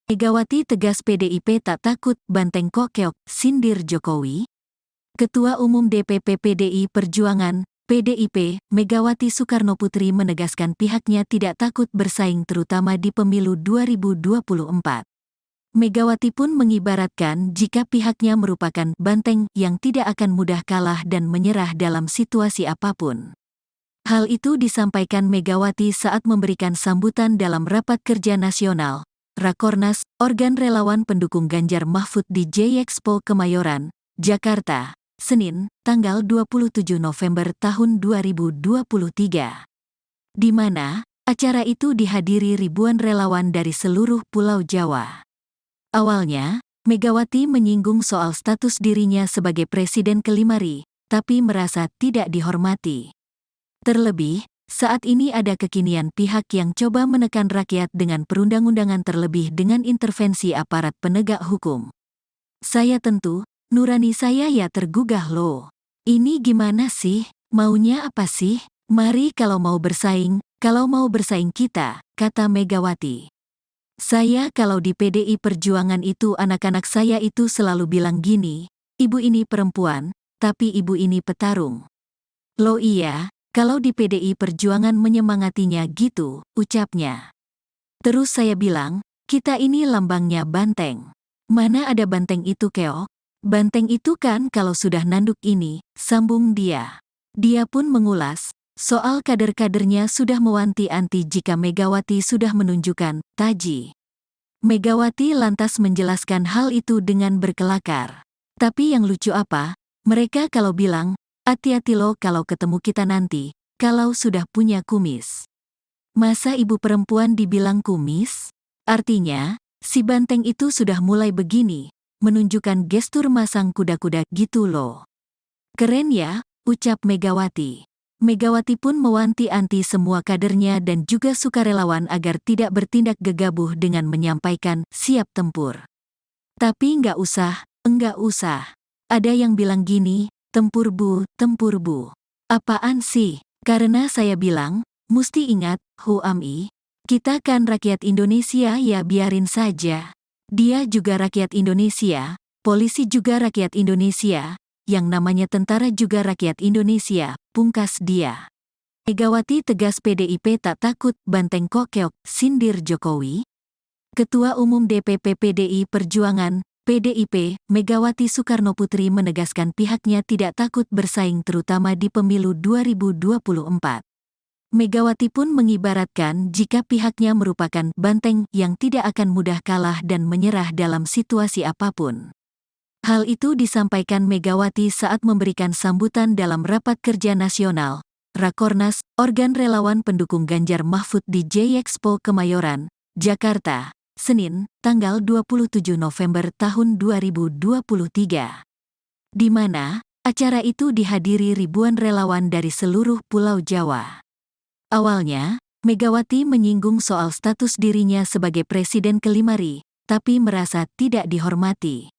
Megawati tegas PDIP tak takut banteng kokeok, sindir Jokowi. Ketua Umum DPP PDI Perjuangan, PDIP, Megawati Soekarnoputri menegaskan pihaknya tidak takut bersaing terutama di pemilu 2024. Megawati pun mengibaratkan jika pihaknya merupakan banteng yang tidak akan mudah kalah dan menyerah dalam situasi apapun. Hal itu disampaikan Megawati saat memberikan sambutan dalam Rapat Kerja Nasional, Rakornas, organ relawan pendukung Ganjar Mahfud di J-Expo Kemayoran, Jakarta, Senin, tanggal 27 November tahun 2023. Di mana, acara itu dihadiri ribuan relawan dari seluruh Pulau Jawa. Awalnya, Megawati menyinggung soal status dirinya sebagai Presiden ke-5 RI, tapi merasa tidak dihormati. Terlebih, saat ini ada kekinian pihak yang coba menekan rakyat dengan perundang-undangan terlebih dengan intervensi aparat penegak hukum. Saya tentu, nurani saya ya tergugah loh. Ini gimana sih? Maunya apa sih? Mari kalau mau bersaing kita, kata Megawati. Saya kalau di PDI Perjuangan itu anak-anak saya itu selalu bilang gini, ibu ini perempuan, tapi ibu ini petarung. Loh iya, kalau di PDI Perjuangan menyemangatinya gitu, ucapnya. Terus saya bilang, kita ini lambangnya banteng. Mana ada banteng itu keok? Banteng itu kan kalau sudah nanduk ini, sambung dia. Dia pun mengulas, soal kader-kadernya sudah mewanti-wanti jika Megawati sudah menunjukkan taji. Megawati lantas menjelaskan hal itu dengan berkelakar. Tapi yang lucu apa, mereka kalau bilang, hati-hati lo kalau ketemu kita nanti, kalau sudah punya kumis. Masa ibu perempuan dibilang kumis? Artinya, si banteng itu sudah mulai begini, menunjukkan gestur masang kuda-kuda gitu loh. Keren ya, ucap Megawati. Megawati pun mewanti-wanti semua kadernya dan juga sukarelawan agar tidak bertindak gegabah dengan menyampaikan siap tempur. Tapi enggak usah. Ada yang bilang gini, tempur bu. Apaan sih? Karena saya bilang, musti ingat, Huami, kita kan rakyat Indonesia ya biarin saja. Dia juga rakyat Indonesia, polisi juga rakyat Indonesia, yang namanya tentara juga rakyat Indonesia, pungkas dia. Megawati tegas PDIP tak takut banteng kokeok, sindir Jokowi. Ketua Umum DPP PDI Perjuangan, PDIP, Megawati Soekarnoputri menegaskan pihaknya tidak takut bersaing terutama di pemilu 2024. Megawati pun mengibaratkan jika pihaknya merupakan banteng yang tidak akan mudah kalah dan menyerah dalam situasi apapun. Hal itu disampaikan Megawati saat memberikan sambutan dalam Rapat Kerja Nasional, Rakornas, organ relawan pendukung Ganjar Mahfud di J-Expo Kemayoran, Jakarta, Senin, tanggal 27 November tahun 2023. Di mana, acara itu dihadiri ribuan relawan dari seluruh Pulau Jawa. Awalnya, Megawati menyinggung soal status dirinya sebagai Presiden ke-5 RI, tapi merasa tidak dihormati.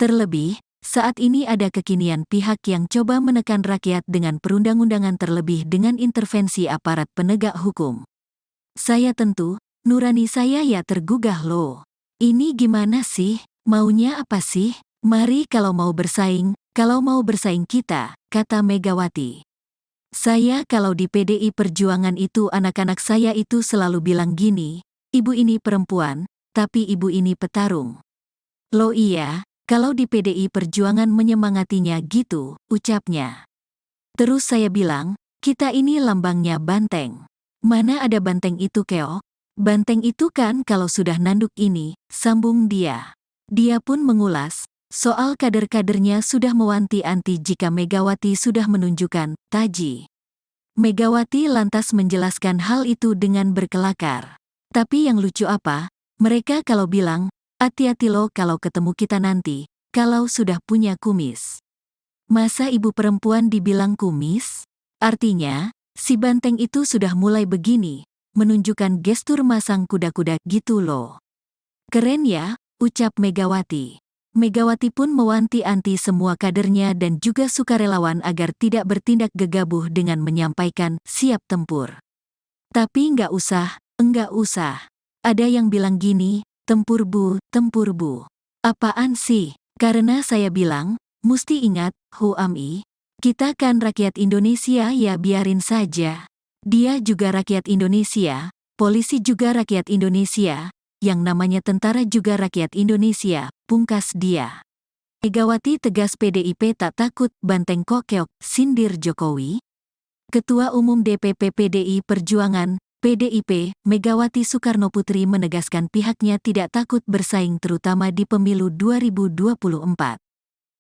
Terlebih, saat ini ada kekinian pihak yang coba menekan rakyat dengan perundang-undangan terlebih dengan intervensi aparat penegak hukum. Saya tentu, nurani saya ya tergugah loh. Ini gimana sih? Maunya apa sih? Mari kalau mau bersaing kita, kata Megawati. Saya kalau di PDI Perjuangan itu anak-anak saya itu selalu bilang gini, ibu ini perempuan, tapi ibu ini petarung. Loh iya, kalau di PDI Perjuangan menyemangatinya gitu, ucapnya. Terus saya bilang, kita ini lambangnya banteng. Mana ada banteng itu keok? Banteng itu kan kalau sudah nanduk ini, sambung dia. Dia pun mengulas, soal kader-kadernya sudah mewanti-wanti jika Megawati sudah menunjukkan taji. Megawati lantas menjelaskan hal itu dengan berkelakar. Tapi yang lucu apa, mereka kalau bilang, hati-hati lo kalau ketemu kita nanti, kalau sudah punya kumis. Masa ibu perempuan dibilang kumis? Artinya, si banteng itu sudah mulai begini, menunjukkan gestur masang kuda-kuda gitu loh. Keren ya, ucap Megawati. Megawati pun mewanti-wanti semua kadernya dan juga sukarelawan agar tidak bertindak gegabah dengan menyampaikan siap tempur. Tapi enggak usah. Ada yang bilang gini, Tempur bu, tempur bu. Apaan sih? Karena saya bilang, musti ingat, Huami. Kita kan rakyat Indonesia ya biarin saja. Dia juga rakyat Indonesia, polisi juga rakyat Indonesia, yang namanya tentara juga rakyat Indonesia, pungkas dia. Megawati tegas PDIP tak takut banteng kokeok, sindir Jokowi. Ketua Umum DPP PDI Perjuangan, PDIP, Megawati Soekarnoputri menegaskan pihaknya tidak takut bersaing terutama di pemilu 2024.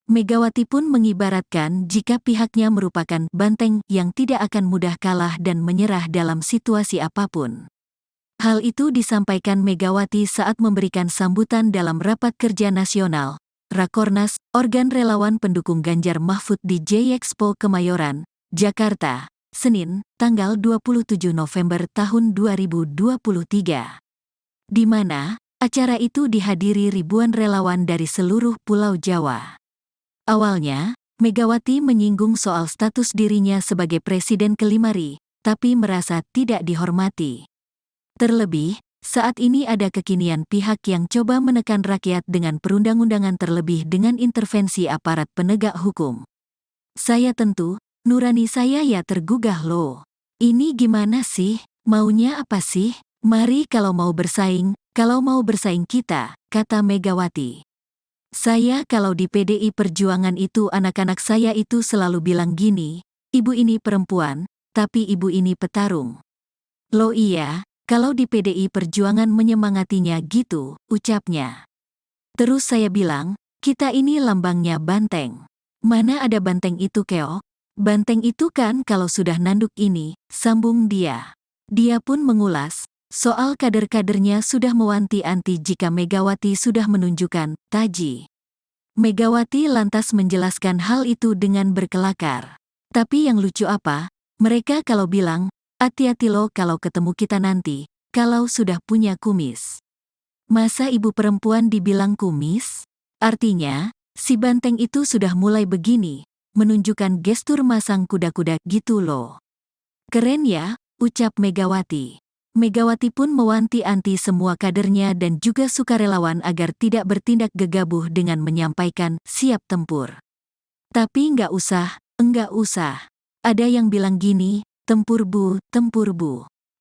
Megawati pun mengibaratkan jika pihaknya merupakan banteng yang tidak akan mudah kalah dan menyerah dalam situasi apapun. Hal itu disampaikan Megawati saat memberikan sambutan dalam Rapat Kerja Nasional, Rakornas, organ relawan pendukung Ganjar Mahfud di J-Expo Kemayoran, Jakarta, Senin, tanggal 27 November tahun 2023. Di mana acara itu dihadiri ribuan relawan dari seluruh Pulau Jawa. Awalnya, Megawati menyinggung soal status dirinya sebagai Presiden ke-5 RI, tapi merasa tidak dihormati. Terlebih, saat ini ada kekinian pihak yang coba menekan rakyat dengan perundang-undangan terlebih dengan intervensi aparat penegak hukum. Saya tentu, nurani saya ya tergugah loh. Ini gimana sih? Maunya apa sih? Mari kalau mau bersaing kita, kata Megawati. Saya kalau di PDI Perjuangan itu anak-anak saya itu selalu bilang gini, ibu ini perempuan, tapi ibu ini petarung. Loh iya, kalau di PDI Perjuangan menyemangatinya gitu, ucapnya. Terus saya bilang, kita ini lambangnya banteng. Mana ada banteng itu keok? Banteng itu kan kalau sudah nanduk ini, sambung dia. Dia pun mengulas, soal kader-kadernya sudah mewanti-wanti jika Megawati sudah menunjukkan taji. Megawati lantas menjelaskan hal itu dengan berkelakar. Tapi yang lucu apa, mereka kalau bilang, hati-hati lo kalau ketemu kita nanti, kalau sudah punya kumis. Masa ibu perempuan dibilang kumis? Artinya, si banteng itu sudah mulai begini, menunjukkan gestur masang kuda-kuda gitu loh. Keren ya, ucap Megawati. Megawati pun mewanti-wanti semua kadernya dan juga sukarelawan agar tidak bertindak gegabah dengan menyampaikan siap tempur. Tapi enggak usah. Ada yang bilang gini, tempur bu.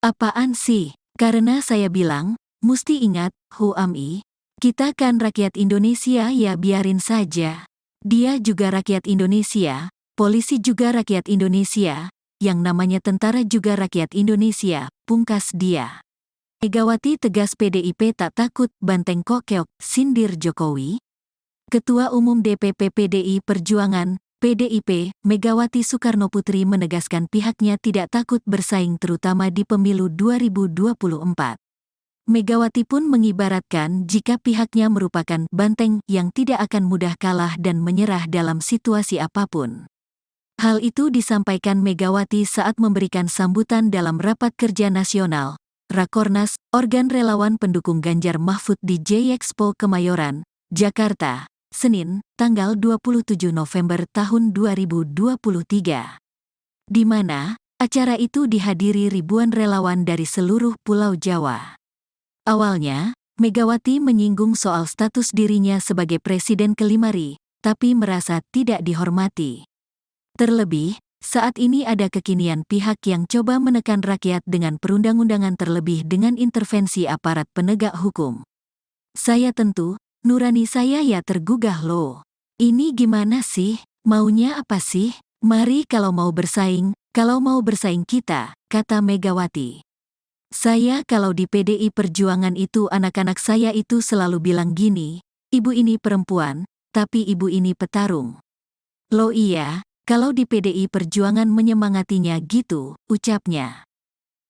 Apaan sih? Karena saya bilang, musti ingat, Huami. Kita kan rakyat Indonesia ya biarin saja. Dia juga rakyat Indonesia, polisi juga rakyat Indonesia, yang namanya tentara juga rakyat Indonesia, pungkas dia. Megawati tegas PDIP tak takut banteng kokeok, sindir Jokowi. Ketua Umum DPP PDI Perjuangan, PDIP, Megawati Soekarnoputri menegaskan pihaknya tidak takut bersaing terutama di pemilu 2024. Megawati pun mengibaratkan jika pihaknya merupakan banteng yang tidak akan mudah kalah dan menyerah dalam situasi apapun. Hal itu disampaikan Megawati saat memberikan sambutan dalam Rapat Kerja Nasional, Rakornas, organ relawan pendukung Ganjar Mahfud di J-Expo Kemayoran, Jakarta, Senin, tanggal 27 November tahun 2023. Di mana acara itu dihadiri ribuan relawan dari seluruh Pulau Jawa. Awalnya, Megawati menyinggung soal status dirinya sebagai Presiden ke-5 RI, tapi merasa tidak dihormati. Terlebih, saat ini ada kekinian pihak yang coba menekan rakyat dengan perundang-undangan terlebih dengan intervensi aparat penegak hukum. Saya tentu, nurani saya ya tergugah loh. Ini gimana sih? Maunya apa sih? Mari kalau mau bersaing kita, kata Megawati. Saya kalau di PDI Perjuangan itu anak-anak saya itu selalu bilang gini, ibu ini perempuan, tapi ibu ini petarung. Loh iya, kalau di PDI Perjuangan menyemangatinya gitu, ucapnya.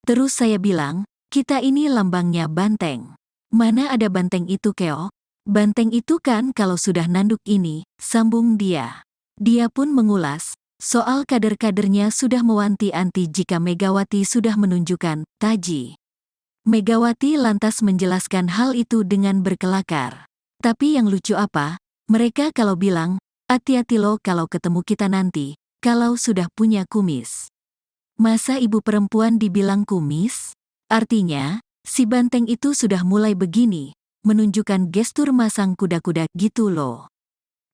Terus saya bilang, kita ini lambangnya banteng. Mana ada banteng itu keok? Banteng itu kan kalau sudah nanduk ini, sambung dia. Dia pun mengulas, soal kader-kadernya sudah mewanti-wanti jika Megawati sudah menunjukkan taji. Megawati lantas menjelaskan hal itu dengan berkelakar. Tapi yang lucu apa, mereka kalau bilang, hati-hati lo kalau ketemu kita nanti, kalau sudah punya kumis. Masa ibu perempuan dibilang kumis? Artinya, si banteng itu sudah mulai begini, menunjukkan gestur masang kuda-kuda gitu loh.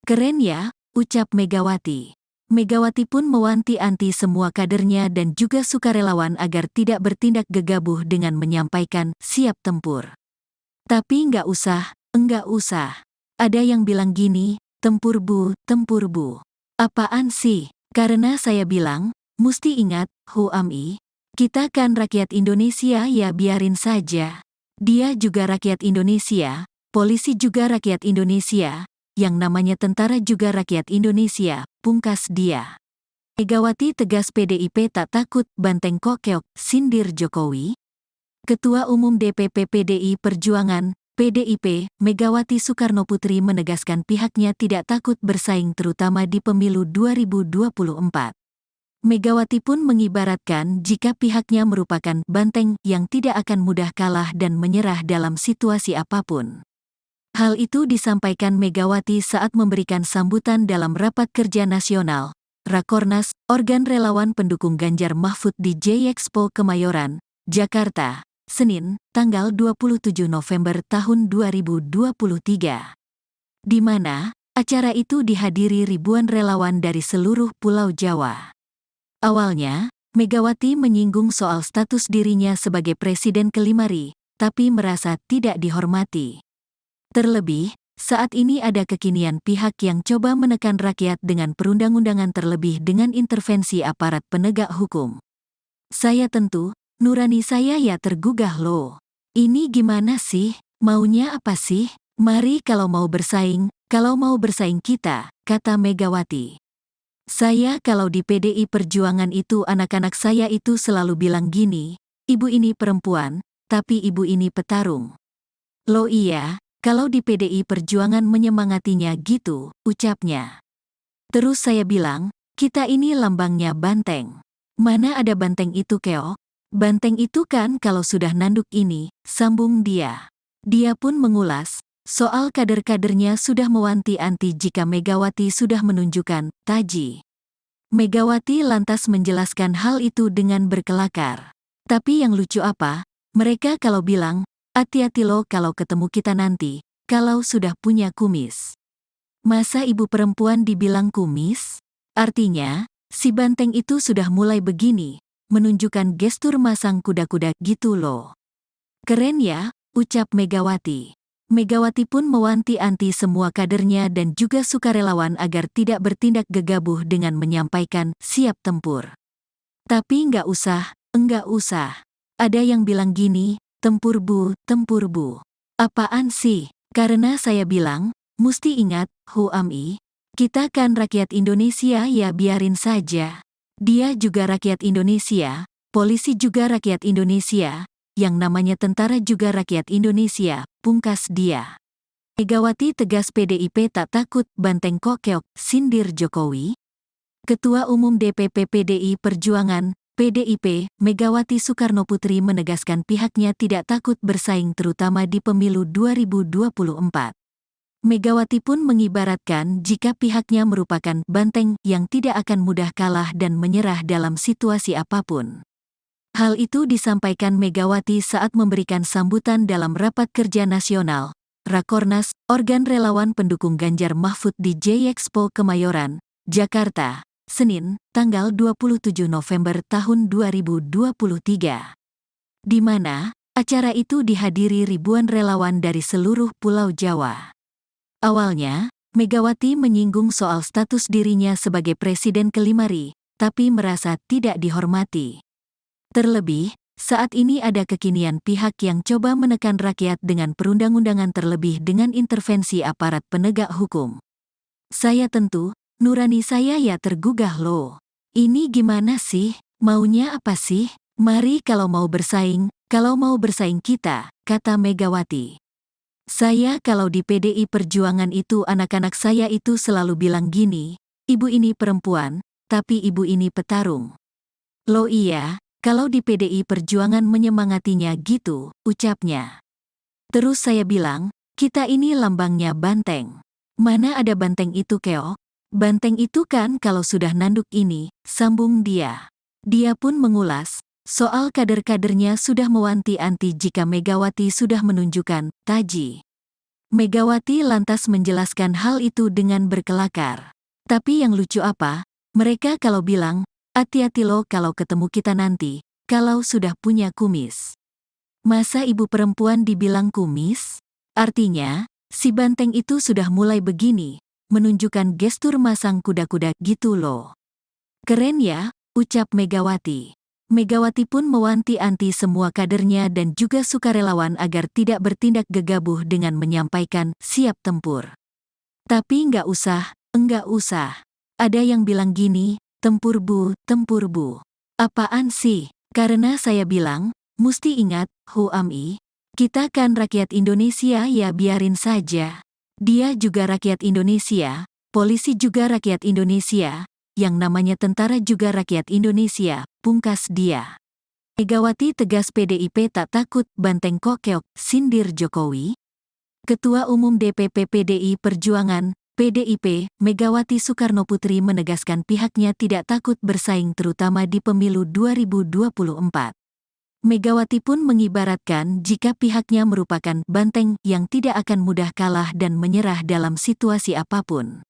Keren ya, ucap Megawati. Megawati pun mewanti-wanti semua kadernya dan juga sukarelawan agar tidak bertindak gegabah dengan menyampaikan siap tempur. Tapi enggak usah. Ada yang bilang gini, tempur bu. Apaan sih? Karena saya bilang, musti ingat, Huami, kita kan rakyat Indonesia ya biarin saja. Dia juga rakyat Indonesia, polisi juga rakyat Indonesia, yang namanya tentara juga rakyat Indonesia, pungkas dia. Megawati tegas PDIP tak takut banteng kok keok, sindir Jokowi. Ketua Umum DPP PDI Perjuangan, PDIP, Megawati Soekarnoputri menegaskan pihaknya tidak takut bersaing terutama di pemilu 2024. Megawati pun mengibaratkan jika pihaknya merupakan banteng yang tidak akan mudah kalah dan menyerah dalam situasi apapun. Hal itu disampaikan Megawati saat memberikan sambutan dalam Rapat Kerja Nasional, Rakornas, organ relawan pendukung Ganjar Mahfud di J-Expo Kemayoran, Jakarta, Senin, tanggal 27 November tahun 2023. Di mana, acara itu dihadiri ribuan relawan dari seluruh Pulau Jawa. Awalnya, Megawati menyinggung soal status dirinya sebagai Presiden ke-5 RI, tapi merasa tidak dihormati. Terlebih, saat ini ada kekinian pihak yang coba menekan rakyat dengan perundang-undangan terlebih dengan intervensi aparat penegak hukum. Saya tentu, nurani saya ya tergugah loh. Ini gimana sih? Maunya apa sih? Mari kalau mau bersaing kita, kata Megawati. Saya kalau di PDI Perjuangan itu anak-anak saya itu selalu bilang gini, ibu ini perempuan, tapi ibu ini petarung. Loh iya, kalau di PDI Perjuangan menyemangatinya gitu, ucapnya. Terus saya bilang, kita ini lambangnya banteng. Mana ada banteng itu keok? Banteng itu kan kalau sudah nanduk ini, sambung dia. Dia pun mengulas, soal kader-kadernya sudah mewanti-wanti jika Megawati sudah menunjukkan taji. Megawati lantas menjelaskan hal itu dengan berkelakar. Tapi yang lucu apa, mereka kalau bilang, hati-hati lo kalau ketemu kita nanti, kalau sudah punya kumis. Masa ibu perempuan dibilang kumis? Artinya, si banteng itu sudah mulai begini, menunjukkan gestur masang kuda-kuda gitu loh. Keren ya, ucap Megawati. Megawati pun mewanti-wanti semua kadernya dan juga sukarelawan agar tidak bertindak gegabah dengan menyampaikan siap tempur. Tapi enggak usah. Ada yang bilang gini, tempur bu. Apaan sih? Karena saya bilang, musti ingat, Huami, kita kan rakyat Indonesia ya biarin saja. Dia juga rakyat Indonesia, polisi juga rakyat Indonesia, yang namanya tentara juga rakyat Indonesia, pungkas dia. Megawati tegas PDIP tak takut banteng kok keok, sindir Jokowi. Ketua Umum DPP PDI Perjuangan, PDIP, Megawati Soekarnoputri menegaskan pihaknya tidak takut bersaing terutama di pemilu 2024. Megawati pun mengibaratkan jika pihaknya merupakan banteng yang tidak akan mudah kalah dan menyerah dalam situasi apapun. Hal itu disampaikan Megawati saat memberikan sambutan dalam Rapat Kerja Nasional, Rakornas, organ relawan pendukung Ganjar Mahfud di J-Expo Kemayoran, Jakarta, Senin, tanggal 27 November tahun 2023. Di mana, acara itu dihadiri ribuan relawan dari seluruh Pulau Jawa. Awalnya, Megawati menyinggung soal status dirinya sebagai Presiden ke-5 RI, tapi merasa tidak dihormati. Terlebih, saat ini ada kekinian pihak yang coba menekan rakyat dengan perundang-undangan terlebih dengan intervensi aparat penegak hukum. Saya tentu, nurani saya ya tergugah loh. Ini gimana sih? Maunya apa sih? Mari kalau mau bersaing kita, kata Megawati. Saya kalau di PDI Perjuangan itu anak-anak saya itu selalu bilang gini, ibu ini perempuan, tapi ibu ini petarung. Loh iya, kalau di PDI Perjuangan menyemangatinya gitu, ucapnya. Terus saya bilang, kita ini lambangnya banteng. Mana ada banteng itu keok? Banteng itu kan kalau sudah nanduk ini, sambung dia. Dia pun mengulas, soal kader-kadernya sudah mewanti-wanti jika Megawati sudah menunjukkan taji. Megawati lantas menjelaskan hal itu dengan berkelakar. Tapi yang lucu apa? Mereka kalau bilang, hati-hati lo kalau ketemu kita nanti, kalau sudah punya kumis. Masa ibu perempuan dibilang kumis? Artinya, si banteng itu sudah mulai begini, menunjukkan gestur masang kuda-kuda gitu loh. Keren ya, ucap Megawati. Megawati pun mewanti-wanti semua kadernya dan juga sukarelawan agar tidak bertindak gegabah dengan menyampaikan siap tempur. Tapi enggak usah. Ada yang bilang gini, tempur bu. Apaan sih? Karena saya bilang, musti ingat, Huami, kita kan rakyat Indonesia ya biarin saja. Dia juga rakyat Indonesia, polisi juga rakyat Indonesia, yang namanya tentara juga rakyat Indonesia, pungkas dia. Megawati tegas PDIP tak takut banteng kok keok, sindir Jokowi. Ketua Umum DPP PDI Perjuangan, PDIP, Megawati Soekarnoputri menegaskan pihaknya tidak takut bersaing terutama di pemilu 2024. Megawati pun mengibaratkan jika pihaknya merupakan banteng yang tidak akan mudah kalah dan menyerah dalam situasi apapun.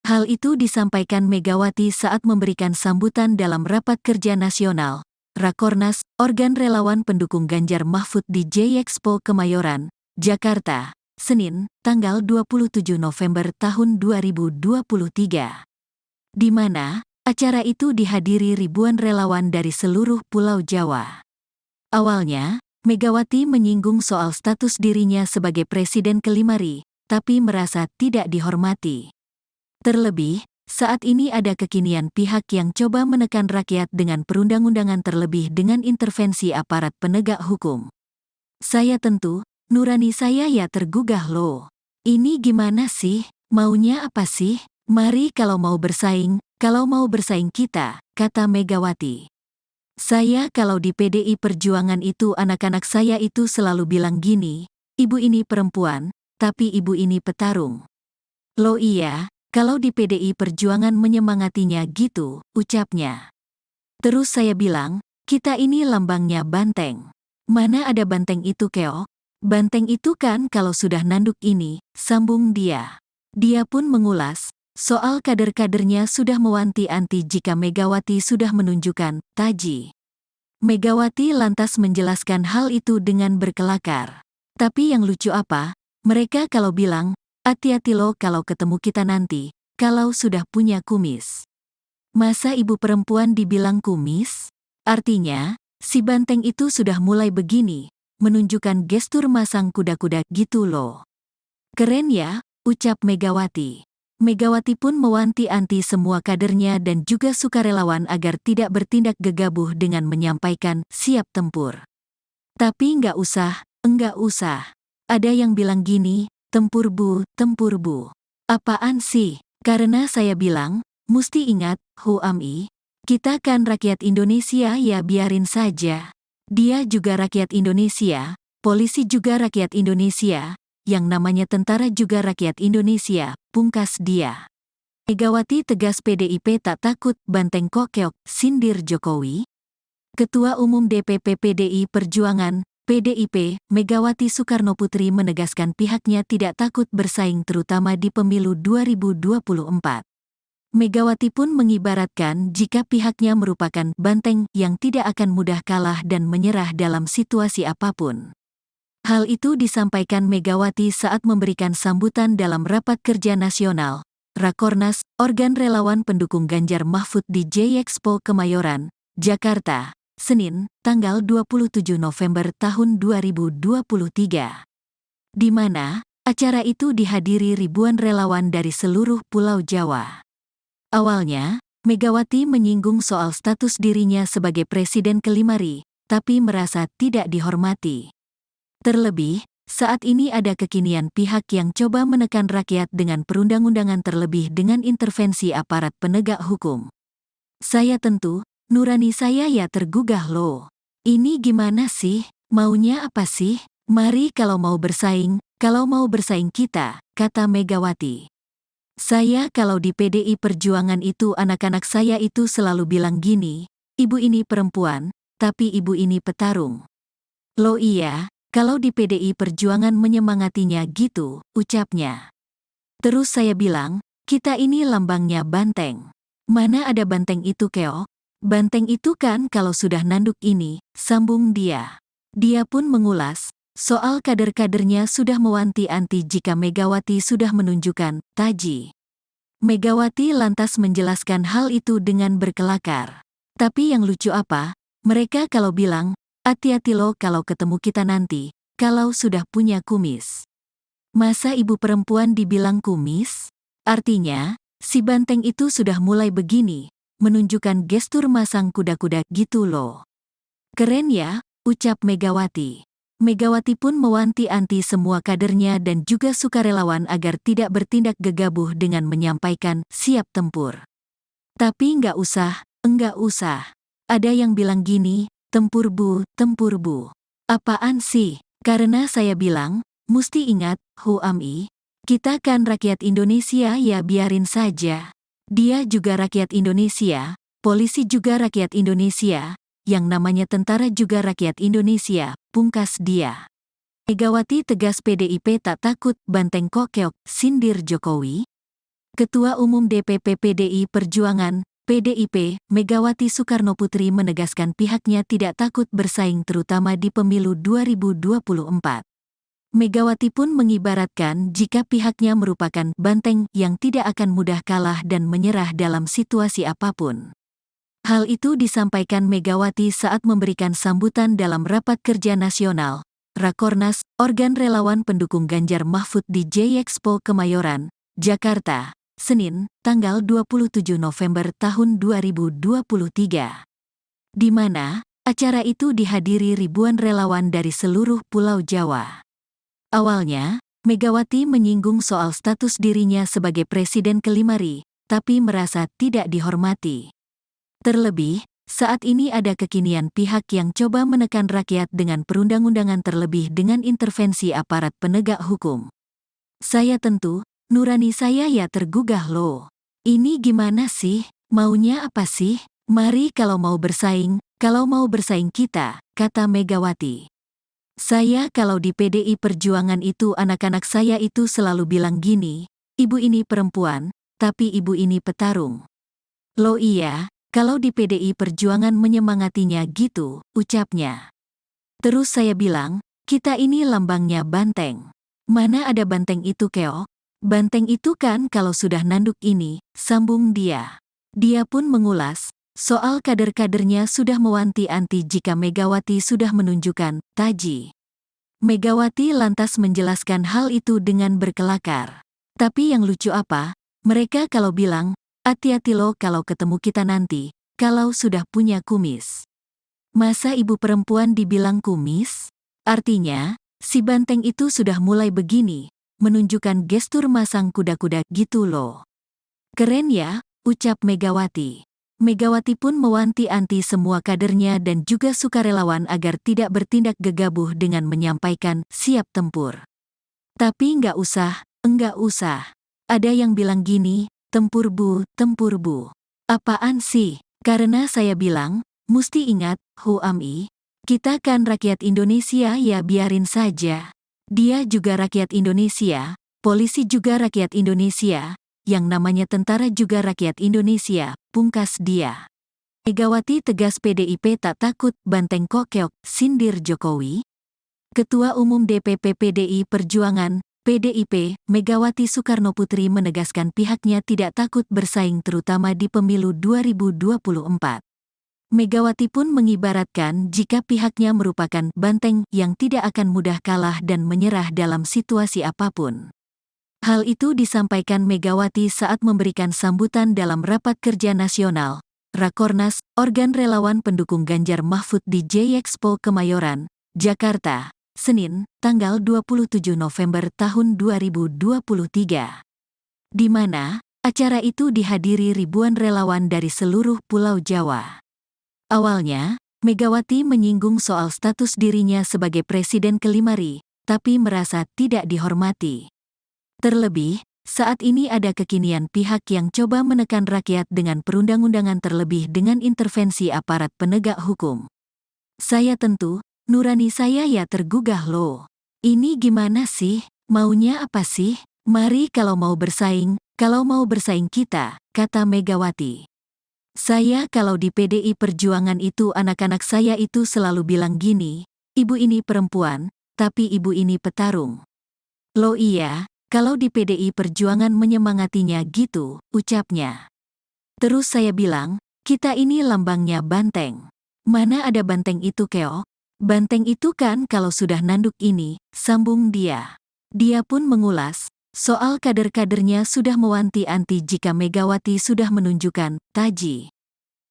Hal itu disampaikan Megawati saat memberikan sambutan dalam Rapat Kerja Nasional, Rakornas, organ relawan pendukung Ganjar Mahfud di J-Expo Kemayoran, Jakarta, Senin, tanggal 27 November tahun 2023. Di mana, acara itu dihadiri ribuan relawan dari seluruh Pulau Jawa. Awalnya, Megawati menyinggung soal status dirinya sebagai Presiden ke-5 RI, tapi merasa tidak dihormati. Terlebih, saat ini ada kekinian pihak yang coba menekan rakyat dengan perundang-undangan terlebih dengan intervensi aparat penegak hukum. Saya tentu, nurani saya ya tergugah loh. Ini gimana sih? Maunya apa sih? Mari kalau mau bersaing kita, kata Megawati. Saya kalau di PDI Perjuangan itu anak-anak saya itu selalu bilang gini, ibu ini perempuan, tapi ibu ini petarung. Loh iya, kalau di PDI Perjuangan menyemangatinya gitu, ucapnya. Terus saya bilang, kita ini lambangnya banteng. Mana ada banteng itu keok? Banteng itu kan kalau sudah nanduk ini, sambung dia. Dia pun mengulas, soal kader-kadernya sudah mewanti-wanti jika Megawati sudah menunjukkan taji. Megawati lantas menjelaskan hal itu dengan berkelakar. Tapi yang lucu apa? Mereka kalau bilang, hati-hati lo kalau ketemu kita nanti, kalau sudah punya kumis. Masa ibu perempuan dibilang kumis? Artinya, si banteng itu sudah mulai begini, menunjukkan gestur masang kuda-kuda gitu loh. Keren ya, ucap Megawati. Megawati pun mewanti-wanti semua kadernya dan juga sukarelawan agar tidak bertindak gegabah dengan menyampaikan siap tempur. Tapi enggak usah. Ada yang bilang gini, tempur bu. Apaan sih? Karena saya bilang, musti ingat, Huami, kita kan rakyat Indonesia ya biarin saja. Dia juga rakyat Indonesia, polisi juga rakyat Indonesia, yang namanya tentara juga rakyat Indonesia, pungkas dia. Megawati tegas PDIP tak takut banteng kok keok, sindir Jokowi. Ketua Umum DPP PDI Perjuangan, PDIP, Megawati Soekarnoputri menegaskan pihaknya tidak takut bersaing terutama di pemilu 2024. Megawati pun mengibaratkan jika pihaknya merupakan banteng yang tidak akan mudah kalah dan menyerah dalam situasi apapun. Hal itu disampaikan Megawati saat memberikan sambutan dalam Rapat Kerja Nasional, Rakornas, organ relawan pendukung Ganjar Mahfud di J-Expo Kemayoran, Jakarta, Senin, tanggal 27 November tahun 2023. Di mana, acara itu dihadiri ribuan relawan dari seluruh Pulau Jawa. Awalnya, Megawati menyinggung soal status dirinya sebagai Presiden ke-5 RI, tapi merasa tidak dihormati. Terlebih, saat ini ada kekinian pihak yang coba menekan rakyat dengan perundang-undangan terlebih dengan intervensi aparat penegak hukum. Saya tentu, nurani saya ya tergugah loh. Ini gimana sih? Maunya apa sih? Mari kalau mau bersaing kita, kata Megawati. Saya kalau di PDI Perjuangan itu anak-anak saya itu selalu bilang gini, ibu ini perempuan, tapi ibu ini petarung. Loh iya, kalau di PDI Perjuangan menyemangatinya gitu, ucapnya. Terus saya bilang, kita ini lambangnya banteng. Mana ada banteng itu keok? Banteng itu kan kalau sudah nanduk ini, sambung dia. Dia pun mengulas, soal kader-kadernya sudah mewanti-wanti jika Megawati sudah menunjukkan taji. Megawati lantas menjelaskan hal itu dengan berkelakar. Tapi yang lucu apa? Mereka kalau bilang, hati-hati lo kalau ketemu kita nanti, kalau sudah punya kumis. Masa ibu perempuan dibilang kumis? Artinya, si banteng itu sudah mulai begini, menunjukkan gestur masang kuda-kuda gitu loh. Keren ya, ucap Megawati. Megawati pun mewanti-wanti semua kadernya dan juga sukarelawan agar tidak bertindak gegabah dengan menyampaikan siap tempur. Tapi enggak usah. Ada yang bilang gini, tempur bu. Apaan sih? Karena saya bilang, musti ingat, Huami, kita kan rakyat Indonesia ya biarin saja. Dia juga rakyat Indonesia, polisi juga rakyat Indonesia, yang namanya tentara juga rakyat Indonesia, pungkas dia. Megawati tegas PDIP tak takut banteng kok keok, sindir Jokowi. Ketua Umum DPP PDI Perjuangan, PDIP, Megawati Soekarnoputri menegaskan pihaknya tidak takut bersaing terutama di pemilu 2024. Megawati pun mengibaratkan jika pihaknya merupakan banteng yang tidak akan mudah kalah dan menyerah dalam situasi apapun. Hal itu disampaikan Megawati saat memberikan sambutan dalam Rapat Kerja Nasional, Rakornas, organ relawan pendukung Ganjar Mahfud di J-Expo Kemayoran, Jakarta, Senin, tanggal 27 November tahun 2023. Di mana, acara itu dihadiri ribuan relawan dari seluruh Pulau Jawa. Awalnya, Megawati menyinggung soal status dirinya sebagai Presiden ke-5 RI, tapi merasa tidak dihormati. Terlebih, saat ini ada kekinian pihak yang coba menekan rakyat dengan perundang-undangan terlebih dengan intervensi aparat penegak hukum. Saya tentu, nurani saya ya tergugah loh. Ini gimana sih? Maunya apa sih? Mari kalau mau bersaing kita, kata Megawati. Saya kalau di PDI Perjuangan itu anak-anak saya itu selalu bilang gini, ibu ini perempuan, tapi ibu ini petarung. Loh iya, kalau di PDI Perjuangan menyemangatinya gitu, ucapnya. Terus saya bilang, kita ini lambangnya banteng. Mana ada banteng itu keok? Banteng itu kan kalau sudah nanduk ini, sambung dia. Dia pun mengulas, soal kader-kadernya sudah mewanti-wanti jika Megawati sudah menunjukkan taji. Megawati lantas menjelaskan hal itu dengan berkelakar. Tapi yang lucu apa? Mereka kalau bilang, hati-hati lo kalau ketemu kita nanti, kalau sudah punya kumis. Masa ibu perempuan dibilang kumis? Artinya, si banteng itu sudah mulai begini, menunjukkan gestur masang kuda-kuda gitu loh. Keren ya, ucap Megawati. Megawati pun mewanti-wanti semua kadernya dan juga sukarelawan agar tidak bertindak gegabah dengan menyampaikan siap tempur. Tapi enggak usah. Ada yang bilang gini, tempur bu. Apaan sih? Karena saya bilang, musti ingat, Huami, kita kan rakyat Indonesia ya biarin saja. Dia juga rakyat Indonesia, polisi juga rakyat Indonesia, yang namanya tentara juga rakyat Indonesia, pungkas dia. Megawati tegas PDIP tak takut banteng kok keok, sindir Jokowi. Ketua Umum DPP PDI Perjuangan, PDIP, Megawati Soekarnoputri menegaskan pihaknya tidak takut bersaing terutama di pemilu 2024. Megawati pun mengibaratkan jika pihaknya merupakan banteng yang tidak akan mudah kalah dan menyerah dalam situasi apapun. Hal itu disampaikan Megawati saat memberikan sambutan dalam Rapat Kerja Nasional, Rakornas, organ relawan pendukung Ganjar Mahfud di J-Expo Kemayoran, Jakarta, Senin, tanggal 27 November tahun 2023. Di mana, acara itu dihadiri ribuan relawan dari seluruh Pulau Jawa. Awalnya, Megawati menyinggung soal status dirinya sebagai Presiden ke-5 RI, tapi merasa tidak dihormati. Terlebih, saat ini ada kekinian pihak yang coba menekan rakyat dengan perundang-undangan terlebih dengan intervensi aparat penegak hukum. Saya tentu, nurani saya ya tergugah loh. Ini gimana sih? Maunya apa sih? Mari kalau mau bersaing kita, kata Megawati. Saya kalau di PDI Perjuangan itu anak-anak saya itu selalu bilang gini, ibu ini perempuan, tapi ibu ini petarung. Loh iya, kalau di PDI Perjuangan menyemangatinya gitu, ucapnya. Terus saya bilang, kita ini lambangnya banteng. Mana ada banteng itu keok? Banteng itu kan kalau sudah nanduk ini, sambung dia. Dia pun mengulas, soal kader-kadernya sudah mewanti-anti jika Megawati sudah menunjukkan taji.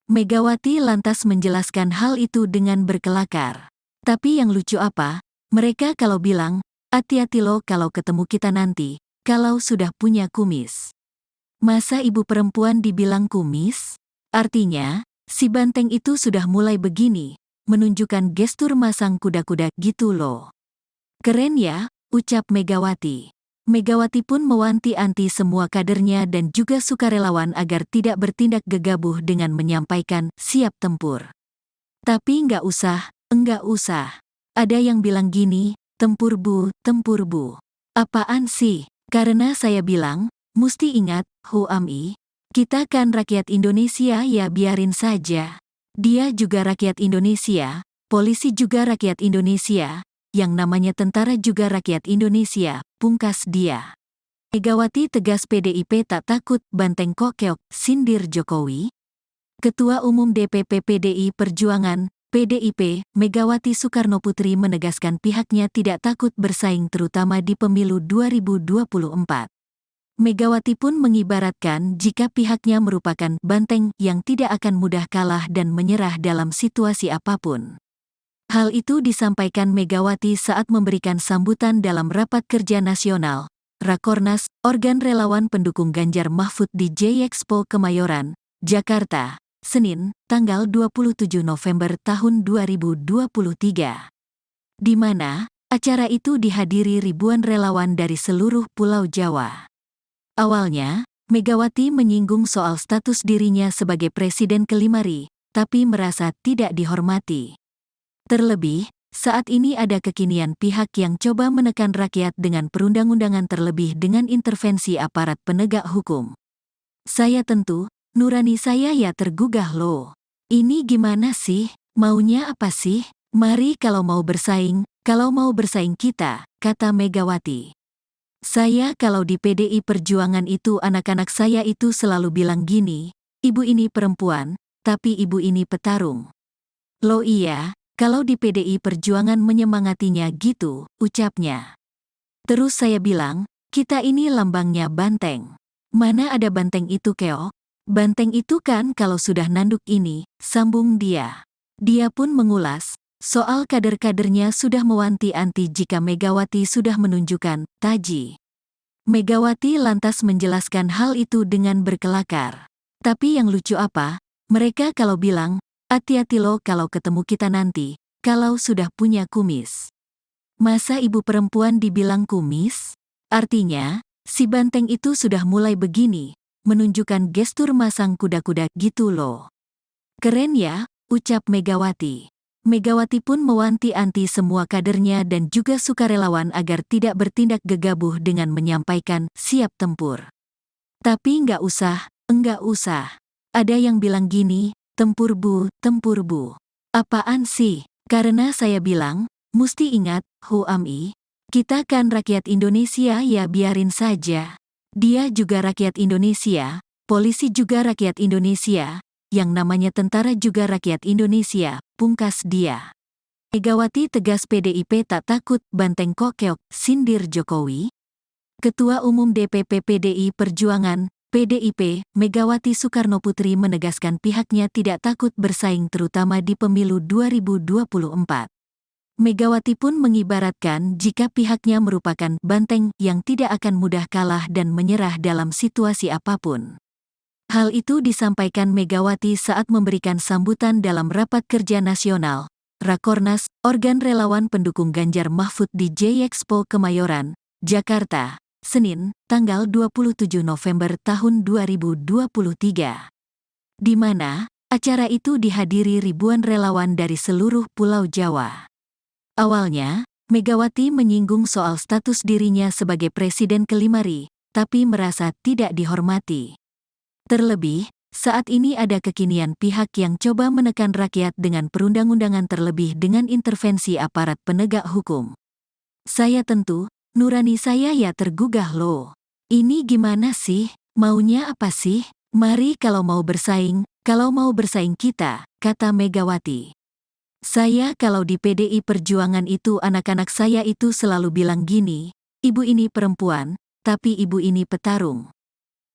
Megawati lantas menjelaskan hal itu dengan berkelakar. Tapi yang lucu apa, mereka kalau bilang, hati-hati lo kalau ketemu kita nanti, kalau sudah punya kumis. Masa ibu perempuan dibilang kumis? Artinya, si banteng itu sudah mulai begini, menunjukkan gestur masang kuda-kuda gitu loh. Keren ya, ucap Megawati. Megawati pun mewanti-anti semua kadernya dan juga sukarelawan agar tidak bertindak gegabah dengan menyampaikan siap tempur. Tapi enggak usah. Ada yang bilang gini, tempur bu. Apaan sih? Karena saya bilang, musti ingat, Huami, kita kan rakyat Indonesia ya biarin saja. Dia juga rakyat Indonesia, polisi juga rakyat Indonesia, yang namanya tentara juga rakyat Indonesia, pungkas dia. Megawati tegas PDIP tak takut banteng kok keok, sindir Jokowi. Ketua Umum DPP PDI Perjuangan, PDIP, Megawati Soekarnoputri menegaskan pihaknya tidak takut bersaing terutama di pemilu 2024. Megawati pun mengibaratkan jika pihaknya merupakan banteng yang tidak akan mudah kalah dan menyerah dalam situasi apapun. Hal itu disampaikan Megawati saat memberikan sambutan dalam Rapat Kerja Nasional, Rakornas, organ relawan pendukung Ganjar Mahfud di J-Expo Kemayoran, Jakarta, Senin, tanggal 27 November tahun 2023. Di mana, acara itu dihadiri ribuan relawan dari seluruh Pulau Jawa. Awalnya, Megawati menyinggung soal status dirinya sebagai Presiden ke-5 RI, tapi merasa tidak dihormati. Terlebih, saat ini ada kekinian pihak yang coba menekan rakyat dengan perundang-undangan terlebih dengan intervensi aparat penegak hukum. Saya tentu, nurani saya ya tergugah loh. Ini gimana sih? Maunya apa sih? Mari kalau mau bersaing kita, kata Megawati. Saya kalau di PDI Perjuangan itu anak-anak saya itu selalu bilang gini, ibu ini perempuan, tapi ibu ini petarung. Loh iya, kalau di PDI Perjuangan menyemangatinya gitu, ucapnya. Terus saya bilang, kita ini lambangnya banteng. Mana ada banteng itu keok? Banteng itu kan kalau sudah nanduk ini, sambung dia. Dia pun mengulas, soal kader-kadernya sudah mewanti-anti jika Megawati sudah menunjukkan taji. Megawati lantas menjelaskan hal itu dengan berkelakar. Tapi yang lucu apa, mereka kalau bilang, hati-hati lo kalau ketemu kita nanti, kalau sudah punya kumis. Masa ibu perempuan dibilang kumis? Artinya, si banteng itu sudah mulai begini, menunjukkan gestur masang kuda-kuda gitu loh. Keren ya, ucap Megawati. Megawati pun mewanti-anti semua kadernya dan juga sukarelawan agar tidak bertindak gegabah dengan menyampaikan siap tempur. Tapi enggak usah. Ada yang bilang gini, tempur bu. Apaan sih? Karena saya bilang, musti ingat, Huami, kita kan rakyat Indonesia ya biarin saja. Dia juga rakyat Indonesia, polisi juga rakyat Indonesia, yang namanya tentara juga rakyat Indonesia, pungkas dia. Megawati tegas PDIP tak takut banteng kok keok, sindir Jokowi. Ketua Umum DPP PDI Perjuangan, PDIP, Megawati Soekarnoputri menegaskan pihaknya tidak takut bersaing terutama di pemilu 2024. Megawati pun mengibaratkan jika pihaknya merupakan banteng yang tidak akan mudah kalah dan menyerah dalam situasi apapun. Hal itu disampaikan Megawati saat memberikan sambutan dalam Rapat Kerja Nasional, Rakornas, organ relawan pendukung Ganjar Mahfud di J-Expo Kemayoran, Jakarta, Senin, tanggal 27 November tahun 2023. Di mana, acara itu dihadiri ribuan relawan dari seluruh Pulau Jawa. Awalnya, Megawati menyinggung soal status dirinya sebagai Presiden ke-5 RI, tapi merasa tidak dihormati. Terlebih, saat ini ada kekinian pihak yang coba menekan rakyat dengan perundang-undangan terlebih dengan intervensi aparat penegak hukum. Saya tentu, nurani saya ya tergugah loh. Ini gimana sih? Maunya apa sih? Mari kalau mau bersaing kita, kata Megawati. Saya kalau di PDI Perjuangan itu anak-anak saya itu selalu bilang gini, ibu ini perempuan, tapi ibu ini petarung.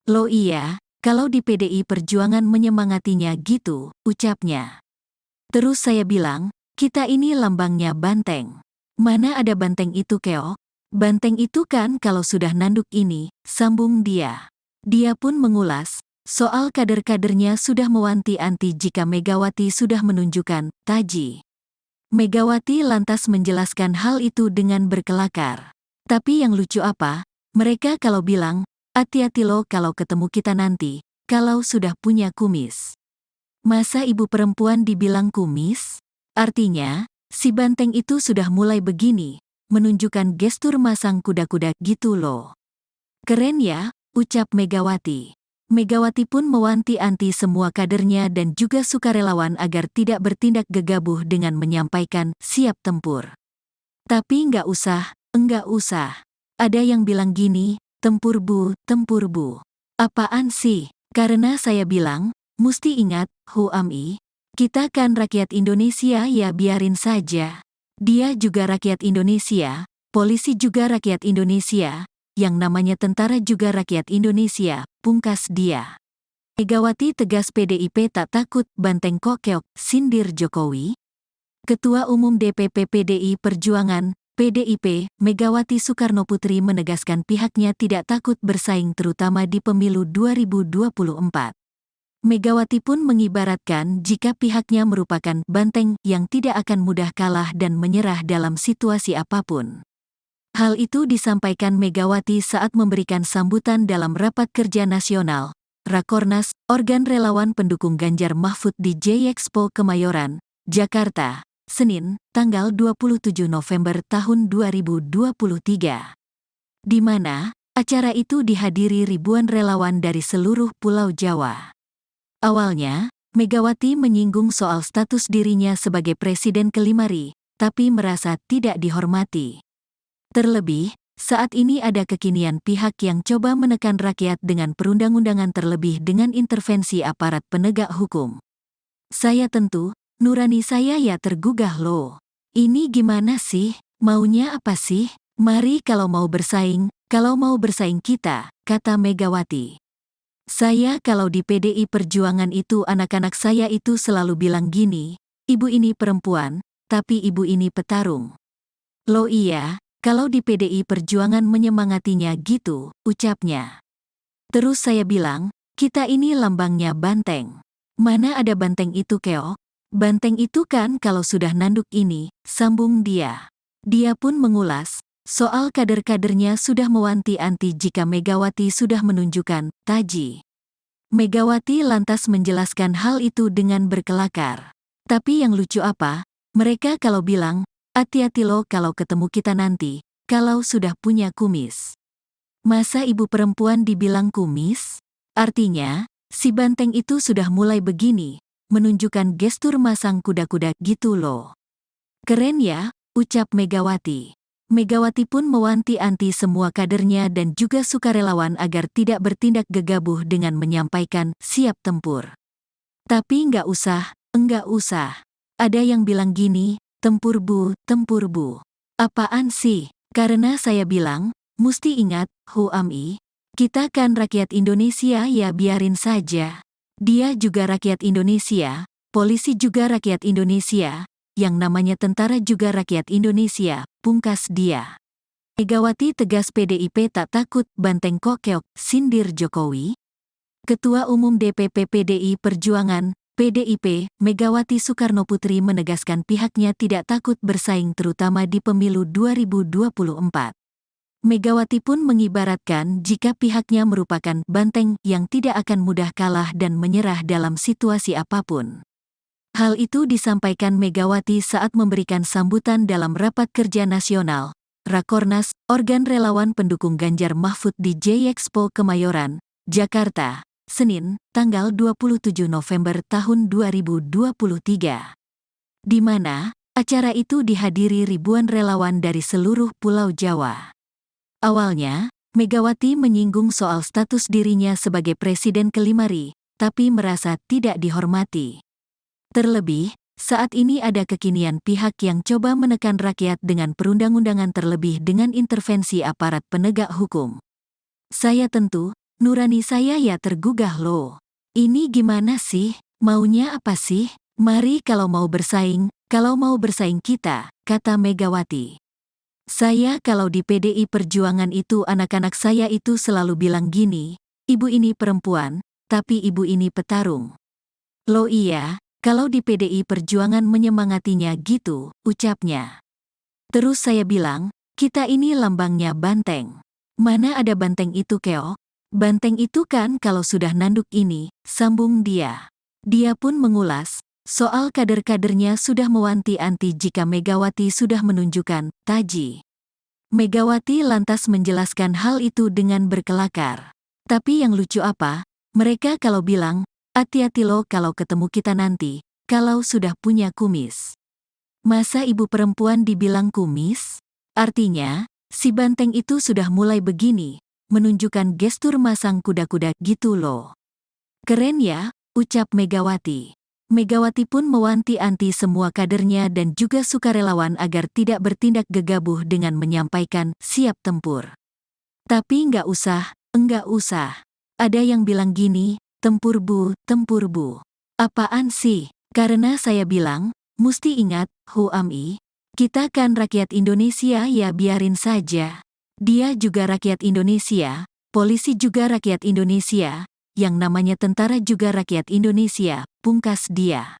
Loh iya, kalau di PDI Perjuangan menyemangatinya gitu, ucapnya. Terus saya bilang, kita ini lambangnya banteng. Mana ada banteng itu keok? Banteng itu kan kalau sudah nanduk ini, sambung dia. Dia pun mengulas, soal kader-kadernya sudah mewanti-anti jika Megawati sudah menunjukkan taji. Megawati lantas menjelaskan hal itu dengan berkelakar. Tapi yang lucu apa, mereka kalau bilang, hati-hati lo kalau ketemu kita nanti, kalau sudah punya kumis. Masa ibu perempuan dibilang kumis? Artinya, si banteng itu sudah mulai begini, menunjukkan gestur masang kuda-kuda gitu loh. Keren ya, ucap Megawati. Megawati pun mewanti-anti semua kadernya dan juga sukarelawan agar tidak bertindak gegabah dengan menyampaikan siap tempur. Tapi enggak usah. Ada yang bilang gini, tempur bu. Apaan sih? Karena saya bilang, musti ingat, Huami, kita kan rakyat Indonesia ya biarin saja. Dia juga rakyat Indonesia, polisi juga rakyat Indonesia, yang namanya tentara juga rakyat Indonesia, pungkas dia. Megawati tegas PDIP tak takut banteng kok keok, sindir Jokowi. Ketua Umum DPP PDI Perjuangan, PDIP, Megawati Soekarnoputri menegaskan pihaknya tidak takut bersaing terutama di pemilu 2024. Megawati pun mengibaratkan jika pihaknya merupakan banteng yang tidak akan mudah kalah dan menyerah dalam situasi apapun. Hal itu disampaikan Megawati saat memberikan sambutan dalam Rapat Kerja Nasional, Rakornas, organ relawan pendukung Ganjar Mahfud di J-Expo Kemayoran, Jakarta, Senin, tanggal 27 November tahun 2023. Di mana, acara itu dihadiri ribuan relawan dari seluruh Pulau Jawa. Awalnya, Megawati menyinggung soal status dirinya sebagai Presiden ke-5 RI, tapi merasa tidak dihormati. Terlebih, saat ini ada kekinian pihak yang coba menekan rakyat dengan perundang-undangan terlebih dengan intervensi aparat penegak hukum. Saya tentu, nurani saya ya tergugah loh. Ini gimana sih? Maunya apa sih? Mari kalau mau bersaing kita, kata Megawati. Saya kalau di PDI Perjuangan itu anak-anak saya itu selalu bilang gini, ibu ini perempuan, tapi ibu ini petarung. Loh iya, kalau di PDI Perjuangan menyemangatinya gitu, ucapnya. Terus saya bilang, kita ini lambangnya banteng. Mana ada banteng itu keok? Banteng itu kan kalau sudah nanduk ini, sambung dia. Dia pun mengulas, soal kader-kadernya sudah mewanti-anti jika Megawati sudah menunjukkan taji. Megawati lantas menjelaskan hal itu dengan berkelakar. Tapi yang lucu apa, mereka kalau bilang, hati-hati lo kalau ketemu kita nanti, kalau sudah punya kumis. Masa ibu perempuan dibilang kumis? Artinya, si banteng itu sudah mulai begini, menunjukkan gestur masang kuda-kuda gitu loh. Keren ya, ucap Megawati. Megawati pun mewanti-anti semua kadernya dan juga sukarelawan agar tidak bertindak gegabah dengan menyampaikan siap tempur. Tapi enggak usah. Ada yang bilang gini, tempur bu. Apaan sih? Karena saya bilang, musti ingat, Huami, kita kan rakyat Indonesia ya biarin saja. Dia juga rakyat Indonesia, polisi juga rakyat Indonesia, yang namanya tentara juga rakyat Indonesia, pungkas dia. Megawati tegas PDIP tak takut banteng kok keok, sindir Jokowi. Ketua Umum DPP PDI Perjuangan, PDIP, Megawati Soekarnoputri menegaskan pihaknya tidak takut bersaing terutama di pemilu 2024. Megawati pun mengibaratkan jika pihaknya merupakan banteng yang tidak akan mudah kalah dan menyerah dalam situasi apapun. Hal itu disampaikan Megawati saat memberikan sambutan dalam Rapat Kerja Nasional, Rakornas, organ relawan pendukung Ganjar Mahfud di J-Expo Kemayoran, Jakarta, Senin, tanggal 27 November tahun 2023. Di mana acara itu dihadiri ribuan relawan dari seluruh Pulau Jawa. Awalnya, Megawati menyinggung soal status dirinya sebagai Presiden ke-5 RI, tapi merasa tidak dihormati. Terlebih, saat ini ada kekinian pihak yang coba menekan rakyat dengan perundang-undangan terlebih dengan intervensi aparat penegak hukum. Saya tentu, nurani saya ya tergugah loh. Ini gimana sih? Maunya apa sih? Mari kalau mau bersaing kita, kata Megawati. Saya kalau di PDI Perjuangan itu anak-anak saya itu selalu bilang gini, ibu ini perempuan, tapi ibu ini petarung. Loh iya, kalau di PDI Perjuangan menyemangatinya gitu, ucapnya. Terus saya bilang, kita ini lambangnya banteng. Mana ada banteng itu keok? Banteng itu kan kalau sudah nanduk ini, sambung dia. Dia pun mengulas, soal kader-kadernya sudah mewanti-anti jika Megawati sudah menunjukkan taji. Megawati lantas menjelaskan hal itu dengan berkelakar. Tapi yang lucu apa? Mereka kalau bilang, hati-hati lo kalau ketemu kita nanti, kalau sudah punya kumis. Masa ibu perempuan dibilang kumis? Artinya, si banteng itu sudah mulai begini, menunjukkan gestur masang kuda-kuda gitu loh. Keren ya, ucap Megawati. Megawati pun mewanti-anti semua kadernya dan juga sukarelawan agar tidak bertindak gegabah dengan menyampaikan siap tempur. Tapi enggak usah. Ada yang bilang gini, tempur bu. Apaan sih? Karena saya bilang, musti ingat, HUAMI, kita kan rakyat Indonesia ya biarin saja. Dia juga rakyat Indonesia, polisi juga rakyat Indonesia, yang namanya tentara juga rakyat Indonesia, pungkas dia.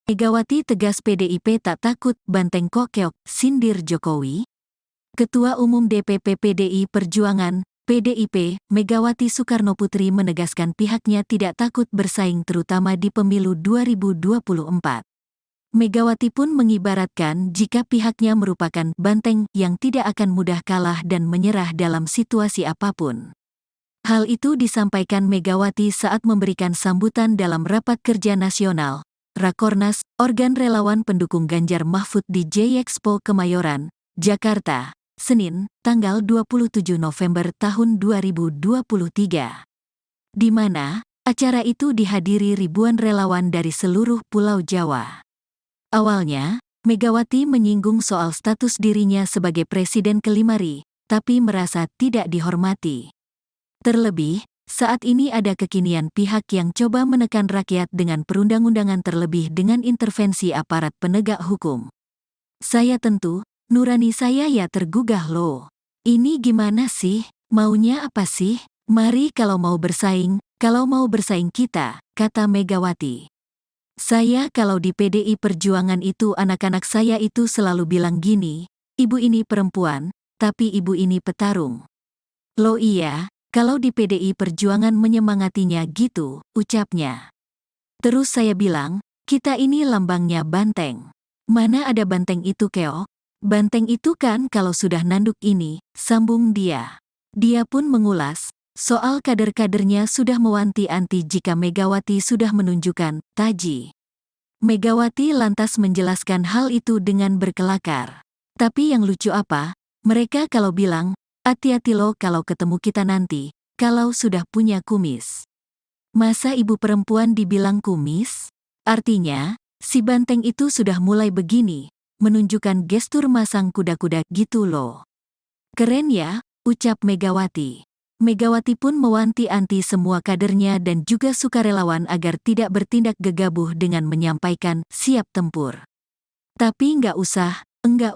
Megawati tegas PDIP tak takut banteng kok keok, sindir Jokowi. Ketua Umum DPP PDI Perjuangan, PDIP, Megawati Soekarnoputri menegaskan pihaknya tidak takut bersaing terutama di pemilu 2024. Megawati pun mengibaratkan jika pihaknya merupakan banteng yang tidak akan mudah kalah dan menyerah dalam situasi apapun. Hal itu disampaikan Megawati saat memberikan sambutan dalam Rapat Kerja Nasional, Rakornas, organ relawan pendukung Ganjar Mahfud di J-Expo Kemayoran, Jakarta, Senin, tanggal 27 November tahun 2023. Di mana acara itu dihadiri ribuan relawan dari seluruh Pulau Jawa. Awalnya, Megawati menyinggung soal status dirinya sebagai Presiden ke-5 RI, tapi merasa tidak dihormati. Terlebih, saat ini ada kekinian pihak yang coba menekan rakyat dengan perundang-undangan terlebih dengan intervensi aparat penegak hukum. Saya tentu, nurani saya ya tergugah loh. Ini gimana sih? Maunya apa sih? Mari kalau mau bersaing kita, kata Megawati. Saya kalau di PDI Perjuangan itu anak-anak saya itu selalu bilang gini, ibu ini perempuan, tapi ibu ini petarung. Loh iya, kalau di PDI Perjuangan menyemangatinya gitu, ucapnya. Terus saya bilang, kita ini lambangnya banteng. Mana ada banteng itu keok? Banteng itu kan kalau sudah nanduk ini, sambung dia. Dia pun mengulas, soal kader-kadernya sudah mewanti-anti jika Megawati sudah menunjukkan taji. Megawati lantas menjelaskan hal itu dengan berkelakar. Tapi yang lucu apa? Mereka kalau bilang, hati-hati lo kalau ketemu kita nanti, kalau sudah punya kumis. Masa ibu perempuan dibilang kumis? Artinya, si banteng itu sudah mulai begini, menunjukkan gestur masang kuda-kuda gitu loh. Keren ya, ucap Megawati. Megawati pun mewanti-anti semua kadernya dan juga sukarelawan agar tidak bertindak gegabah dengan menyampaikan siap tempur. Tapi enggak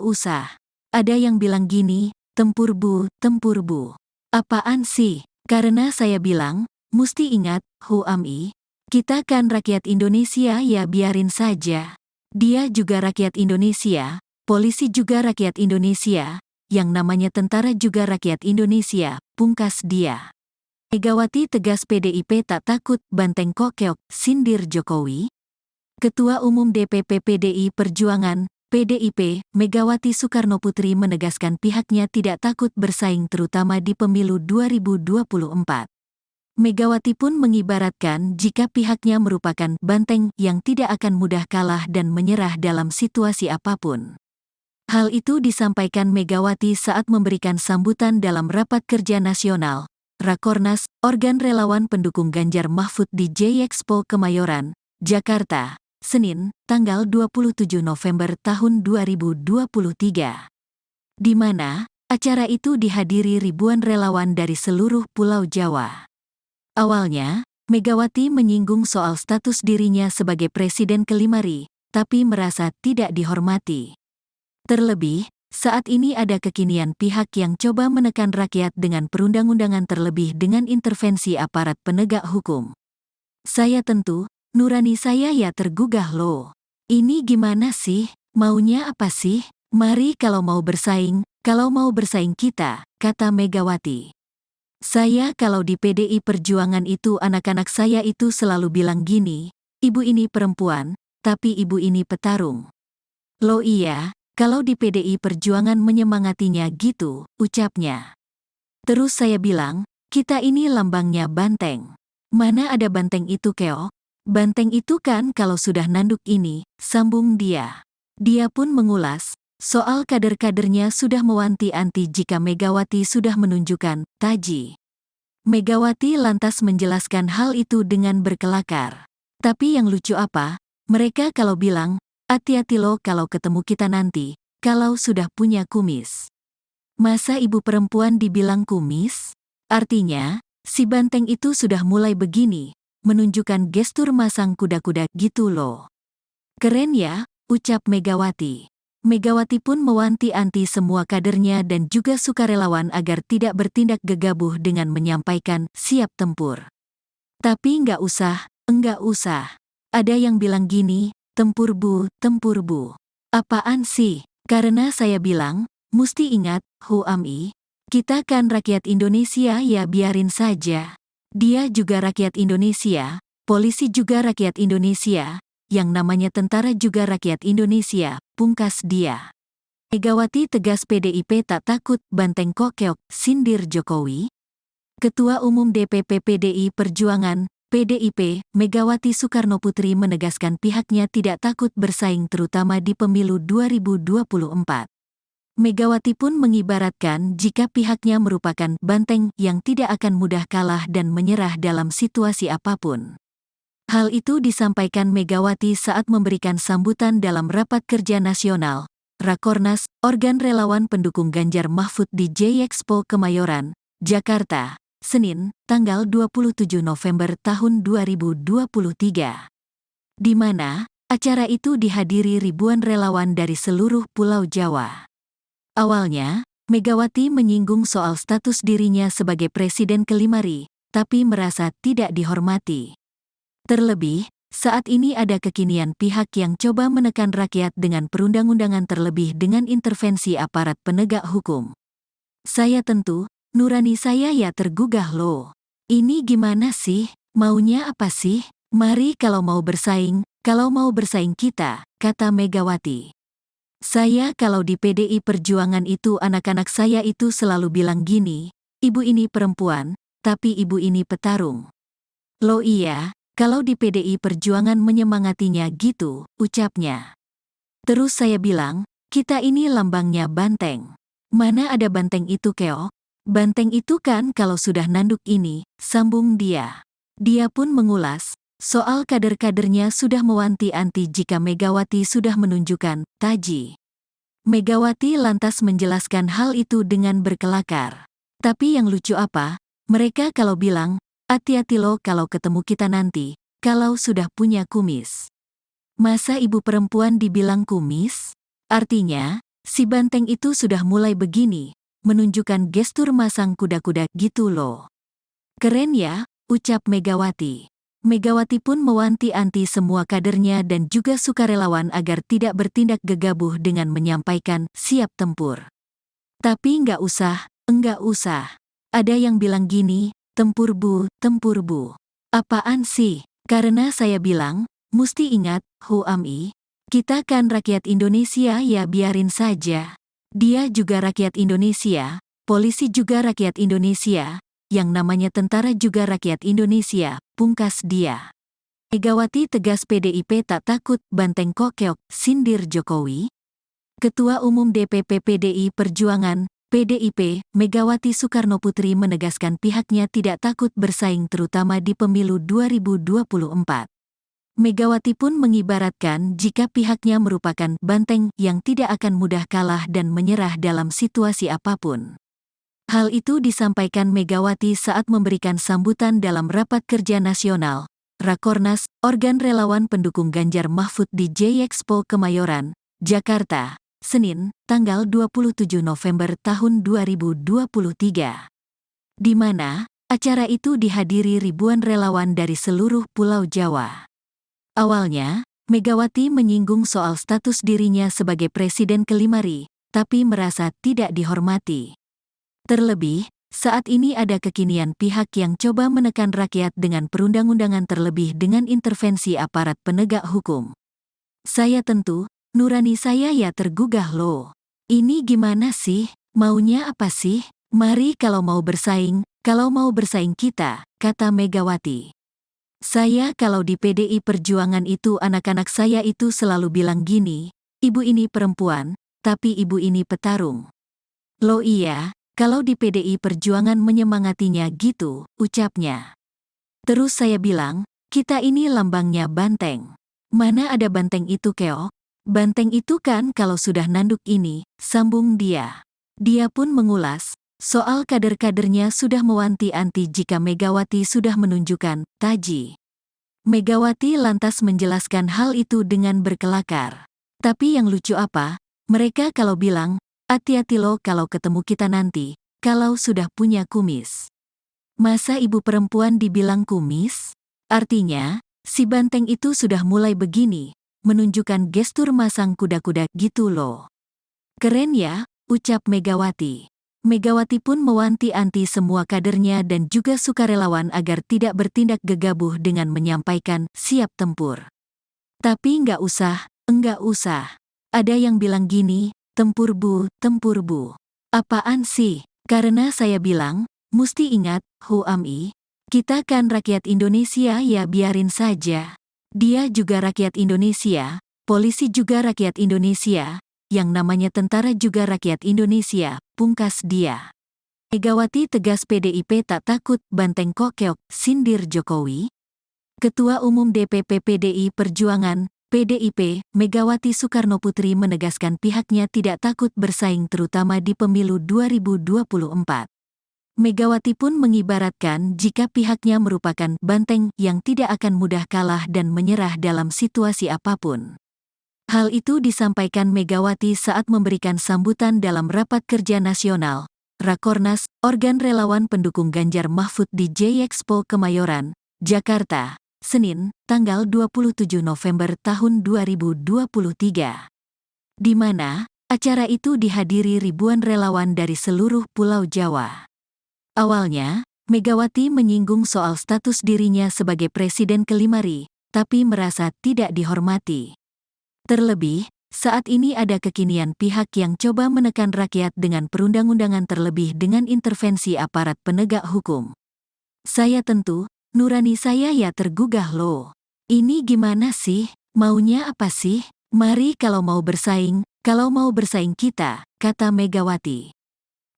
usah. Ada yang bilang gini, tempur bu. Apaan sih? Karena saya bilang, musti ingat, HUAMI, kita kan rakyat Indonesia ya biarin saja. Dia juga rakyat Indonesia, polisi juga rakyat Indonesia, yang namanya tentara juga rakyat Indonesia, pungkas dia. Megawati tegas PDIP tak takut banteng kok keok, sindir Jokowi. Ketua Umum DPP PDI Perjuangan, PDIP, Megawati Soekarnoputri menegaskan pihaknya tidak takut bersaing terutama di pemilu 2024. Megawati pun mengibaratkan jika pihaknya merupakan banteng yang tidak akan mudah kalah dan menyerah dalam situasi apapun. Hal itu disampaikan Megawati saat memberikan sambutan dalam Rapat Kerja Nasional, Rakornas, organ relawan pendukung Ganjar Mahfud di J-Expo Kemayoran, Jakarta, Senin, tanggal 27 November tahun 2023. Di mana acara itu dihadiri ribuan relawan dari seluruh Pulau Jawa. Awalnya, Megawati menyinggung soal status dirinya sebagai Presiden ke-5 RI, tapi merasa tidak dihormati. Terlebih, saat ini ada kekinian pihak yang coba menekan rakyat dengan perundang-undangan terlebih dengan intervensi aparat penegak hukum. Saya tentu, nurani saya ya tergugah loh. Ini gimana sih? Maunya apa sih? Mari kalau mau bersaing kita, kata Megawati. Saya kalau di PDI Perjuangan itu anak-anak saya itu selalu bilang gini, ibu ini perempuan, tapi ibu ini petarung. Loh iya, kalau di PDI Perjuangan menyemangatinya gitu, ucapnya. Terus saya bilang, kita ini lambangnya banteng. Mana ada banteng itu keok? Banteng itu kan kalau sudah nanduk ini, sambung dia. Dia pun mengulas, soal kader-kadernya sudah mewanti-wanti jika Megawati sudah menunjukkan taji. Megawati lantas menjelaskan hal itu dengan berkelakar. Tapi yang lucu apa, mereka kalau bilang, hati-hati lo kalau ketemu kita nanti, kalau sudah punya kumis. Masa ibu perempuan dibilang kumis? Artinya, si banteng itu sudah mulai begini, menunjukkan gestur masang kuda-kuda gitu loh. Keren ya, ucap Megawati. Megawati pun mewanti-wanti semua kadernya dan juga sukarelawan agar tidak bertindak gegabah dengan menyampaikan siap tempur. Tapi enggak usah. Ada yang bilang gini, tempur bu. Apaan sih? Karena saya bilang, musti ingat, HUAMI, kita kan rakyat Indonesia ya biarin saja. Dia juga rakyat Indonesia, polisi juga rakyat Indonesia, yang namanya tentara juga rakyat Indonesia, pungkas dia. Megawati tegas PDIP tak takut banteng kok keok, sindir Jokowi. Ketua Umum DPP PDI Perjuangan, PDIP, Megawati Soekarnoputri menegaskan pihaknya tidak takut bersaing terutama di pemilu 2024. Megawati pun mengibaratkan jika pihaknya merupakan banteng yang tidak akan mudah kalah dan menyerah dalam situasi apapun. Hal itu disampaikan Megawati saat memberikan sambutan dalam Rapat Kerja Nasional, Rakornas, organ relawan pendukung Ganjar Mahfud di J-Expo Kemayoran, Jakarta, Senin, tanggal 27 November tahun 2023. Di mana acara itu dihadiri ribuan relawan dari seluruh Pulau Jawa. Awalnya, Megawati menyinggung soal status dirinya sebagai Presiden ke-5 RI, tapi merasa tidak dihormati. Terlebih, saat ini ada kekinian pihak yang coba menekan rakyat dengan perundang-undangan terlebih dengan intervensi aparat penegak hukum. Saya tentu, nurani saya ya tergugah loh. Ini gimana sih? Maunya apa sih? Mari kalau mau bersaing kita, kata Megawati. Saya kalau di PDI Perjuangan itu anak-anak saya itu selalu bilang gini, ibu ini perempuan, tapi ibu ini petarung. Loh iya, kalau di PDI Perjuangan menyemangatinya gitu, ucapnya. Terus saya bilang, kita ini lambangnya banteng. Mana ada banteng itu keok? Banteng itu kan kalau sudah nanduk ini, sambung dia. Dia pun mengulas, soal kader-kadernya sudah mewanti-wanti jika Megawati sudah menunjukkan taji. Megawati lantas menjelaskan hal itu dengan berkelakar. Tapi yang lucu apa, mereka kalau bilang, hati-hati lo kalau ketemu kita nanti, kalau sudah punya kumis. Masa ibu perempuan dibilang kumis? Artinya, si banteng itu sudah mulai begini, menunjukkan gestur masang kuda-kuda gitu loh. Keren ya, ucap Megawati. Megawati pun mewanti-wanti semua kadernya dan juga sukarelawan agar tidak bertindak gegabah dengan menyampaikan siap tempur. Tapi enggak usah. Ada yang bilang gini, tempur bu. Apaan sih? Karena saya bilang, Musti ingat, Huami. Kita kan rakyat Indonesia ya biarin saja. Dia juga rakyat Indonesia, polisi juga rakyat Indonesia, yang namanya tentara juga rakyat Indonesia, pungkas dia. Megawati tegas PDIP tak takut banteng kokeok, sindir Jokowi. Ketua Umum DPP PDI Perjuangan, PDIP, Megawati Soekarnoputri menegaskan pihaknya tidak takut bersaing terutama di pemilu 2024. Megawati pun mengibaratkan jika pihaknya merupakan banteng yang tidak akan mudah kalah dan menyerah dalam situasi apapun. Hal itu disampaikan Megawati saat memberikan sambutan dalam Rapat Kerja Nasional, Rakornas, organ relawan pendukung Ganjar Mahfud di J-Expo Kemayoran, Jakarta, Senin, tanggal 27 November tahun 2023. Di mana, acara itu dihadiri ribuan relawan dari seluruh Pulau Jawa. Awalnya, Megawati menyinggung soal status dirinya sebagai Presiden ke-5 RI, tapi merasa tidak dihormati. Terlebih, saat ini ada kekinian pihak yang coba menekan rakyat dengan perundang-undangan terlebih dengan intervensi aparat penegak hukum. Saya tentu, nurani saya ya tergugah loh. Ini gimana sih? Maunya apa sih? Mari kalau mau bersaing kita, kata Megawati. Saya kalau di PDI Perjuangan itu anak-anak saya itu selalu bilang gini, ibu ini perempuan, tapi ibu ini petarung. Loh iya, kalau di PDI Perjuangan menyemangatinya gitu, ucapnya. Terus saya bilang, kita ini lambangnya banteng. Mana ada banteng itu keok? Banteng itu kan kalau sudah nanduk ini, sambung dia. Dia pun mengulas, soal kader-kadernya sudah mewanti-anti jika Megawati sudah menunjukkan taji. Megawati lantas menjelaskan hal itu dengan berkelakar. Tapi yang lucu apa, mereka kalau bilang, hati-hati lo kalau ketemu kita nanti, kalau sudah punya kumis. Masa ibu perempuan dibilang kumis? Artinya, si banteng itu sudah mulai begini, menunjukkan gestur masang kuda-kuda gitu loh. Keren ya, ucap Megawati. Megawati pun mewanti-anti semua kadernya dan juga sukarelawan agar tidak bertindak gegabah dengan menyampaikan siap tempur. Tapi enggak usah. Ada yang bilang gini, tempur bu. Apaan sih? Karena saya bilang, musti ingat, Huami. Kita kan rakyat Indonesia ya biarin saja. Dia juga rakyat Indonesia, polisi juga rakyat Indonesia, yang namanya tentara juga rakyat Indonesia, pungkas dia. Megawati tegas PDIP tak takut banteng kokeok, sindir Jokowi. Ketua Umum DPP PDI Perjuangan, PDIP, Megawati Soekarnoputri menegaskan pihaknya tidak takut bersaing terutama di pemilu 2024. Megawati pun mengibaratkan jika pihaknya merupakan banteng yang tidak akan mudah kalah dan menyerah dalam situasi apapun. Hal itu disampaikan Megawati saat memberikan sambutan dalam Rapat Kerja Nasional, Rakornas, organ relawan pendukung Ganjar Mahfud di J-Expo Kemayoran, Jakarta, Senin, tanggal 27 November tahun 2023. Di mana, acara itu dihadiri ribuan relawan dari seluruh Pulau Jawa. Awalnya, Megawati menyinggung soal status dirinya sebagai Presiden ke-5 RI, tapi merasa tidak dihormati. Terlebih, saat ini ada kekinian pihak yang coba menekan rakyat dengan perundang-undangan terlebih dengan intervensi aparat penegak hukum. Saya tentu, nurani saya ya tergugah loh. Ini gimana sih? Maunya apa sih? Mari kalau mau bersaing kita, kata Megawati.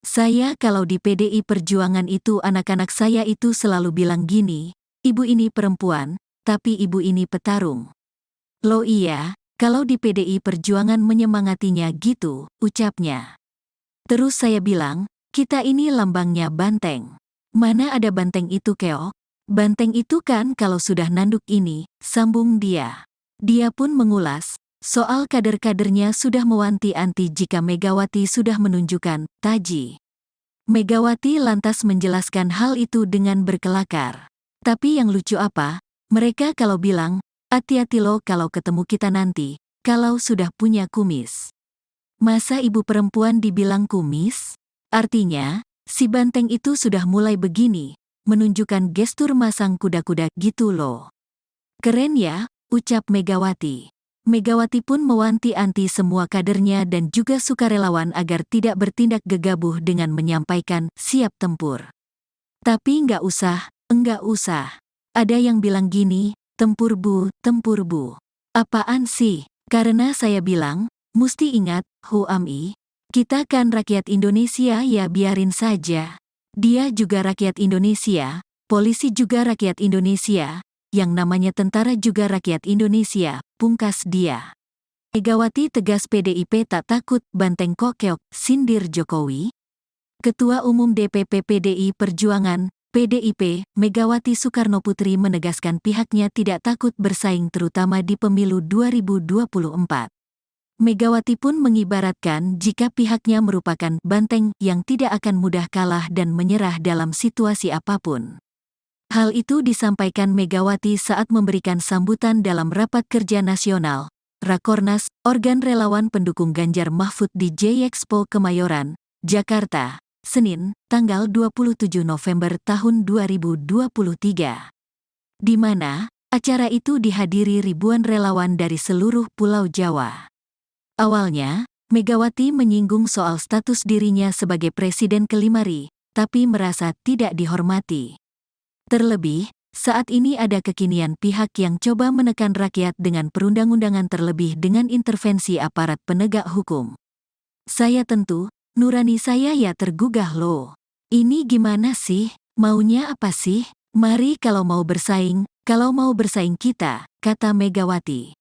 Saya kalau di PDI Perjuangan itu anak-anak saya itu selalu bilang gini, ibu ini perempuan, tapi ibu ini petarung. Loh iya, kalau di PDI Perjuangan menyemangatinya gitu, ucapnya. Terus saya bilang, kita ini lambangnya banteng. Mana ada banteng itu keok? Banteng itu kan kalau sudah nanduk ini, sambung dia. Dia pun mengulas, soal kader-kadernya sudah mewanti-anti jika Megawati sudah menunjukkan taji. Megawati lantas menjelaskan hal itu dengan berkelakar. Tapi yang lucu apa, mereka kalau bilang, hati-hati lo kalau ketemu kita nanti, kalau sudah punya kumis. Masa ibu perempuan dibilang kumis? Artinya, si banteng itu sudah mulai begini, menunjukkan gestur masang kuda-kuda gitu loh. Keren ya, ucap Megawati. Megawati pun mewanti-anti semua kadernya dan juga sukarelawan agar tidak bertindak gegabah dengan menyampaikan siap tempur. Tapi enggak usah. Ada yang bilang gini, tempur bu. Apaan sih? Karena saya bilang, musti ingat, Huami, kita kan rakyat Indonesia ya biarin saja. Dia juga rakyat Indonesia, polisi juga rakyat Indonesia, yang namanya tentara juga rakyat Indonesia, pungkas dia. Megawati tegas PDIP tak takut banteng kokeok, sindir Jokowi. Ketua Umum DPP PDI Perjuangan, PDIP, Megawati Soekarnoputri menegaskan pihaknya tidak takut bersaing terutama di pemilu 2024. Megawati pun mengibaratkan jika pihaknya merupakan banteng yang tidak akan mudah kalah dan menyerah dalam situasi apapun. Hal itu disampaikan Megawati saat memberikan sambutan dalam Rapat Kerja Nasional, Rakornas, organ relawan pendukung Ganjar Mahfud di J-Expo Kemayoran, Jakarta, Senin, tanggal 27 November tahun 2023. Di mana, acara itu dihadiri ribuan relawan dari seluruh Pulau Jawa. Awalnya, Megawati menyinggung soal status dirinya sebagai Presiden ke-5 RI, tapi merasa tidak dihormati. Terlebih, saat ini ada kekinian pihak yang coba menekan rakyat dengan perundang-undangan terlebih dengan intervensi aparat penegak hukum. Saya tentu, nurani saya ya tergugah loh. Ini gimana sih? Maunya apa sih? Mari kalau mau bersaing kita, kata Megawati.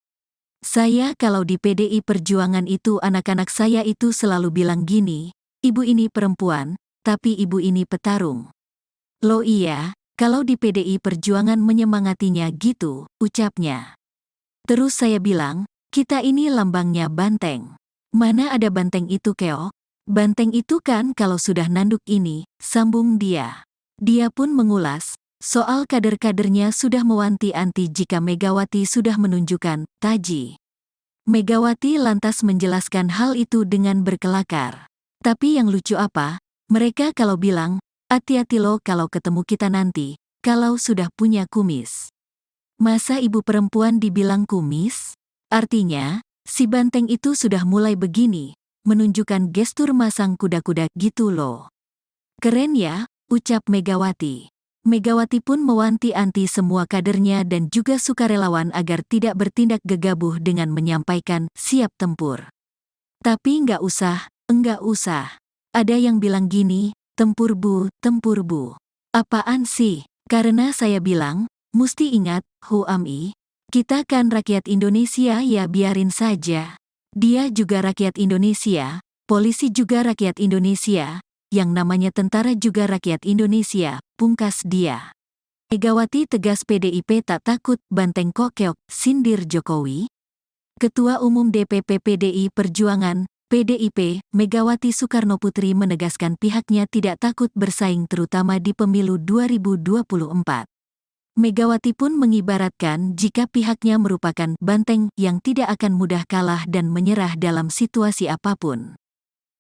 Saya kalau di PDI Perjuangan itu anak-anak saya itu selalu bilang gini, ibu ini perempuan, tapi ibu ini petarung. Loh iya, kalau di PDI Perjuangan menyemangatinya gitu, ucapnya. Terus saya bilang, kita ini lambangnya banteng. Mana ada banteng itu keok? Banteng itu kan kalau sudah nanduk ini, sambung dia. Dia pun mengulas, soal kader-kadernya sudah mewanti-anti jika Megawati sudah menunjukkan taji. Megawati lantas menjelaskan hal itu dengan berkelakar. Tapi yang lucu apa, mereka kalau bilang, hati-hati lo kalau ketemu kita nanti, kalau sudah punya kumis. Masa ibu perempuan dibilang kumis? Artinya, si banteng itu sudah mulai begini, menunjukkan gestur masang kuda-kuda gitu loh. Keren ya, ucap Megawati. Megawati pun mewanti-anti semua kadernya dan juga sukarelawan agar tidak bertindak gegabah dengan menyampaikan siap tempur. Tapi enggak usah. Ada yang bilang gini, tempur bu. Apaan sih? Karena saya bilang, musti ingat, Huami, kita kan rakyat Indonesia ya biarin saja. Dia juga rakyat Indonesia, polisi juga rakyat Indonesia, yang namanya tentara juga rakyat Indonesia, pungkas dia. Megawati tegas PDIP tak takut banteng kokeok, sindir Jokowi. Ketua Umum DPP PDI Perjuangan, PDIP, Megawati Soekarnoputri menegaskan pihaknya tidak takut bersaing terutama di pemilu 2024. Megawati pun mengibaratkan jika pihaknya merupakan banteng yang tidak akan mudah kalah dan menyerah dalam situasi apapun.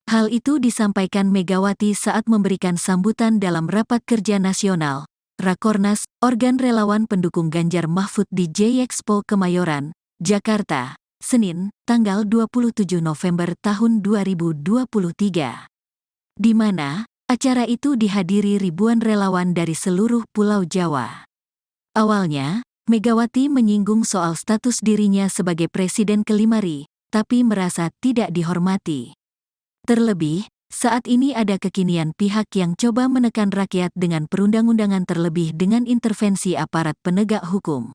Hal itu disampaikan Megawati saat memberikan sambutan dalam Rapat Kerja Nasional, Rakornas, organ relawan pendukung Ganjar Mahfud di J-Expo Kemayoran, Jakarta, Senin, tanggal 27 November tahun 2023. Di mana, acara itu dihadiri ribuan relawan dari seluruh Pulau Jawa. Awalnya, Megawati menyinggung soal status dirinya sebagai Presiden ke-5 RI, tapi merasa tidak dihormati. Terlebih, saat ini ada kekinian pihak yang coba menekan rakyat dengan perundang-undangan terlebih dengan intervensi aparat penegak hukum.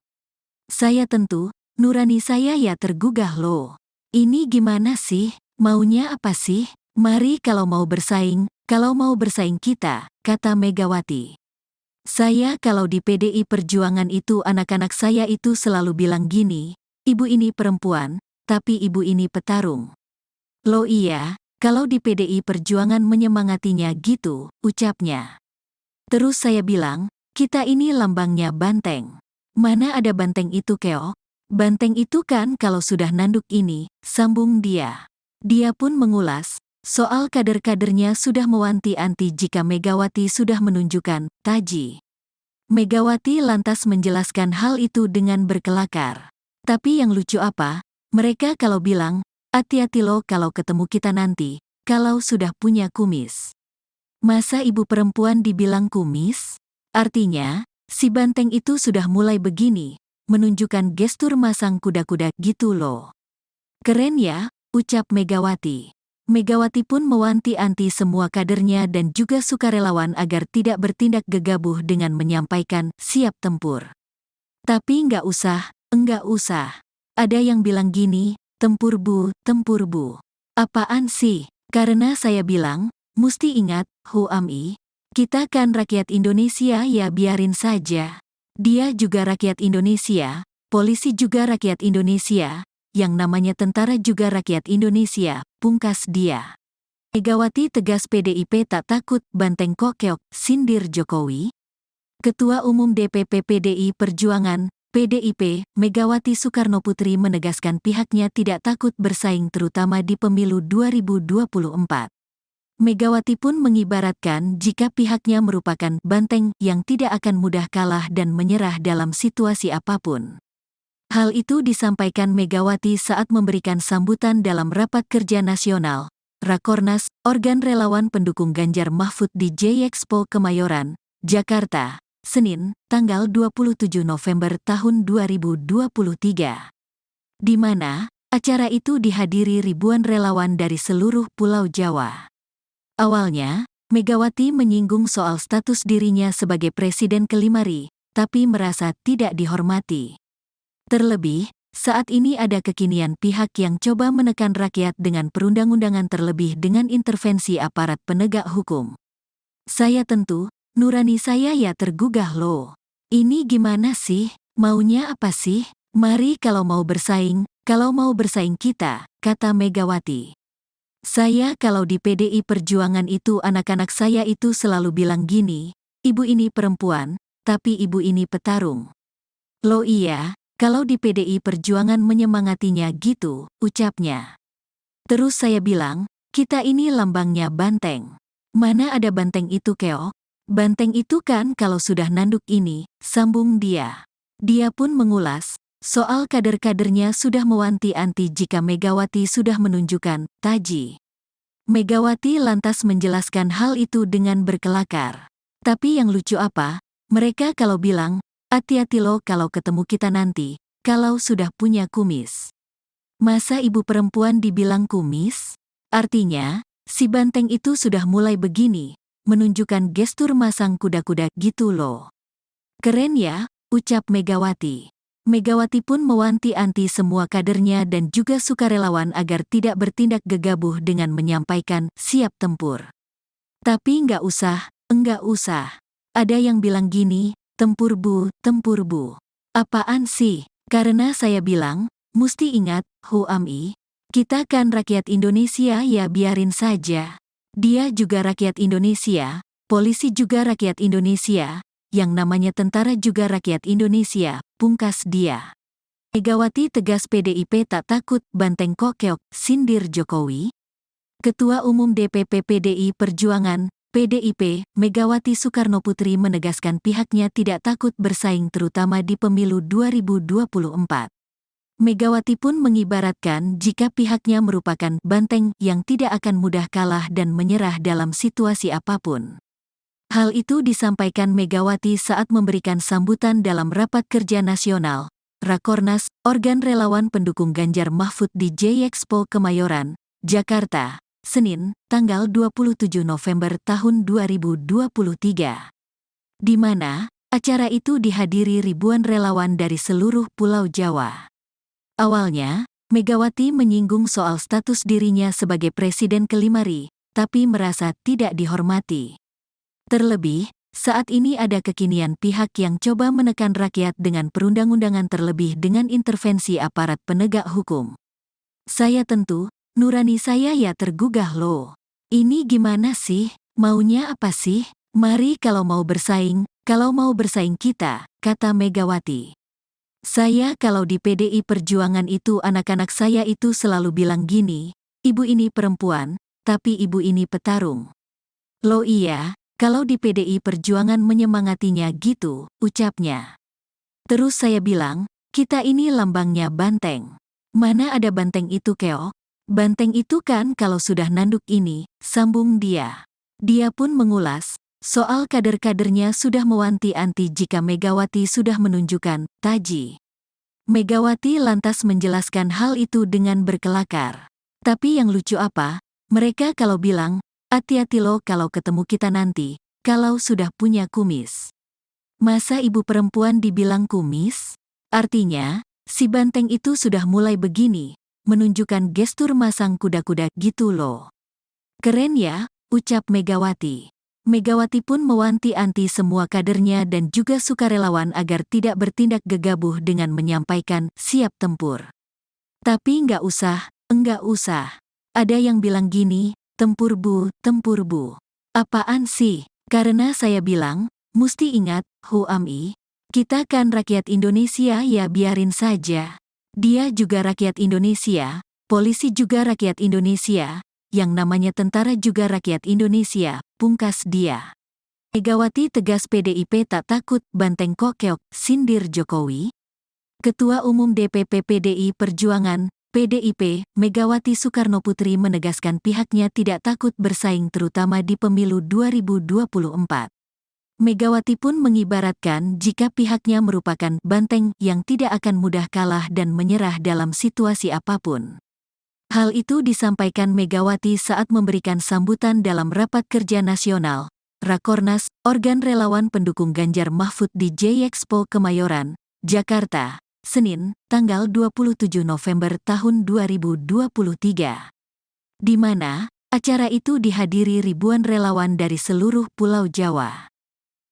Saya tentu, nurani saya ya tergugah loh. Ini gimana sih? Maunya apa sih? Mari kalau mau bersaing kita, kata Megawati. Saya kalau di PDI Perjuangan itu anak-anak saya itu selalu bilang gini, ibu ini perempuan, tapi ibu ini petarung. Loh iya, kalau di PDI Perjuangan menyemangatinya gitu, ucapnya. Terus saya bilang, kita ini lambangnya banteng. Mana ada banteng itu keok? Banteng itu kan kalau sudah nanduk ini, sambung dia. Dia pun mengulas, soal kader-kadernya sudah mewanti-anti jika Megawati sudah menunjukkan taji. Megawati lantas menjelaskan hal itu dengan berkelakar. Tapi yang lucu apa, mereka kalau bilang, hati-hati lo kalau ketemu kita nanti, kalau sudah punya kumis. Masa ibu perempuan dibilang kumis? Artinya, si banteng itu sudah mulai begini, menunjukkan gestur masang kuda-kuda gitu loh. Keren ya, ucap Megawati. Megawati pun mewanti-anti semua kadernya dan juga sukarelawan agar tidak bertindak gegabah dengan menyampaikan siap tempur. Tapi enggak usah. Ada yang bilang gini, tempur bu. Apaan sih? Karena saya bilang, musti ingat, Huami, kita kan rakyat Indonesia ya biarin saja. Dia juga rakyat Indonesia, polisi juga rakyat Indonesia, yang namanya tentara juga rakyat Indonesia, pungkas dia. Megawati tegas PDIP tak takut banteng kokeok, sindir Jokowi. Ketua Umum DPP PDI Perjuangan, PDIP, Megawati Soekarnoputri menegaskan pihaknya tidak takut bersaing terutama di pemilu 2024. Megawati pun mengibaratkan jika pihaknya merupakan banteng yang tidak akan mudah kalah dan menyerah dalam situasi apapun. Hal itu disampaikan Megawati saat memberikan sambutan dalam Rapat Kerja Nasional, Rakornas, organ relawan pendukung Ganjar Mahfud di J-Expo Kemayoran, Jakarta, Senin, tanggal 27 November tahun 2023. Di mana, acara itu dihadiri ribuan relawan dari seluruh Pulau Jawa. Awalnya, Megawati menyinggung soal status dirinya sebagai Presiden ke-5 RI, tapi merasa tidak dihormati. Terlebih, saat ini ada kekinian pihak yang coba menekan rakyat dengan perundang-undangan terlebih dengan intervensi aparat penegak hukum. Saya tentu, nurani saya ya tergugah loh. Ini gimana sih? Maunya apa sih? Mari kalau mau bersaing kita, kata Megawati. Saya kalau di PDI Perjuangan itu anak-anak saya itu selalu bilang gini, ibu ini perempuan, tapi ibu ini petarung. Loh iya, kalau di PDI Perjuangan menyemangatinya gitu, ucapnya. Terus saya bilang, kita ini lambangnya banteng. Mana ada banteng itu keok? Banteng itu kan kalau sudah nanduk ini, sambung dia. Dia pun mengulas, soal kader-kadernya sudah mewanti-anti jika Megawati sudah menunjukkan taji. Megawati lantas menjelaskan hal itu dengan berkelakar. Tapi yang lucu apa, mereka kalau bilang, hati-hati lo kalau ketemu kita nanti, kalau sudah punya kumis. Masa ibu perempuan dibilang kumis? Artinya, si banteng itu sudah mulai begini, menunjukkan gestur masang kuda-kuda gitu loh. Keren ya, ucap Megawati. Megawati pun mewanti-anti semua kadernya dan juga sukarelawan agar tidak bertindak gegabah dengan menyampaikan siap tempur. Tapi enggak usah. Ada yang bilang gini, tempur bu. Apaan sih? Karena saya bilang, musti ingat, Huami, kita kan rakyat Indonesia ya biarin saja. Dia juga rakyat Indonesia, polisi juga rakyat Indonesia, yang namanya tentara juga rakyat Indonesia, pungkas dia. Megawati tegas PDIP tak takut banteng kokeok, sindir Jokowi. Ketua Umum DPP PDI Perjuangan, PDIP, Megawati Soekarnoputri menegaskan pihaknya tidak takut bersaing terutama di pemilu 2024. Megawati pun mengibaratkan jika pihaknya merupakan banteng yang tidak akan mudah kalah dan menyerah dalam situasi apapun. Hal itu disampaikan Megawati saat memberikan sambutan dalam Rapat Kerja Nasional, Rakornas, organ relawan pendukung Ganjar Mahfud di J-Expo Kemayoran, Jakarta, Senin, tanggal 27 November tahun 2023. Di mana, acara itu dihadiri ribuan relawan dari seluruh Pulau Jawa. Awalnya, Megawati menyinggung soal status dirinya sebagai Presiden ke-5 RI, tapi merasa tidak dihormati. Terlebih, saat ini ada kekinian pihak yang coba menekan rakyat dengan perundang-undangan terlebih dengan intervensi aparat penegak hukum. Saya tentu, nurani saya ya tergugah loh. Ini gimana sih? Maunya apa sih? Mari kalau mau bersaing kita, kata Megawati. Saya kalau di PDI Perjuangan itu anak-anak saya itu selalu bilang gini, ibu ini perempuan, tapi ibu ini petarung. Loh iya, kalau di PDI Perjuangan menyemangatinya gitu, ucapnya. Terus saya bilang, Kita ini lambangnya banteng. Mana ada banteng itu, keok? Banteng itu kan kalau sudah nanduk ini, sambung dia. Dia pun mengulas, soal kader-kadernya sudah mewanti-wanti jika Megawati sudah menunjukkan taji. Megawati lantas menjelaskan hal itu dengan berkelakar. Tapi yang lucu apa, mereka kalau bilang, hati-hati lo kalau ketemu kita nanti, kalau sudah punya kumis. Masa ibu perempuan dibilang kumis? Artinya, si banteng itu sudah mulai begini, menunjukkan gestur masang kuda-kuda gitu loh. Keren ya, ucap Megawati. Megawati pun mewanti-wanti semua kadernya dan juga sukarelawan agar tidak bertindak gegabah dengan menyampaikan siap tempur. Tapi enggak usah. Ada yang bilang gini, tempur bu. Apaan sih? Karena saya bilang, musti ingat, Huami, kita kan rakyat Indonesia ya biarin saja. Dia juga rakyat Indonesia, polisi juga rakyat Indonesia, yang namanya tentara juga rakyat Indonesia, pungkas dia. Megawati tegas PDIP tak takut banteng kok keok, sindir Jokowi. Ketua Umum DPP PDI Perjuangan, PDIP, Megawati Soekarnoputri menegaskan pihaknya tidak takut bersaing terutama di pemilu 2024. Megawati pun mengibaratkan jika pihaknya merupakan banteng yang tidak akan mudah kalah dan menyerah dalam situasi apapun. Hal itu disampaikan Megawati saat memberikan sambutan dalam Rapat Kerja Nasional, Rakornas, organ relawan pendukung Ganjar Mahfud di J-Expo Kemayoran, Jakarta, Senin, tanggal 27 November tahun 2023. Di mana, acara itu dihadiri ribuan relawan dari seluruh Pulau Jawa.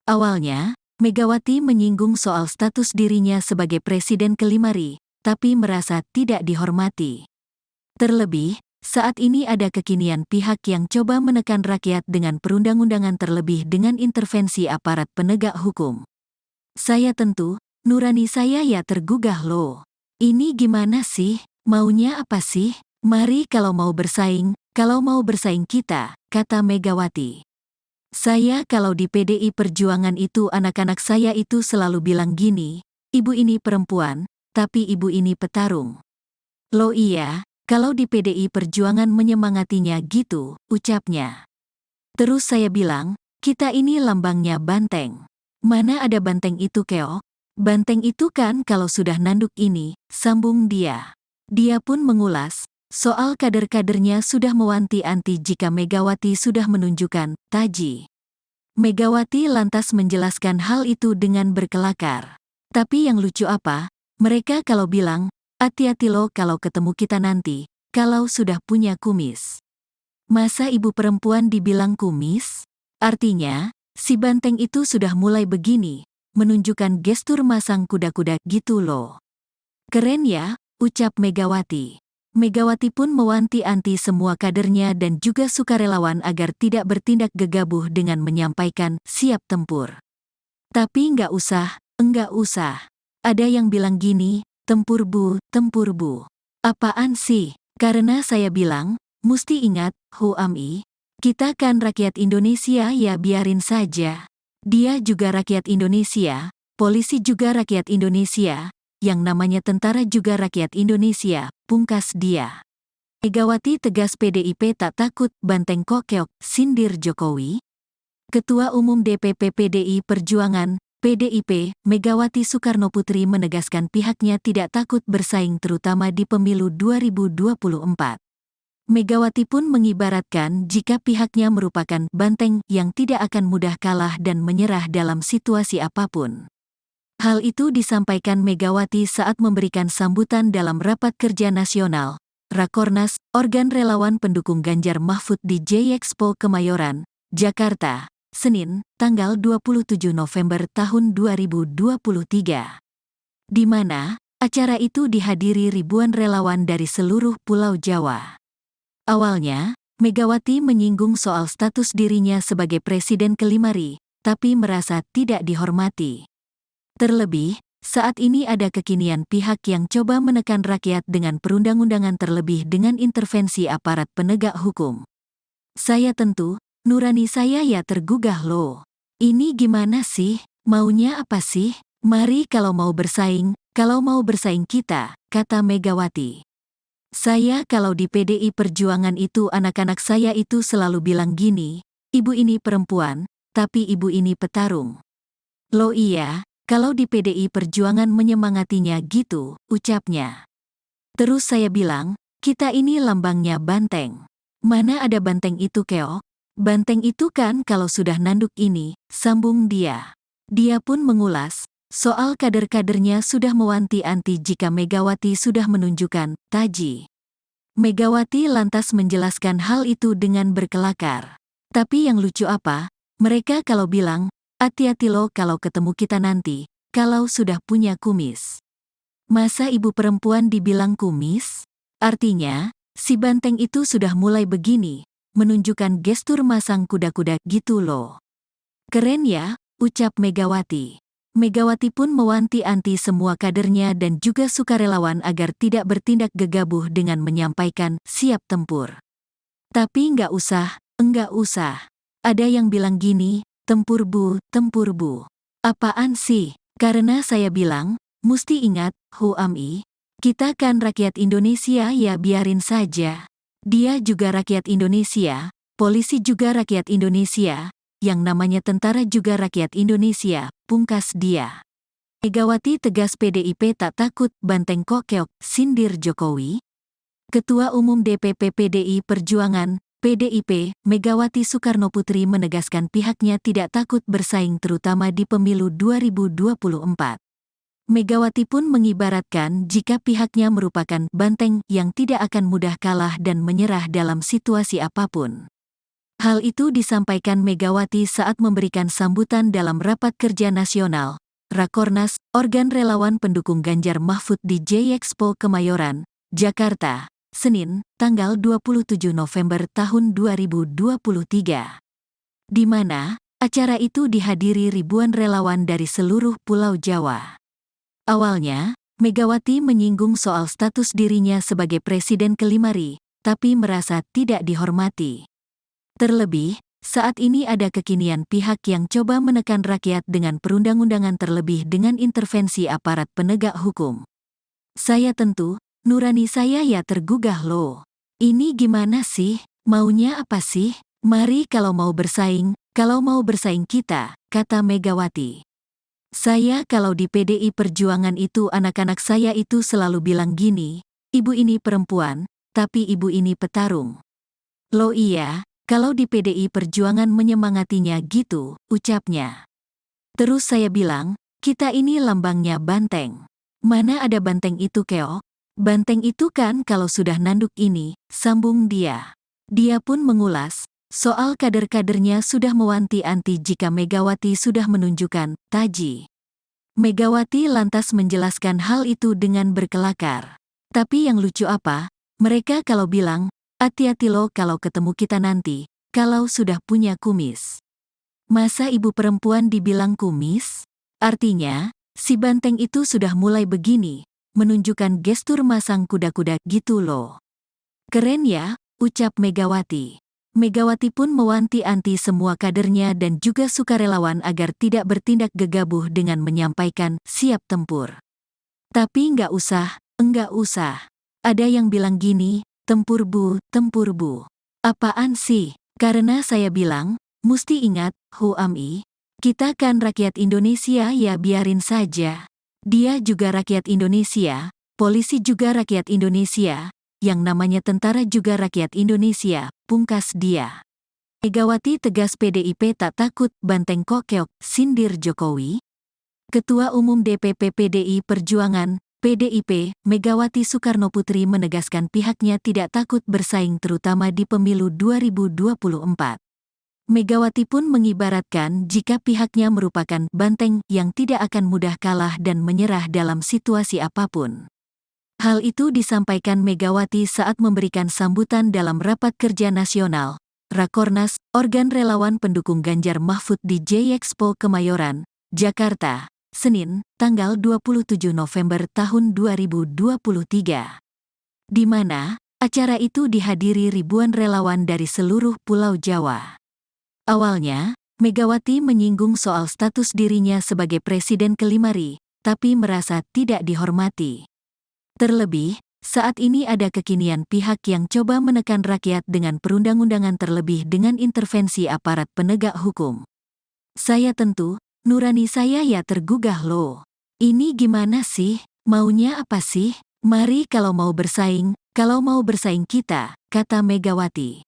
Awalnya, Megawati menyinggung soal status dirinya sebagai Presiden ke-5 RI, tapi merasa tidak dihormati. Terlebih, saat ini ada kekinian pihak yang coba menekan rakyat dengan perundang-undangan terlebih dengan intervensi aparat penegak hukum. Saya tentu, nurani saya ya tergugah loh. Ini gimana sih? Maunya apa sih? Mari kalau mau bersaing kita, kata Megawati. Saya kalau di PDI Perjuangan itu anak-anak saya itu selalu bilang gini, ibu ini perempuan, tapi ibu ini petarung. Loh iya, kalau di PDI Perjuangan menyemangatinya gitu, ucapnya. Terus saya bilang, kita ini lambangnya banteng. Mana ada banteng itu keok? Banteng itu kan kalau sudah nanduk ini, sambung dia. Dia pun mengulas, soal kader-kadernya sudah mewanti-wanti jika Megawati sudah menunjukkan taji. Megawati lantas menjelaskan hal itu dengan berkelakar. Tapi yang lucu apa, mereka kalau bilang, hati-hati lo kalau ketemu kita nanti, kalau sudah punya kumis. Masa ibu perempuan dibilang kumis? Artinya, si banteng itu sudah mulai begini, menunjukkan gestur masang kuda-kuda gitu loh. Keren ya, ucap Megawati. Megawati pun mewanti-wanti semua kadernya dan juga sukarelawan agar tidak bertindak gegabah dengan menyampaikan siap tempur. Tapi enggak usah. Ada yang bilang gini, tempur bu. Apaan sih? Karena saya bilang, musti ingat, Huami, kita kan rakyat Indonesia ya biarin saja. Dia juga rakyat Indonesia, polisi juga rakyat Indonesia, yang namanya tentara juga rakyat Indonesia, pungkas dia. Megawati tegas PDIP tak takut banteng kok keok, sindir Jokowi. Ketua Umum DPP PDI Perjuangan, PDIP, Megawati Soekarnoputri menegaskan pihaknya tidak takut bersaing terutama di pemilu 2024. Megawati pun mengibaratkan jika pihaknya merupakan banteng yang tidak akan mudah kalah dan menyerah dalam situasi apapun. Hal itu disampaikan Megawati saat memberikan sambutan dalam Rapat Kerja Nasional, Rakornas, organ relawan pendukung Ganjar Mahfud di J-Expo Kemayoran, Jakarta, Senin, tanggal 27 November tahun 2023. Di mana, acara itu dihadiri ribuan relawan dari seluruh Pulau Jawa. Awalnya, Megawati menyinggung soal status dirinya sebagai Presiden ke-5 RI, tapi merasa tidak dihormati. Terlebih, saat ini ada kekinian pihak yang coba menekan rakyat dengan perundang-undangan terlebih dengan intervensi aparat penegak hukum. Saya tentu, nurani saya ya tergugah loh. Ini gimana sih? Maunya apa sih? Mari kalau mau bersaing kita, kata Megawati. Saya kalau di PDI Perjuangan itu anak-anak saya itu selalu bilang gini, ibu ini perempuan, tapi ibu ini petarung. Loh iya, kalau di PDI Perjuangan menyemangatinya gitu, ucapnya. Terus saya bilang, kita ini lambangnya banteng. Mana ada banteng itu keok? Banteng itu kan kalau sudah nanduk ini, sambung dia. Dia pun mengulas, soal kader-kadernya sudah mewanti-anti jika Megawati sudah menunjukkan taji. Megawati lantas menjelaskan hal itu dengan berkelakar. Tapi yang lucu apa, mereka kalau bilang, hati-hati lo kalau ketemu kita nanti, kalau sudah punya kumis. Masa ibu perempuan dibilang kumis? Artinya, si banteng itu sudah mulai begini, menunjukkan gestur masang kuda-kuda gitu loh. Keren ya, ucap Megawati. Megawati pun mewanti-anti semua kadernya dan juga sukarelawan agar tidak bertindak gegabah dengan menyampaikan siap tempur. Tapi enggak usah. Ada yang bilang gini, tempur bu. Apaan sih? Karena saya bilang, musti ingat, Huami, kita kan rakyat Indonesia ya biarin saja. Dia juga rakyat Indonesia, polisi juga rakyat Indonesia, yang namanya tentara juga rakyat Indonesia, pungkas dia. Megawati tegas PDIP tak takut banteng kok keok, sindir Jokowi. Ketua Umum DPP PDI Perjuangan, PDIP, Megawati Soekarnoputri menegaskan pihaknya tidak takut bersaing terutama di pemilu 2024. Megawati pun mengibaratkan jika pihaknya merupakan banteng yang tidak akan mudah kalah dan menyerah dalam situasi apapun. Hal itu disampaikan Megawati saat memberikan sambutan dalam Rapat Kerja Nasional, Rakornas, organ relawan pendukung Ganjar Mahfud di J-Expo Kemayoran, Jakarta, Senin, tanggal 27 November tahun 2023. Di mana, acara itu dihadiri ribuan relawan dari seluruh Pulau Jawa. Awalnya, Megawati menyinggung soal status dirinya sebagai presiden ke-5 tapi merasa tidak dihormati. Terlebih, saat ini ada kekinian pihak yang coba menekan rakyat dengan perundang-undangan terlebih dengan intervensi aparat penegak hukum. Saya tentu, nurani saya ya tergugah loh. Ini gimana sih? Maunya apa sih? Mari kalau mau bersaing kita, kata Megawati. Saya kalau di PDI Perjuangan itu anak-anak saya itu selalu bilang gini, ibu ini perempuan, tapi ibu ini petarung. Loh iya, kalau di PDI Perjuangan menyemangatinya gitu, ucapnya. Terus saya bilang, kita ini lambangnya banteng. Mana ada banteng itu keok? Banteng itu kan kalau sudah nanduk ini, sambung dia. Dia pun mengulas, soal kader-kadernya sudah mewanti-anti jika Megawati sudah menunjukkan taji. Megawati lantas menjelaskan hal itu dengan berkelakar. Tapi yang lucu apa, mereka kalau bilang, hati-hati lo kalau ketemu kita nanti, kalau sudah punya kumis. Masa ibu perempuan dibilang kumis? Artinya, si banteng itu sudah mulai begini, menunjukkan gestur masang kuda-kuda gitu loh. Keren ya, ucap Megawati. Megawati pun mewanti-anti semua kadernya dan juga sukarelawan agar tidak bertindak gegabah dengan menyampaikan siap tempur. Tapi enggak usah. Ada yang bilang gini, tempur bu. Apaan sih? Karena saya bilang, musti ingat, Huami, kita kan rakyat Indonesia ya biarin saja. Dia juga rakyat Indonesia, polisi juga rakyat Indonesia, yang namanya tentara juga rakyat Indonesia, pungkas dia. Megawati tegas PDIP tak takut banteng kok keok, sindir Jokowi. Ketua Umum DPP PDI Perjuangan, PDIP, Megawati Soekarnoputri menegaskan pihaknya tidak takut bersaing terutama di pemilu 2024. Megawati pun mengibaratkan jika pihaknya merupakan banteng yang tidak akan mudah kalah dan menyerah dalam situasi apapun. Hal itu disampaikan Megawati saat memberikan sambutan dalam Rapat Kerja Nasional, Rakornas, organ relawan pendukung Ganjar Mahfud di J-Expo Kemayoran, Jakarta, Senin, tanggal 27 November tahun 2023. Di mana, acara itu dihadiri ribuan relawan dari seluruh Pulau Jawa. Awalnya, Megawati menyinggung soal status dirinya sebagai Presiden kelima RI, tapi merasa tidak dihormati. Terlebih, saat ini ada kekinian pihak yang coba menekan rakyat dengan perundang-undangan terlebih dengan intervensi aparat penegak hukum. Saya tentu, nurani saya ya tergugah loh. Ini gimana sih? Maunya apa sih? Mari kalau mau bersaing kita, kata Megawati.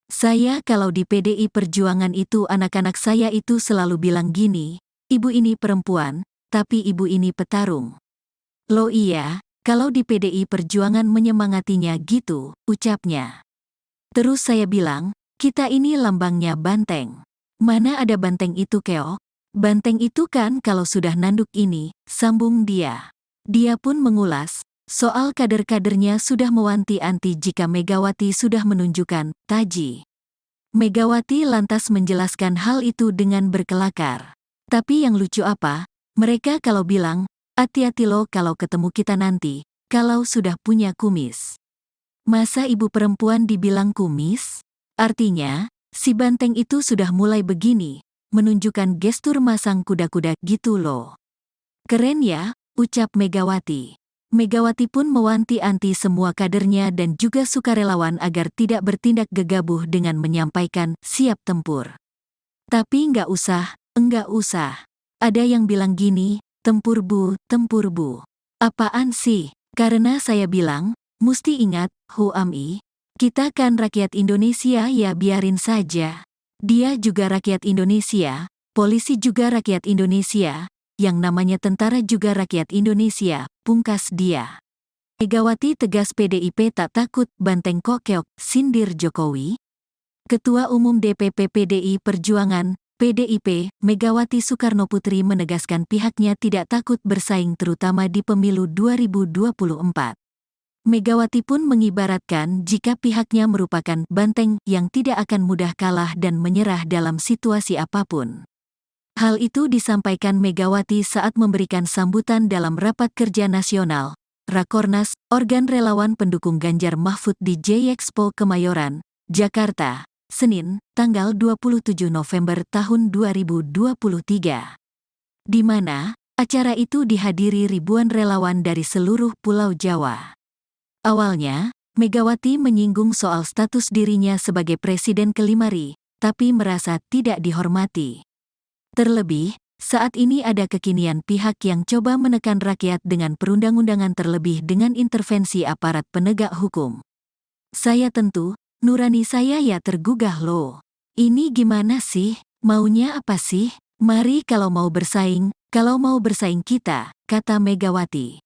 Saya kalau di PDI Perjuangan itu anak-anak saya itu selalu bilang gini, ibu ini perempuan, tapi ibu ini petarung. Loh iya, kalau di PDI Perjuangan menyemangatinya gitu, ucapnya. Terus saya bilang, kita ini lambangnya banteng. Mana ada banteng itu keok? Banteng itu kan kalau sudah nanduk ini, sambung dia. Dia pun mengulas, soal kader-kadernya sudah mewanti-wanti jika Megawati sudah menunjukkan taji. Megawati lantas menjelaskan hal itu dengan berkelakar. Tapi yang lucu apa, mereka kalau bilang, hati-hati lo kalau ketemu kita nanti, kalau sudah punya kumis. Masa ibu perempuan dibilang kumis? Artinya, si banteng itu sudah mulai begini, menunjukkan gestur masang kuda-kuda gitu loh. Keren ya, ucap Megawati. Megawati pun mewanti-wanti semua kadernya dan juga sukarelawan agar tidak bertindak gegabah dengan menyampaikan siap tempur. Tapi enggak usah. Ada yang bilang gini, tempur bu. Apaan sih? Karena saya bilang, musti ingat, Huami, kita kan rakyat Indonesia ya biarin saja. Dia juga rakyat Indonesia, polisi juga rakyat Indonesia, yang namanya tentara juga rakyat Indonesia, pungkas dia. Megawati tegas PDIP tak takut banteng kok keok, sindir Jokowi. Ketua Umum DPP PDI Perjuangan, PDIP, Megawati Soekarnoputri menegaskan pihaknya tidak takut bersaing terutama di pemilu 2024. Megawati pun mengibaratkan jika pihaknya merupakan banteng yang tidak akan mudah kalah dan menyerah dalam situasi apapun. Hal itu disampaikan Megawati saat memberikan sambutan dalam Rapat Kerja Nasional, Rakornas, organ relawan pendukung Ganjar Mahfud di J-Expo Kemayoran, Jakarta, Senin, tanggal 27 November tahun 2023. Di mana, acara itu dihadiri ribuan relawan dari seluruh Pulau Jawa. Awalnya, Megawati menyinggung soal status dirinya sebagai Presiden kelima RI, tapi merasa tidak dihormati. Terlebih, saat ini ada kekinian pihak yang coba menekan rakyat dengan perundang-undangan terlebih dengan intervensi aparat penegak hukum. Saya tentu, nurani saya ya tergugah loh. Ini gimana sih? Maunya apa sih? Mari kalau mau bersaing kita, kata Megawati.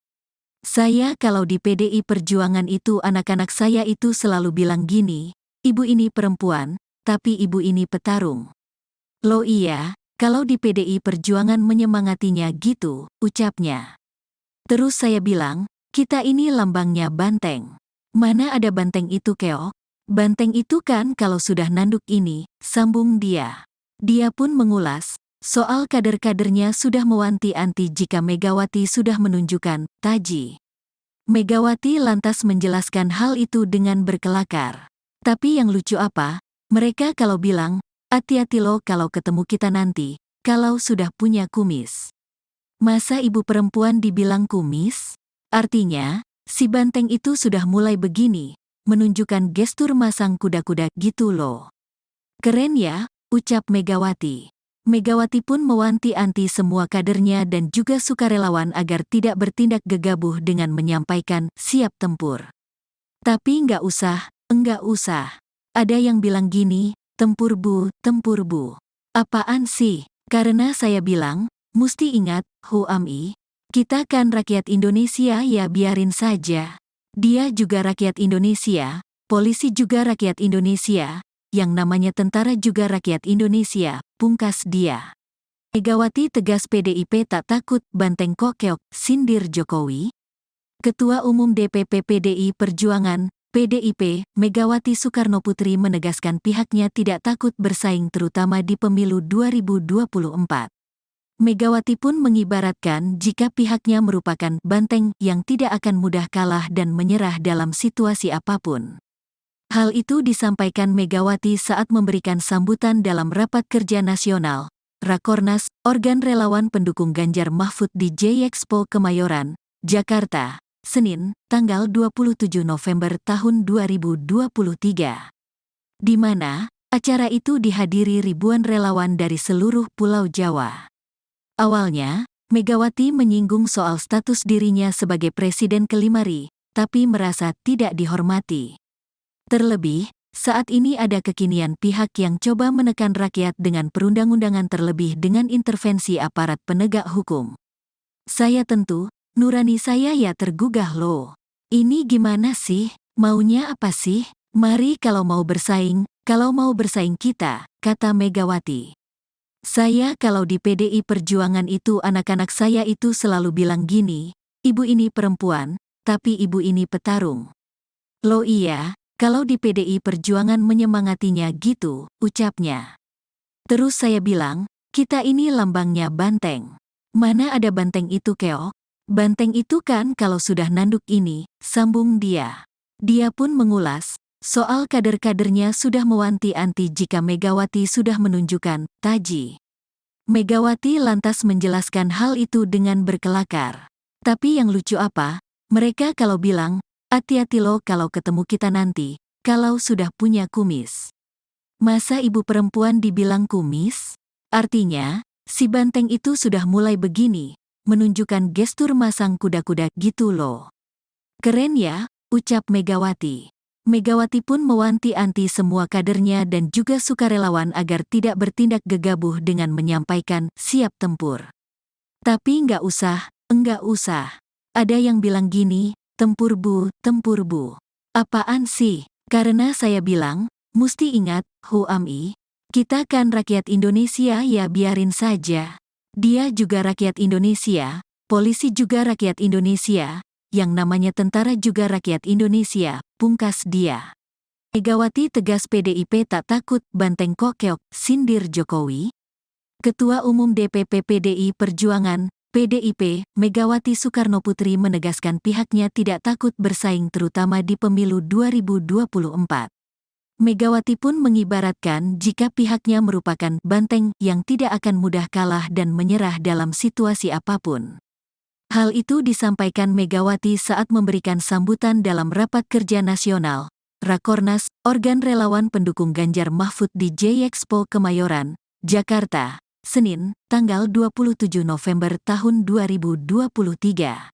Saya kalau di PDI Perjuangan itu anak-anak saya itu selalu bilang gini, ibu ini perempuan, tapi ibu ini petarung. Loh iya, kalau di PDI Perjuangan menyemangatinya gitu, ucapnya. Terus saya bilang, kita ini lambangnya banteng. Mana ada banteng itu keok? Banteng itu kan kalau sudah nanduk ini, sambung dia. Dia pun mengulas, soal kader-kadernya sudah mewanti-wanti jika Megawati sudah menunjukkan taji. Megawati lantas menjelaskan hal itu dengan berkelakar. Tapi yang lucu apa, mereka kalau bilang, hati-hati lo kalau ketemu kita nanti, kalau sudah punya kumis. Masa ibu perempuan dibilang kumis? Artinya, si banteng itu sudah mulai begini, menunjukkan gestur masang kuda-kuda gitu loh. Keren ya, ucap Megawati. Megawati pun mewanti-wanti semua kadernya dan juga sukarelawan agar tidak bertindak gegabah dengan menyampaikan siap tempur. Tapi enggak usah. Ada yang bilang gini, tempur bu. Apaan sih? Karena saya bilang, musti ingat, Huami, kita kan rakyat Indonesia ya biarin saja. Dia juga rakyat Indonesia, polisi juga rakyat Indonesia, yang namanya tentara juga rakyat Indonesia, pungkas dia. Megawati tegas PDIP tak takut banteng kok keok, sindir Jokowi. Ketua Umum DPP PDI Perjuangan, PDIP, Megawati Soekarnoputri menegaskan pihaknya tidak takut bersaing terutama di pemilu 2024. Megawati pun mengibaratkan jika pihaknya merupakan banteng yang tidak akan mudah kalah dan menyerah dalam situasi apapun. Hal itu disampaikan Megawati saat memberikan sambutan dalam Rapat Kerja Nasional, Rakornas, organ relawan pendukung Ganjar Mahfud di J-Expo Kemayoran, Jakarta, Senin, tanggal 27 November tahun 2023. Di mana acara itu dihadiri ribuan relawan dari seluruh Pulau Jawa. Awalnya, Megawati menyinggung soal status dirinya sebagai Presiden ke-5 RI, tapi merasa tidak dihormati. Terlebih, saat ini ada kekinian pihak yang coba menekan rakyat dengan perundang-undangan terlebih dengan intervensi aparat penegak hukum. Saya tentu, nurani saya ya tergugah loh. Ini gimana sih? Maunya apa sih? Mari kalau mau bersaing kita, kata Megawati. Saya kalau di PDI Perjuangan itu anak-anak saya itu selalu bilang gini, ibu ini perempuan, tapi ibu ini petarung. Loh iya, kalau di PDI Perjuangan menyemangatinya gitu, ucapnya. Terus saya bilang, kita ini lambangnya banteng. Mana ada banteng itu keok? Banteng itu kan kalau sudah nanduk ini, sambung dia. Dia pun mengulas, soal kader-kadernya sudah mewanti-wanti jika Megawati sudah menunjukkan taji. Megawati lantas menjelaskan hal itu dengan berkelakar. Tapi yang lucu apa, mereka kalau bilang, hati-hati lo kalau ketemu kita nanti, kalau sudah punya kumis. Masa ibu perempuan dibilang kumis? Artinya, si banteng itu sudah mulai begini, menunjukkan gestur masang kuda-kuda gitu loh. Keren ya, ucap Megawati. Megawati pun mewanti-wanti semua kadernya dan juga sukarelawan agar tidak bertindak gegabah dengan menyampaikan siap tempur. Tapi enggak usah. Ada yang bilang gini, tempur bu. Apaan sih? Karena saya bilang, musti ingat, Huami, kita kan rakyat Indonesia ya biarin saja. Dia juga rakyat Indonesia, polisi juga rakyat Indonesia, yang namanya tentara juga rakyat Indonesia, pungkas dia. Megawati tegas PDIP tak takut banteng kok keok, sindir Jokowi. Ketua Umum DPP PDI Perjuangan, PDIP, Megawati Soekarnoputri menegaskan pihaknya tidak takut bersaing terutama di pemilu 2024. Megawati pun mengibaratkan jika pihaknya merupakan banteng yang tidak akan mudah kalah dan menyerah dalam situasi apapun. Hal itu disampaikan Megawati saat memberikan sambutan dalam Rapat Kerja Nasional, Rakornas, organ relawan pendukung Ganjar Mahfud di J-Expo Kemayoran, Jakarta, Senin, tanggal 27 November tahun 2023.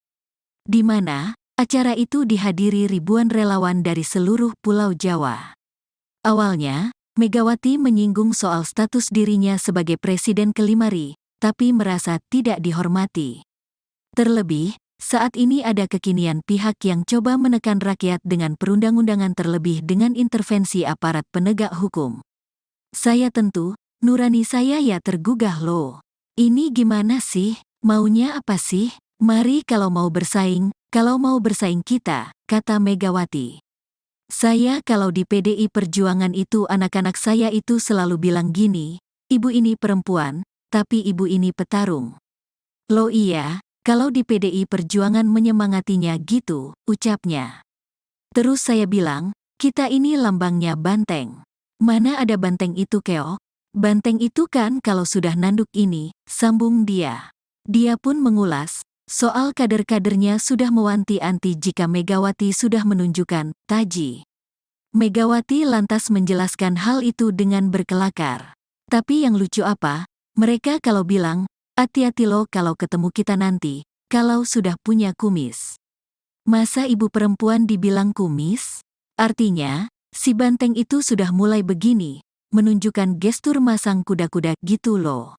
Di mana acara itu dihadiri ribuan relawan dari seluruh Pulau Jawa. Awalnya, Megawati menyinggung soal status dirinya sebagai Presiden ke-5 RI, tapi merasa tidak dihormati. Terlebih, saat ini ada kekinian pihak yang coba menekan rakyat dengan perundang-undangan terlebih dengan intervensi aparat penegak hukum. Saya tentu, nurani saya ya tergugah loh. Ini gimana sih? Maunya apa sih? Mari kalau mau bersaing kita, kata Megawati. Saya kalau di PDI Perjuangan itu anak-anak saya itu selalu bilang gini, ibu ini perempuan, tapi ibu ini petarung. Loh iya, kalau di PDI Perjuangan menyemangatinya gitu, ucapnya. Terus saya bilang, kita ini lambangnya banteng. Mana ada banteng itu keok? Banteng itu kan kalau sudah nanduk ini, sambung dia. Dia pun mengulas, soal kader-kadernya sudah mewanti-wanti jika Megawati sudah menunjukkan taji. Megawati lantas menjelaskan hal itu dengan berkelakar. Tapi yang lucu apa, mereka kalau bilang, hati-hati lo kalau ketemu kita nanti, kalau sudah punya kumis. Masa ibu perempuan dibilang kumis? Artinya, si banteng itu sudah mulai begini, menunjukkan gestur masang kuda-kuda gitu loh.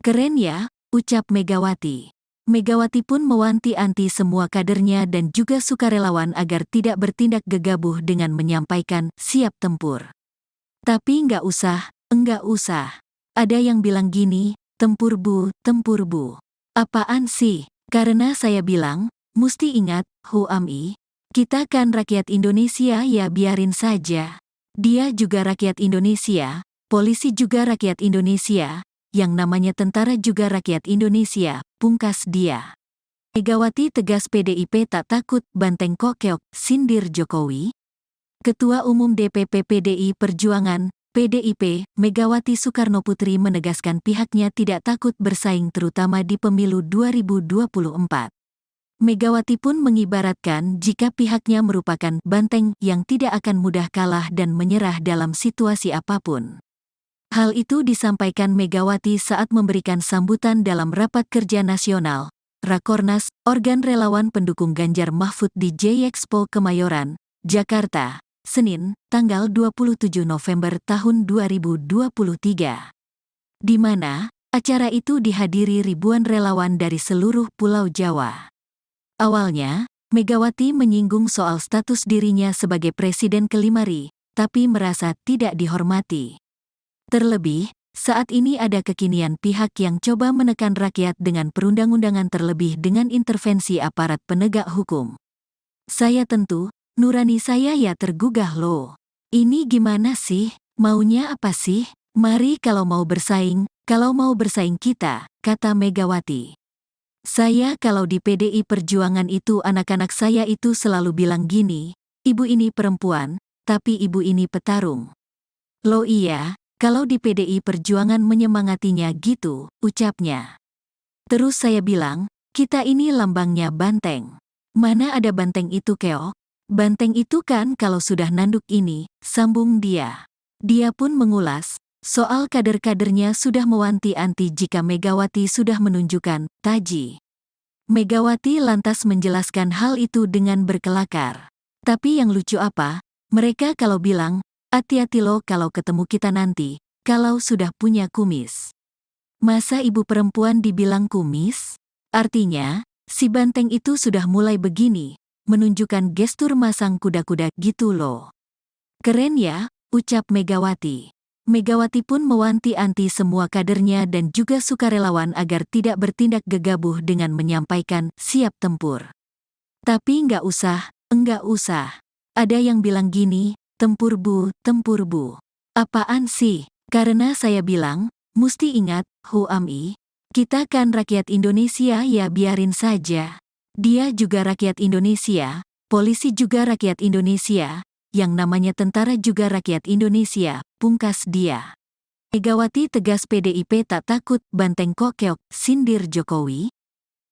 Keren ya, ucap Megawati. Megawati pun mewanti-wanti semua kadernya dan juga sukarelawan agar tidak bertindak gegabah dengan menyampaikan siap tempur. Tapi enggak usah. Ada yang bilang gini, tempur bu. Apaan sih? Karena saya bilang, musti ingat, Huami, kita kan rakyat Indonesia ya biarin saja. Dia juga rakyat Indonesia, polisi juga rakyat Indonesia, yang namanya tentara juga rakyat Indonesia, pungkas dia. Megawati tegas PDIP tak takut banteng kok keok, sindir Jokowi. Ketua Umum DPP PDI Perjuangan, PDIP, Megawati Soekarnoputri menegaskan pihaknya tidak takut bersaing terutama di pemilu 2024. Megawati pun mengibaratkan jika pihaknya merupakan banteng yang tidak akan mudah kalah dan menyerah dalam situasi apapun. Hal itu disampaikan Megawati saat memberikan sambutan dalam Rapat Kerja Nasional, Rakornas, organ relawan pendukung Ganjar Mahfud di J-Expo Kemayoran, Jakarta, Senin, tanggal 27 November tahun 2023. Di mana acara itu dihadiri ribuan relawan dari seluruh Pulau Jawa. Awalnya, Megawati menyinggung soal status dirinya sebagai Presiden ke-5 RI, tapi merasa tidak dihormati. Terlebih, saat ini ada kekinian pihak yang coba menekan rakyat dengan perundang-undangan terlebih dengan intervensi aparat penegak hukum. Saya tentu, nurani saya ya tergugah loh. Ini gimana sih? Maunya apa sih? Mari kalau mau bersaing kita, kata Megawati. Saya kalau di PDI Perjuangan itu anak-anak saya itu selalu bilang gini, ibu ini perempuan, tapi ibu ini petarung. Loh iya, kalau di PDI Perjuangan menyemangatinya gitu, ucapnya. Terus saya bilang, kita ini lambangnya banteng. Mana ada banteng itu keok? Banteng itu kan kalau sudah nanduk ini, sambung dia. Dia pun mengulas, soal kader-kadernya sudah mewanti-wanti jika Megawati sudah menunjukkan taji. Megawati lantas menjelaskan hal itu dengan berkelakar. Tapi yang lucu apa, mereka kalau bilang, hati-hati lo kalau ketemu kita nanti, kalau sudah punya kumis. Masa ibu perempuan dibilang kumis? Artinya, si banteng itu sudah mulai begini, menunjukkan gestur masang kuda-kuda gitu loh. Keren ya, ucap Megawati. Megawati pun mewanti-wanti semua kadernya dan juga sukarelawan agar tidak bertindak gegabah dengan menyampaikan siap tempur. Tapi enggak usah. Ada yang bilang gini, tempur bu. Apaan sih? Karena saya bilang, musti ingat, Huami, kita kan rakyat Indonesia ya biarin saja. Dia juga rakyat Indonesia, polisi juga rakyat Indonesia, yang namanya tentara juga rakyat Indonesia, pungkas dia. Megawati tegas PDIP tak takut banteng kok keok, sindir Jokowi.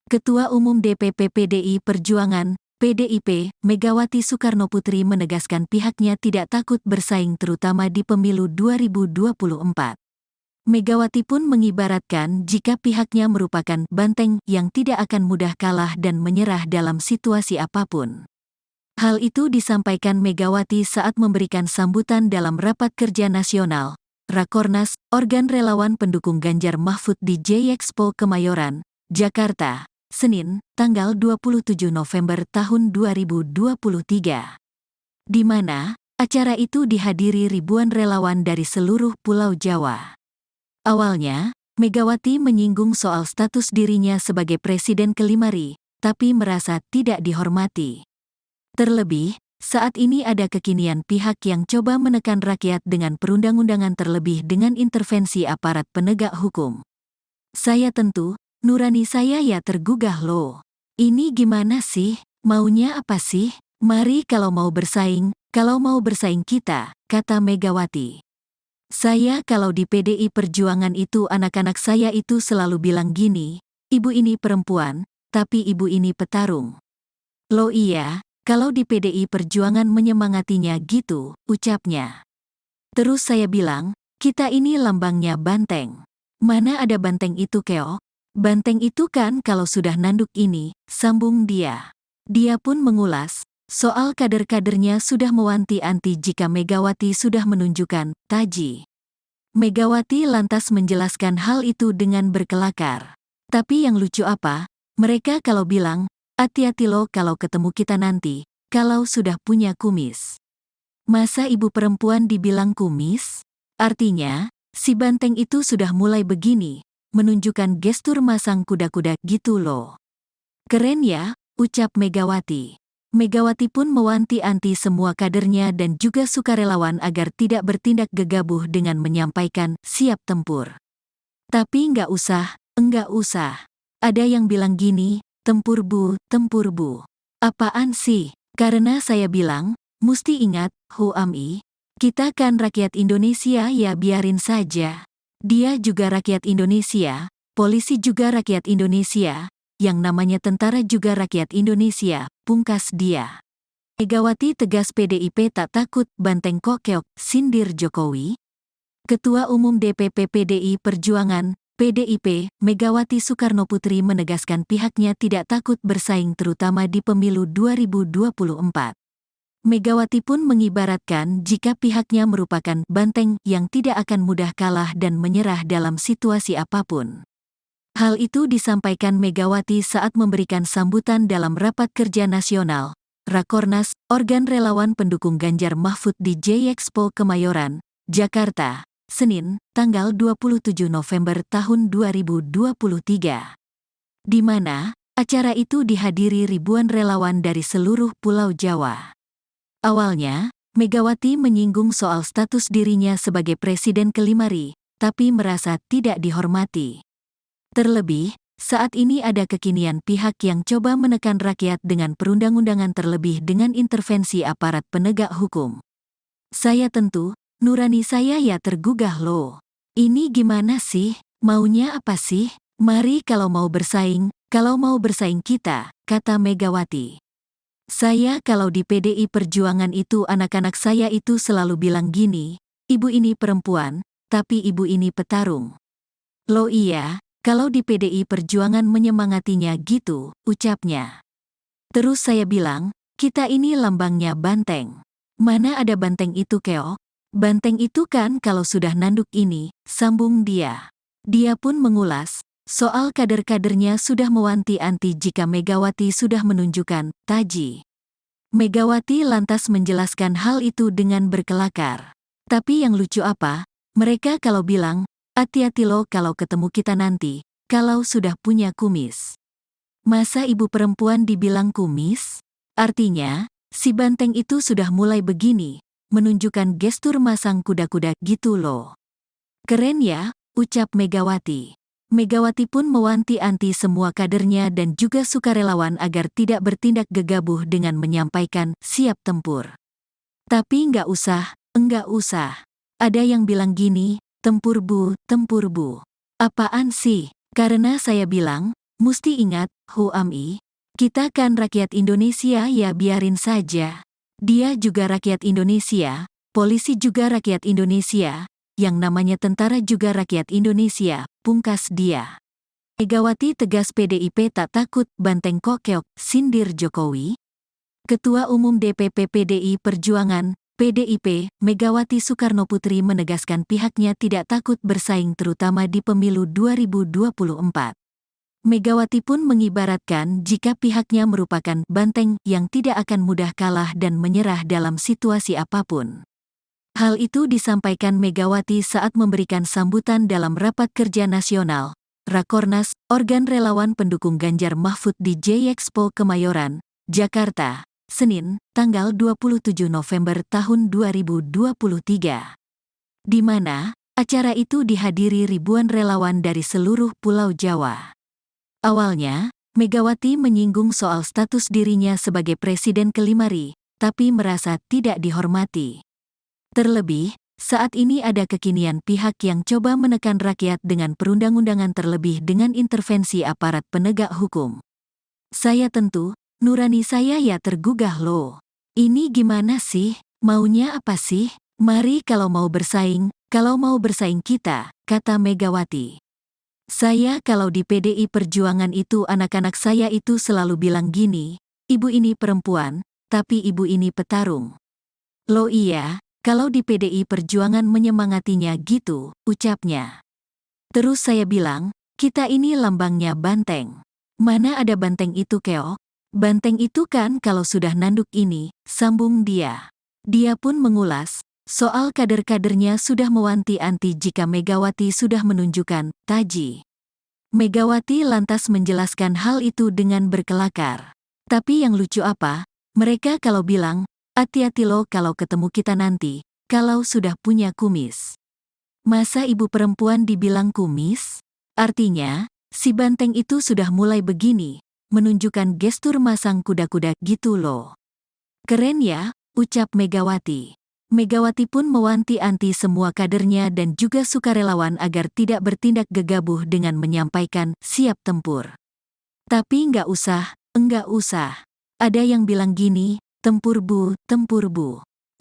Ketua Umum DPP PDI Perjuangan, PDIP, Megawati Soekarnoputri menegaskan pihaknya tidak takut bersaing terutama di pemilu 2024. Megawati pun mengibaratkan jika pihaknya merupakan banteng yang tidak akan mudah kalah dan menyerah dalam situasi apapun. Hal itu disampaikan Megawati saat memberikan sambutan dalam Rapat Kerja Nasional, Rakornas, organ relawan pendukung Ganjar Mahfud di J-Expo Kemayoran, Jakarta, Senin, tanggal 27 November tahun 2023. Di mana acara itu dihadiri ribuan relawan dari seluruh Pulau Jawa. Awalnya, Megawati menyinggung soal status dirinya sebagai Presiden ke-5 RI, tapi merasa tidak dihormati. Terlebih, saat ini ada kekinian pihak yang coba menekan rakyat dengan perundang-undangan terlebih dengan intervensi aparat penegak hukum. Saya tentu, nurani saya ya tergugah loh. Ini gimana sih? Maunya apa sih? Mari kalau mau bersaing kita, kata Megawati. Saya kalau di PDI Perjuangan itu anak-anak saya itu selalu bilang gini, ibu ini perempuan, tapi ibu ini petarung. Loh iya, kalau di PDI Perjuangan menyemangatinya gitu, ucapnya. Terus saya bilang, kita ini lambangnya banteng. Mana ada banteng itu keok? Banteng itu kan kalau sudah nanduk ini, sambung dia. Dia pun mengulas, soal kader-kadernya sudah mewanti-wanti jika Megawati sudah menunjukkan taji. Megawati lantas menjelaskan hal itu dengan berkelakar. Tapi yang lucu apa, mereka kalau bilang, hati-hati lo kalau ketemu kita nanti, kalau sudah punya kumis. Masa ibu perempuan dibilang kumis? Artinya, si banteng itu sudah mulai begini, menunjukkan gestur masang kuda-kuda gitu loh. Keren ya, ucap Megawati. Megawati pun mewanti-wanti semua kadernya dan juga sukarelawan agar tidak bertindak gegabah dengan menyampaikan siap tempur. Tapi enggak usah. Ada yang bilang gini, tempur bu. Apaan sih? Karena saya bilang, Musti ingat, Huami. Kita kan rakyat Indonesia ya biarin saja. Dia juga rakyat Indonesia, polisi juga rakyat Indonesia, yang namanya tentara juga rakyat Indonesia, pungkas dia. Megawati tegas PDIP tak takut banteng kok keok, sindir Jokowi. Ketua Umum DPP PDI Perjuangan, PDIP, Megawati Soekarnoputri menegaskan pihaknya tidak takut bersaing terutama di pemilu 2024. Megawati pun mengibaratkan jika pihaknya merupakan banteng yang tidak akan mudah kalah dan menyerah dalam situasi apapun. Hal itu disampaikan Megawati saat memberikan sambutan dalam Rapat Kerja Nasional, Rakornas, organ relawan pendukung Ganjar Mahfud di J-Expo Kemayoran, Jakarta, Senin, tanggal 27 November tahun 2023. Di mana, acara itu dihadiri ribuan relawan dari seluruh Pulau Jawa. Awalnya, Megawati menyinggung soal status dirinya sebagai Presiden ke-5 RI, tapi merasa tidak dihormati. Terlebih, saat ini ada kekinian pihak yang coba menekan rakyat dengan perundang-undangan terlebih dengan intervensi aparat penegak hukum. Saya tentu, nurani saya ya tergugah loh. Ini gimana sih? Maunya apa sih? Mari kalau mau bersaing kita, kata Megawati. Saya kalau di PDI Perjuangan itu anak-anak saya itu selalu bilang gini, ibu ini perempuan, tapi ibu ini petarung. Loh iya, kalau di PDI Perjuangan menyemangatinya gitu, ucapnya. Terus saya bilang, kita ini lambangnya banteng. Mana ada banteng itu keok? Banteng itu kan kalau sudah nanduk ini, sambung dia. Dia pun mengulas, soal kader-kadernya sudah mewanti-anti jika Megawati sudah menunjukkan taji. Megawati lantas menjelaskan hal itu dengan berkelakar. Tapi yang lucu apa, mereka kalau bilang, hati-hati lo kalau ketemu kita nanti, kalau sudah punya kumis. Masa ibu perempuan dibilang kumis? Artinya, si banteng itu sudah mulai begini, menunjukkan gestur masang kuda-kuda gitu loh. Keren ya, ucap Megawati. Megawati pun mewanti-anti semua kadernya dan juga sukarelawan agar tidak bertindak gegabah dengan menyampaikan siap tempur. Tapi enggak usah. Ada yang bilang gini, tempur bu. Apaan sih? Karena saya bilang, musti ingat, Huami. Kita kan rakyat Indonesia ya biarin saja. Dia juga rakyat Indonesia, polisi juga rakyat Indonesia, yang namanya tentara juga rakyat Indonesia, pungkas dia. Megawati tegas PDIP tak takut banteng kok keok, sindir Jokowi. Ketua Umum DPP PDI Perjuangan, PDIP, Megawati Soekarnoputri menegaskan pihaknya tidak takut bersaing terutama di pemilu 2024. Megawati pun mengibaratkan jika pihaknya merupakan banteng yang tidak akan mudah kalah dan menyerah dalam situasi apapun. Hal itu disampaikan Megawati saat memberikan sambutan dalam Rapat Kerja Nasional, Rakornas, organ relawan pendukung Ganjar Mahfud di J-Expo Kemayoran, Jakarta, Senin, tanggal 27 November tahun 2023. Di mana, acara itu dihadiri ribuan relawan dari seluruh Pulau Jawa. Awalnya, Megawati menyinggung soal status dirinya sebagai Presiden ke-5 RI, tapi merasa tidak dihormati. Terlebih, saat ini ada kekinian pihak yang coba menekan rakyat dengan perundang-undangan terlebih dengan intervensi aparat penegak hukum. Saya tentu, nurani saya ya tergugah loh. Ini gimana sih? Maunya apa sih? Mari kalau mau bersaing kita, kata Megawati. Saya kalau di PDI Perjuangan itu anak-anak saya itu selalu bilang gini, ibu ini perempuan, tapi ibu ini petarung. Loh iya, kalau di PDI Perjuangan menyemangatinya gitu, ucapnya. Terus saya bilang, kita ini lambangnya banteng. Mana ada banteng itu keok? Banteng itu kan kalau sudah nanduk ini, sambung dia. Dia pun mengulas, soal kader-kadernya sudah mewanti-anti jika Megawati sudah menunjukkan taji. Megawati lantas menjelaskan hal itu dengan berkelakar. Tapi yang lucu apa, mereka kalau bilang, hati-hati lo kalau ketemu kita nanti, kalau sudah punya kumis. Masa ibu perempuan dibilang kumis? Artinya, si banteng itu sudah mulai begini, menunjukkan gestur masang kuda-kuda gitu loh. Keren ya, ucap Megawati. Megawati pun mewanti-wanti semua kadernya dan juga sukarelawan agar tidak bertindak gegabah dengan menyampaikan siap tempur. Tapi enggak usah. Ada yang bilang gini, tempur bu.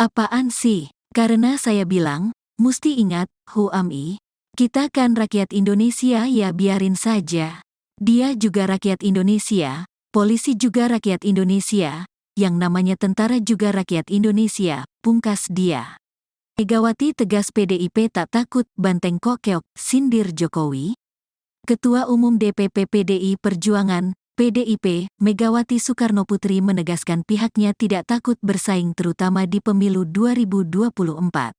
Apaan sih? Karena saya bilang, musti ingat, Huami, kita kan rakyat Indonesia ya biarin saja. Dia juga rakyat Indonesia, polisi juga rakyat Indonesia, yang namanya tentara juga rakyat Indonesia, pungkas dia. Megawati tegas PDIP tak takut banteng kok keok, sindir Jokowi. Ketua Umum DPP PDI Perjuangan, PDIP, Megawati Soekarnoputri menegaskan pihaknya tidak takut bersaing terutama di pemilu 2024.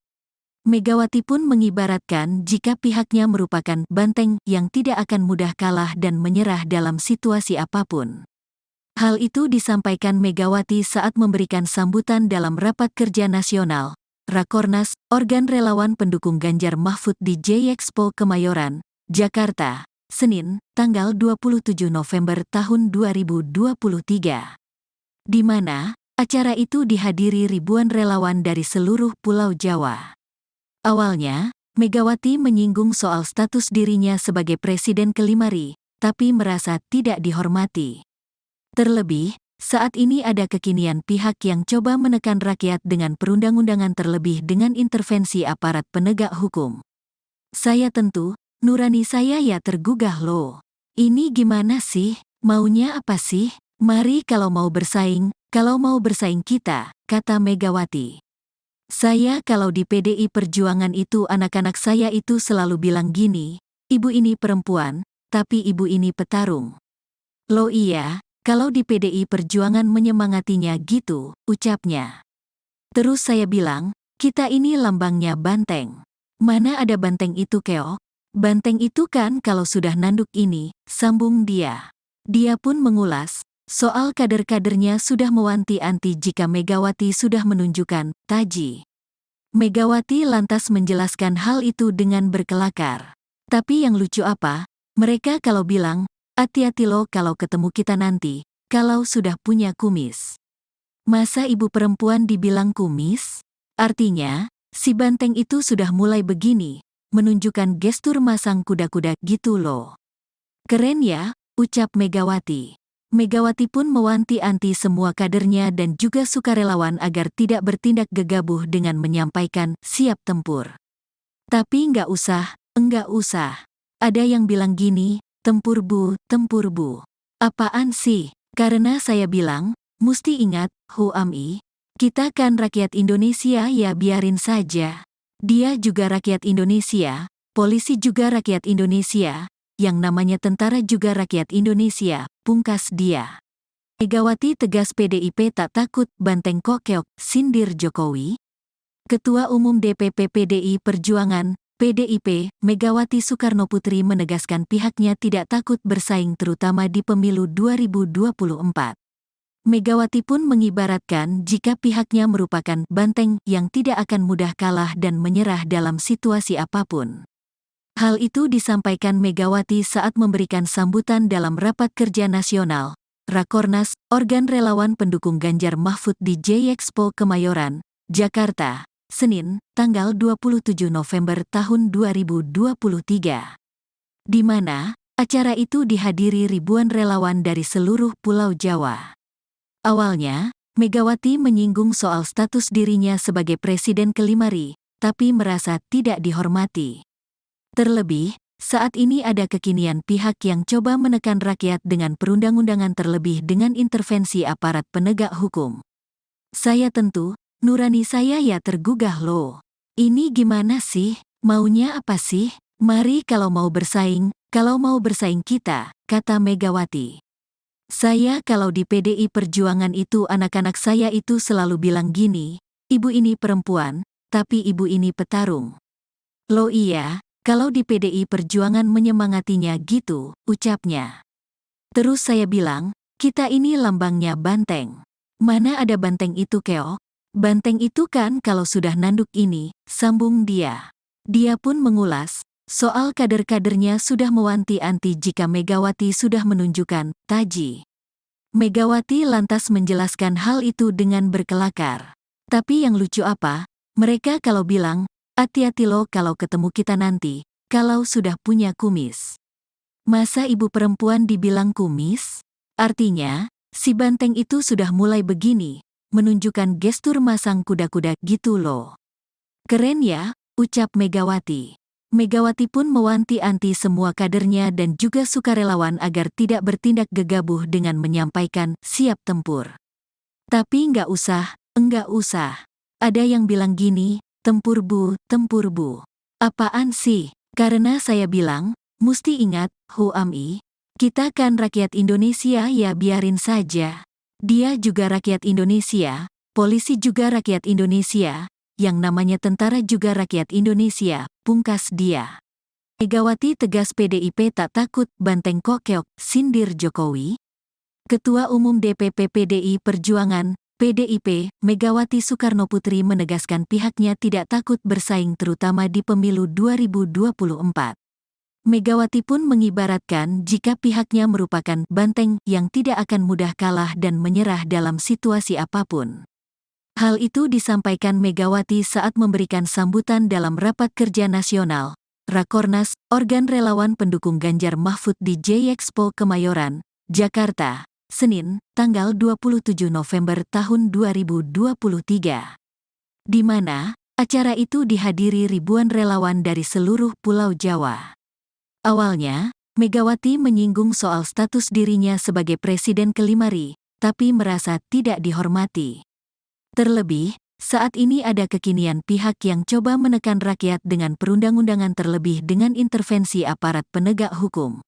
Megawati pun mengibaratkan jika pihaknya merupakan banteng yang tidak akan mudah kalah dan menyerah dalam situasi apapun. Hal itu disampaikan Megawati saat memberikan sambutan dalam Rapat Kerja Nasional, Rakornas, organ relawan pendukung Ganjar Mahfud di J-Expo Kemayoran, Jakarta, Senin, tanggal 27 November tahun 2023. Di mana, acara itu dihadiri ribuan relawan dari seluruh Pulau Jawa. Awalnya, Megawati menyinggung soal status dirinya sebagai Presiden ke-5 RI, tapi merasa tidak dihormati. Terlebih, saat ini ada kekinian pihak yang coba menekan rakyat dengan perundang-undangan terlebih dengan intervensi aparat penegak hukum. Saya tentu, nurani saya ya tergugah loh. Ini gimana sih? Maunya apa sih? Mari kalau mau bersaing kita, kata Megawati. Saya kalau di PDI Perjuangan itu anak-anak saya itu selalu bilang gini, ibu ini perempuan, tapi ibu ini petarung. Loh iya, kalau di PDI Perjuangan menyemangatinya gitu, ucapnya. Terus saya bilang, kita ini lambangnya banteng. Mana ada banteng itu keok? Banteng itu kan kalau sudah nanduk ini, sambung dia. Dia pun mengulas, soal kader-kadernya sudah mewanti-wanti jika Megawati sudah menunjukkan taji. Megawati lantas menjelaskan hal itu dengan berkelakar. Tapi yang lucu apa? Mereka kalau bilang, hati-hati lo kalau ketemu kita nanti, kalau sudah punya kumis. Masa ibu perempuan dibilang kumis? Artinya, si banteng itu sudah mulai begini, menunjukkan gestur masang kuda-kuda gitu loh. Keren ya, ucap Megawati. Megawati pun mewanti-wanti semua kadernya dan juga sukarelawan agar tidak bertindak gegabah dengan menyampaikan siap tempur. Tapi enggak usah. Ada yang bilang gini, tempur bu. Apaan sih? Karena saya bilang, musti ingat, Huami, kita kan rakyat Indonesia ya biarin saja. Dia juga rakyat Indonesia, polisi juga rakyat Indonesia, yang namanya tentara juga rakyat Indonesia, pungkas dia. Megawati tegas PDIP tak takut banteng kok keok, sindir Jokowi. Ketua Umum DPP PDI Perjuangan, PDIP, Megawati Soekarnoputri menegaskan pihaknya tidak takut bersaing terutama di pemilu 2024. Megawati pun mengibaratkan jika pihaknya merupakan banteng yang tidak akan mudah kalah dan menyerah dalam situasi apapun. Hal itu disampaikan Megawati saat memberikan sambutan dalam Rapat Kerja Nasional, Rakornas, organ relawan pendukung Ganjar Mahfud di J-Expo Kemayoran, Jakarta, Senin, tanggal 27 November tahun 2023. Di mana, acara itu dihadiri ribuan relawan dari seluruh Pulau Jawa. Awalnya, Megawati menyinggung soal status dirinya sebagai Presiden ke-5 RI, tapi merasa tidak dihormati. Terlebih, saat ini ada kekinian pihak yang coba menekan rakyat dengan perundang-undangan terlebih dengan intervensi aparat penegak hukum. Saya tentu, nurani saya ya tergugah loh. Ini gimana sih? Maunya apa sih? Mari kalau mau bersaing kita, kata Megawati. Saya kalau di PDI Perjuangan itu anak-anak saya itu selalu bilang gini, ibu ini perempuan, tapi ibu ini petarung. Loh iya, kalau di PDI Perjuangan menyemangatinya gitu, ucapnya. Terus saya bilang, kita ini lambangnya banteng. Mana ada banteng itu keok? Banteng itu kan kalau sudah nanduk ini, sambung dia. Dia pun mengulas, soal kader-kadernya sudah mewanti-wanti jika Megawati sudah menunjukkan taji. Megawati lantas menjelaskan hal itu dengan berkelakar. Tapi yang lucu apa? Mereka kalau bilang, hati-hati lo kalau ketemu kita nanti, kalau sudah punya kumis. Masa ibu perempuan dibilang kumis? Artinya, si banteng itu sudah mulai begini, menunjukkan gestur masang kuda-kuda gitu loh. Keren ya, ucap Megawati. Megawati pun mewanti-wanti semua kadernya dan juga sukarelawan agar tidak bertindak gegabah dengan menyampaikan siap tempur. Tapi enggak usah. Ada yang bilang gini, tempur bu. Apaan sih? Karena saya bilang, musti ingat, Huami, kita kan rakyat Indonesia ya biarin saja. Dia juga rakyat Indonesia, polisi juga rakyat Indonesia, yang namanya tentara juga rakyat Indonesia, pungkas dia. Megawati tegas PDIP tak takut banteng kok keok, sindir Jokowi. Ketua Umum DPP PDI Perjuangan, PDIP, Megawati Soekarnoputri menegaskan pihaknya tidak takut bersaing terutama di pemilu 2024. Megawati pun mengibaratkan jika pihaknya merupakan banteng yang tidak akan mudah kalah dan menyerah dalam situasi apapun. Hal itu disampaikan Megawati saat memberikan sambutan dalam Rapat Kerja Nasional, Rakornas, organ relawan pendukung Ganjar Mahfud di J-Expo Kemayoran, Jakarta, Senin, tanggal 27 November tahun 2023. Di mana, acara itu dihadiri ribuan relawan dari seluruh Pulau Jawa. Awalnya, Megawati menyinggung soal status dirinya sebagai Presiden ke-5 RI, tapi merasa tidak dihormati. Terlebih, saat ini ada kekinian pihak yang coba menekan rakyat dengan perundang-undangan terlebih dengan intervensi aparat penegak hukum.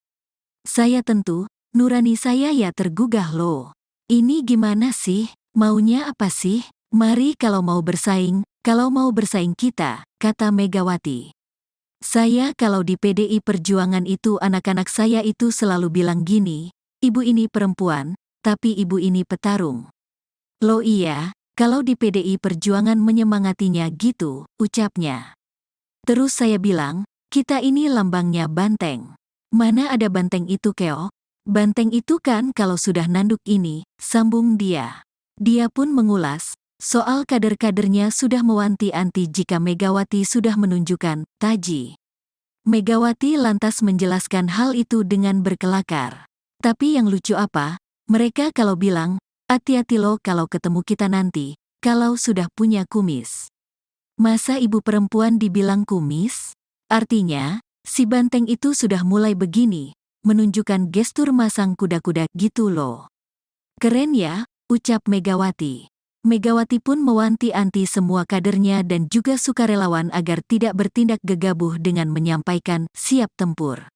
Saya tentu, nurani saya ya tergugah loh. Ini gimana sih? Maunya apa sih? Mari kalau mau bersaing kita, kata Megawati. Saya kalau di PDI Perjuangan itu anak-anak saya itu selalu bilang gini, ibu ini perempuan, tapi ibu ini petarung. Loh iya, kalau di PDI Perjuangan menyemangatinya gitu, ucapnya. Terus saya bilang, kita ini lambangnya banteng. Mana ada banteng itu keok? Banteng itu kan kalau sudah nanduk ini, sambung dia. Dia pun mengulas, soal kader-kadernya sudah mewanti-wanti jika Megawati sudah menunjukkan taji. Megawati lantas menjelaskan hal itu dengan berkelakar. Tapi yang lucu apa? Mereka kalau bilang, hati-hati lo kalau ketemu kita nanti, kalau sudah punya kumis. Masa ibu perempuan dibilang kumis? Artinya, si banteng itu sudah mulai begini, menunjukkan gestur masang kuda-kuda gitu loh. Keren ya, ucap Megawati. Megawati pun mewanti-wanti semua kadernya dan juga sukarelawan agar tidak bertindak gegabah dengan menyampaikan siap tempur.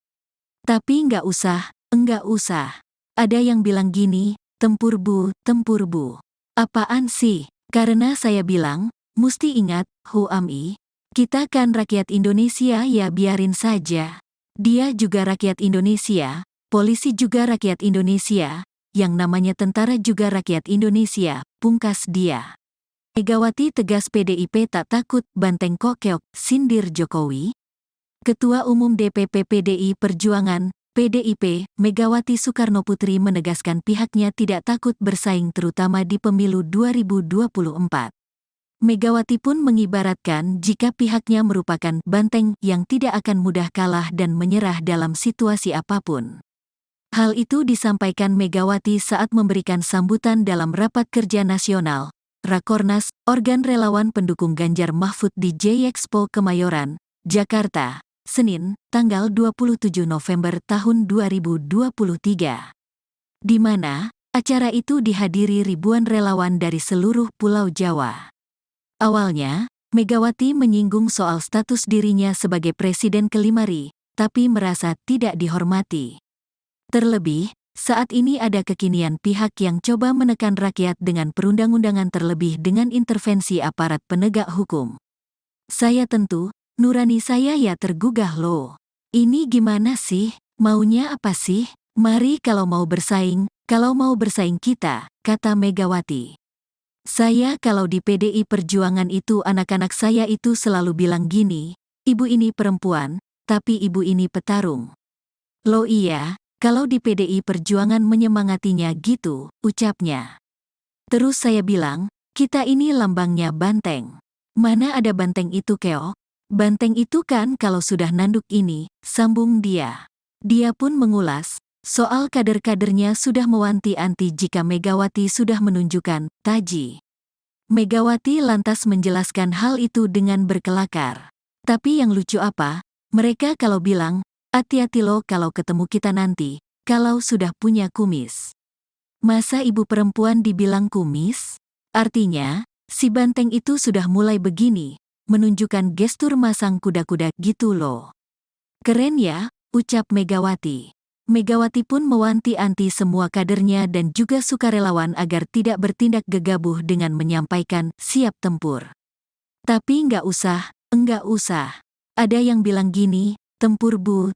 Tapi enggak usah. Ada yang bilang gini, tempur bu. Apaan sih? Karena saya bilang, musti ingat, Huami, kita kan rakyat Indonesia ya biarin saja. Dia juga rakyat Indonesia, polisi juga rakyat Indonesia, yang namanya tentara juga rakyat Indonesia, pungkas dia. Megawati tegas PDIP tak takut banteng kok keok, sindir Jokowi. Ketua Umum DPP PDI Perjuangan, PDIP, Megawati Soekarnoputri menegaskan pihaknya tidak takut bersaing terutama di pemilu 2024. Megawati pun mengibaratkan jika pihaknya merupakan banteng yang tidak akan mudah kalah dan menyerah dalam situasi apapun. Hal itu disampaikan Megawati saat memberikan sambutan dalam Rapat Kerja Nasional, Rakornas, organ relawan pendukung Ganjar Mahfud di J-Expo Kemayoran, Jakarta, Senin, tanggal 27 November tahun 2023. Di mana, acara itu dihadiri ribuan relawan dari seluruh Pulau Jawa. Awalnya, Megawati menyinggung soal status dirinya sebagai Presiden ke-5 RI, tapi merasa tidak dihormati. Terlebih, saat ini ada kekinian pihak yang coba menekan rakyat dengan perundang-undangan terlebih dengan intervensi aparat penegak hukum. Saya tentu, nurani saya ya tergugah loh. Ini gimana sih? Maunya apa sih? Mari kalau mau bersaing kita, kata Megawati. Saya kalau di PDI Perjuangan itu anak-anak saya itu selalu bilang gini, ibu ini perempuan, tapi ibu ini petarung. Loh iya, kalau di PDI Perjuangan menyemangatinya gitu, ucapnya. Terus saya bilang, Kita ini lambangnya banteng. Mana ada banteng itu, Keok? Banteng itu kan kalau sudah nanduk ini, sambung dia. Dia pun mengulas, soal kader-kadernya sudah mewanti-wanti jika Megawati sudah menunjukkan taji. Megawati lantas menjelaskan hal itu dengan berkelakar. Tapi yang lucu apa? Mereka kalau bilang, hati-hati lo kalau ketemu kita nanti, kalau sudah punya kumis. Masa ibu perempuan dibilang kumis? Artinya, si banteng itu sudah mulai begini, menunjukkan gestur masang kuda-kuda gitu loh. Keren ya, ucap Megawati. Megawati pun mewanti-wanti semua kadernya dan juga sukarelawan agar tidak bertindak gegabah dengan menyampaikan siap tempur. Tapi enggak usah. Ada yang bilang gini, tempur bu.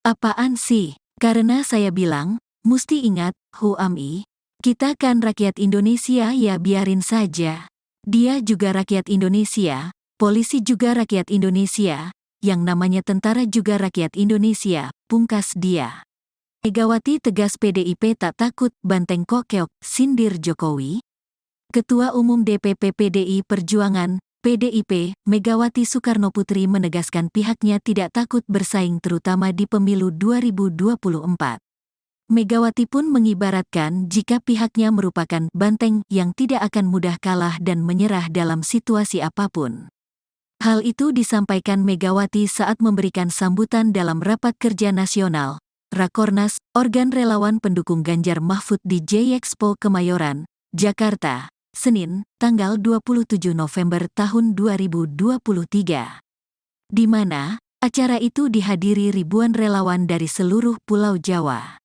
Apaan sih? Karena saya bilang, musti ingat, Huami, kita kan rakyat Indonesia ya biarin saja. Dia juga rakyat Indonesia, polisi juga rakyat Indonesia, yang namanya tentara juga rakyat Indonesia, pungkas dia. Megawati tegas PDIP tak takut banteng kok keok, sindir Jokowi. Ketua Umum DPP PDI Perjuangan, PDIP, Megawati Soekarnoputri menegaskan pihaknya tidak takut bersaing terutama di pemilu 2024. Megawati pun mengibaratkan jika pihaknya merupakan banteng yang tidak akan mudah kalah dan menyerah dalam situasi apapun. Hal itu disampaikan Megawati saat memberikan sambutan dalam Rapat Kerja Nasional, Rakornas, organ relawan pendukung Ganjar Mahfud di J-Expo Kemayoran, Jakarta, Senin, tanggal 27 November tahun 2023. Di mana, acara itu dihadiri ribuan relawan dari seluruh Pulau Jawa.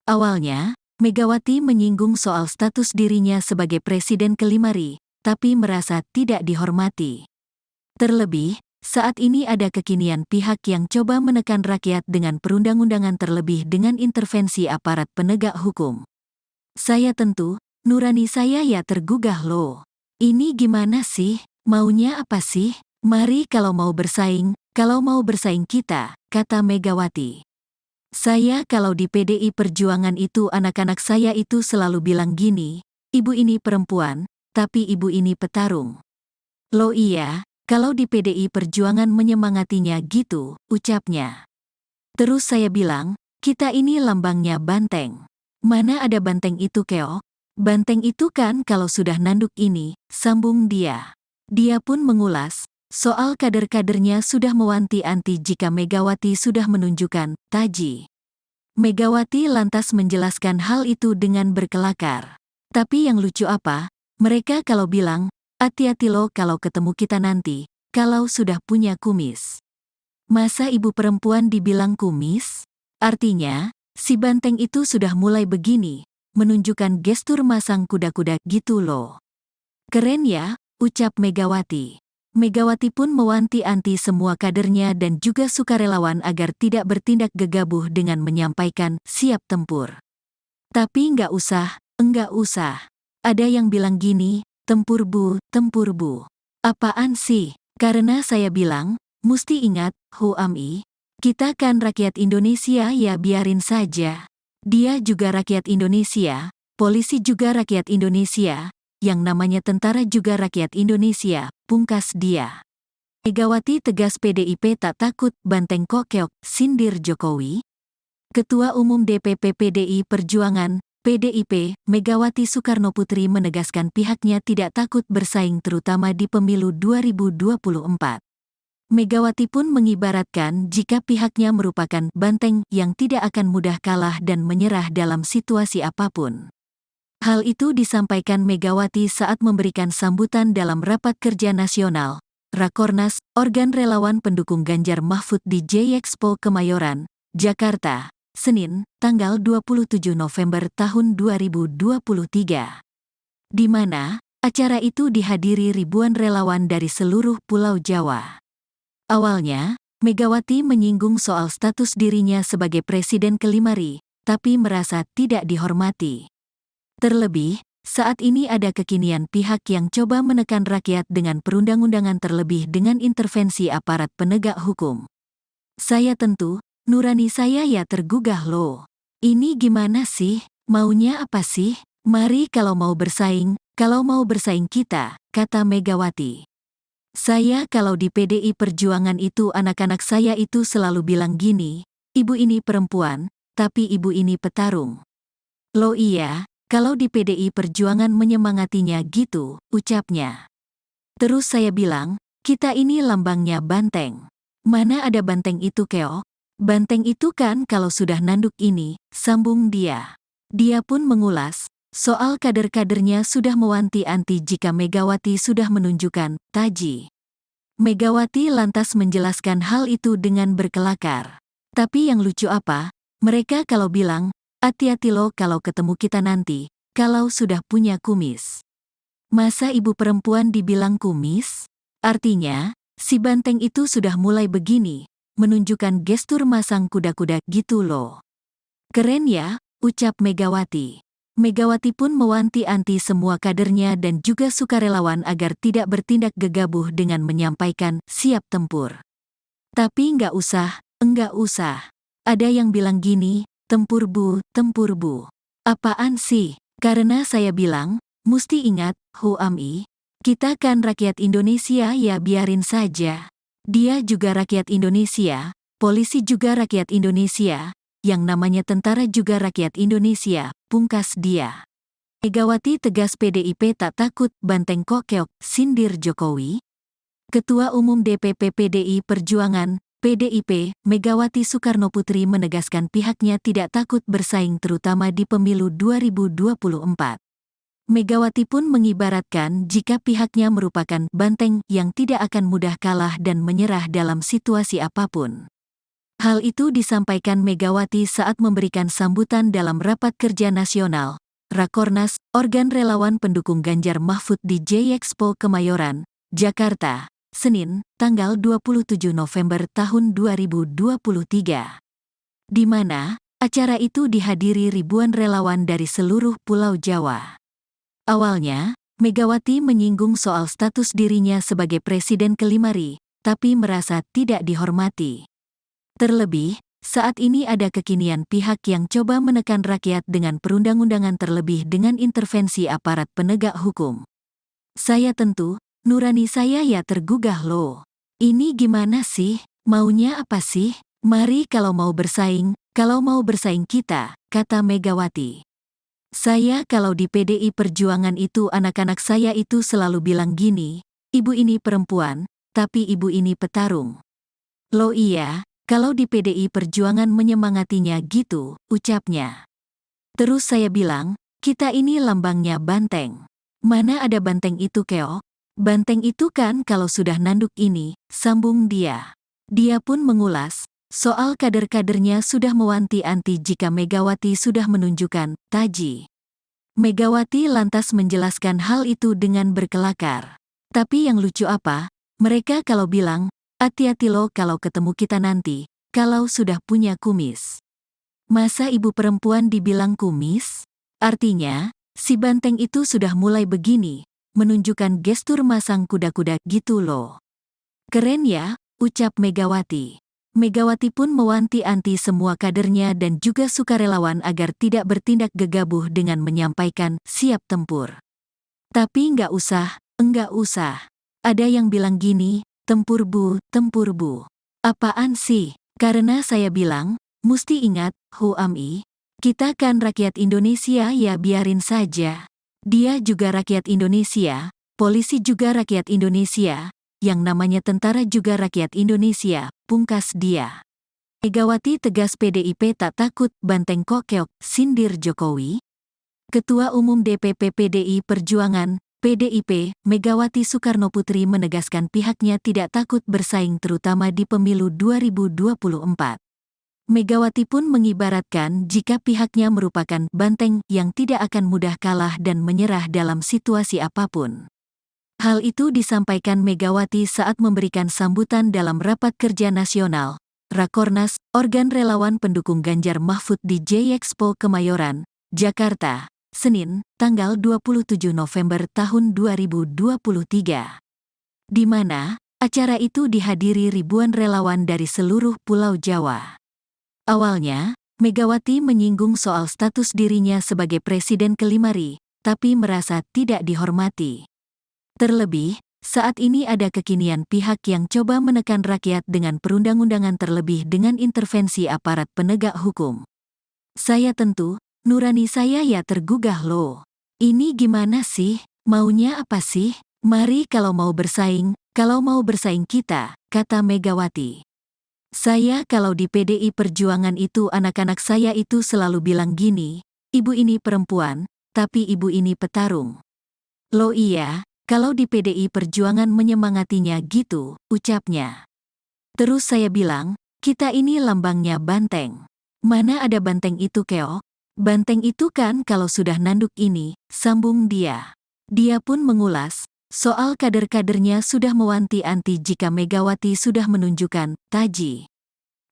Awalnya, Megawati menyinggung soal status dirinya sebagai Presiden ke-5 RI, tapi merasa tidak dihormati. Terlebih, saat ini ada kekinian pihak yang coba menekan rakyat dengan perundang-undangan terlebih dengan intervensi aparat penegak hukum. Saya tentu, nurani saya ya tergugah loh. Ini gimana sih? Maunya apa sih? Mari kalau mau bersaing kita, kata Megawati. Saya kalau di PDI Perjuangan itu anak-anak saya itu selalu bilang gini, ibu ini perempuan, tapi ibu ini petarung. Loh iya, kalau di PDI Perjuangan menyemangatinya gitu, ucapnya. Terus saya bilang, kita ini lambangnya banteng. Mana ada banteng itu keok? Banteng itu kan kalau sudah nanduk ini, sambung dia. Dia pun mengulas, soal kader-kadernya sudah mewanti-wanti jika Megawati sudah menunjukkan taji. Megawati lantas menjelaskan hal itu dengan berkelakar. Tapi yang lucu apa? Mereka kalau bilang, hati-hati lo kalau ketemu kita nanti, kalau sudah punya kumis. Masa ibu perempuan dibilang kumis? Artinya, si banteng itu sudah mulai begini, menunjukkan gestur masang kuda-kuda gitu loh. Keren ya, ucap Megawati. Megawati pun mewanti-wanti semua kadernya dan juga sukarelawan agar tidak bertindak gegabah dengan menyampaikan siap tempur. Tapi enggak usah. Ada yang bilang gini, tempur bu. Apaan sih? Karena saya bilang, musti ingat, Huami, kita kan rakyat Indonesia ya biarin saja. Dia juga rakyat Indonesia, polisi juga rakyat Indonesia, yang namanya tentara juga rakyat Indonesia, pungkas dia. Megawati tegas PDIP tak takut banteng kok keok, sindir Jokowi. Ketua Umum DPP PDI Perjuangan, PDIP, Megawati Soekarnoputri menegaskan pihaknya tidak takut bersaing terutama di pemilu 2024. Megawati pun mengibaratkan jika pihaknya merupakan banteng yang tidak akan mudah kalah dan menyerah dalam situasi apapun. Hal itu disampaikan Megawati saat memberikan sambutan dalam Rapat Kerja Nasional, Rakornas, organ relawan pendukung Ganjar Mahfud di J-Expo Kemayoran, Jakarta, Senin, tanggal 27 November tahun 2023. Di mana, acara itu dihadiri ribuan relawan dari seluruh Pulau Jawa. Awalnya, Megawati menyinggung soal status dirinya sebagai Presiden ke-5 RI, tapi merasa tidak dihormati. Terlebih, saat ini ada kekinian pihak yang coba menekan rakyat dengan perundang-undangan terlebih dengan intervensi aparat penegak hukum. Saya tentu, nurani saya ya tergugah loh. Ini gimana sih? Maunya apa sih? Mari kalau mau bersaing kalau mau bersaing kita, kata Megawati. Saya kalau di PDI Perjuangan itu anak-anak saya itu selalu bilang gini, ibu ini perempuan, tapi ibu ini petarung. Loh iya, kalau di PDI Perjuangan menyemangatinya gitu, ucapnya. Terus saya bilang, kita ini lambangnya banteng. Mana ada banteng itu keok? Banteng itu kan kalau sudah nanduk ini, sambung dia. Dia pun mengulas, soal kader-kadernya sudah mewanti-anti jika Megawati sudah menunjukkan taji. Megawati lantas menjelaskan hal itu dengan berkelakar. Tapi yang lucu apa, mereka kalau bilang, hati-hati lo kalau ketemu kita nanti, kalau sudah punya kumis. Masa ibu perempuan dibilang kumis? Artinya, si banteng itu sudah mulai begini, menunjukkan gestur masang kuda-kuda gitu loh. Keren ya, ucap Megawati. Megawati pun mewanti-anti semua kadernya dan juga sukarelawan agar tidak bertindak gegabah dengan menyampaikan siap tempur. Tapi enggak usah. Ada yang bilang gini, tempur bu. Apaan sih? Karena saya bilang, musti ingat, Huami, kita kan rakyat Indonesia ya biarin saja. Dia juga rakyat Indonesia, polisi juga rakyat Indonesia, yang namanya tentara juga rakyat Indonesia, pungkas dia. Megawati tegas PDIP tak takut banteng kok keok, sindir Jokowi. Ketua Umum DPP PDI Perjuangan, PDIP, Megawati Soekarnoputri menegaskan pihaknya tidak takut bersaing terutama di pemilu 2024. Megawati pun mengibaratkan jika pihaknya merupakan banteng yang tidak akan mudah kalah dan menyerah dalam situasi apapun. Hal itu disampaikan Megawati saat memberikan sambutan dalam Rapat Kerja Nasional, Rakornas, organ relawan pendukung Ganjar Mahfud di J-Expo Kemayoran, Jakarta, Senin, tanggal 27 November tahun 2023. Di mana, acara itu dihadiri ribuan relawan dari seluruh Pulau Jawa. Awalnya, Megawati menyinggung soal status dirinya sebagai Presiden ke-5 RI, tapi merasa tidak dihormati. Terlebih, saat ini ada kekinian pihak yang coba menekan rakyat dengan perundang-undangan terlebih dengan intervensi aparat penegak hukum. Saya tentu, nurani saya ya tergugah loh. Ini gimana sih? Maunya apa sih? Mari kalau mau bersaing kita, kata Megawati. Saya kalau di PDI Perjuangan itu anak-anak saya itu selalu bilang gini, ibu ini perempuan, tapi ibu ini petarung. Loh iya, kalau di PDI Perjuangan menyemangatinya gitu, ucapnya. Terus saya bilang, kita ini lambangnya banteng. Mana ada banteng itu keok? Banteng itu kan kalau sudah nanduk ini, sambung dia. Dia pun mengulas, soal kader-kadernya sudah mewanti-anti jika Megawati sudah menunjukkan taji. Megawati lantas menjelaskan hal itu dengan berkelakar. Tapi yang lucu apa, mereka kalau bilang, hati-hati lo kalau ketemu kita nanti, kalau sudah punya kumis. Masa ibu perempuan dibilang kumis? Artinya, si banteng itu sudah mulai begini, menunjukkan gestur masang kuda-kuda gitu loh. Keren ya, ucap Megawati. Megawati pun mewanti-anti semua kadernya dan juga sukarelawan agar tidak bertindak gegabah dengan menyampaikan siap tempur. Tapi enggak usah. Ada yang bilang gini, tempur bu. Apaan sih? Karena saya bilang, musti ingat, Huami, kita kan rakyat Indonesia ya biarin saja. Dia juga rakyat Indonesia, polisi juga rakyat Indonesia, yang namanya tentara juga rakyat Indonesia, pungkas dia. Megawati tegas PDIP tak takut banteng kok keok, sindir Jokowi. Ketua Umum DPP PDI Perjuangan, PDIP, Megawati Soekarnoputri menegaskan pihaknya tidak takut bersaing terutama di pemilu 2024. Megawati pun mengibaratkan jika pihaknya merupakan banteng yang tidak akan mudah kalah dan menyerah dalam situasi apapun. Hal itu disampaikan Megawati saat memberikan sambutan dalam Rapat Kerja Nasional, Rakornas, organ relawan pendukung Ganjar Mahfud di J-Expo Kemayoran, Jakarta, Senin, tanggal 27 November tahun 2023. Di mana, acara itu dihadiri ribuan relawan dari seluruh Pulau Jawa. Awalnya, Megawati menyinggung soal status dirinya sebagai Presiden ke-5 RI, tapi merasa tidak dihormati. Terlebih, saat ini ada kekinian pihak yang coba menekan rakyat dengan perundang-undangan terlebih dengan intervensi aparat penegak hukum. Saya tentu, nurani saya ya tergugah loh. Ini gimana sih? Maunya apa sih? Mari kalau mau bersaing kita, kata Megawati. Saya kalau di PDI Perjuangan itu anak-anak saya itu selalu bilang gini, ibu ini perempuan, tapi ibu ini petarung. Loh iya, kalau di PDI Perjuangan menyemangatinya gitu, ucapnya. Terus saya bilang, kita ini lambangnya banteng. Mana ada banteng itu keok? Banteng itu kan kalau sudah nanduk ini, sambung dia. Dia pun mengulas, soal kader-kadernya sudah mewanti-wanti jika Megawati sudah menunjukkan taji.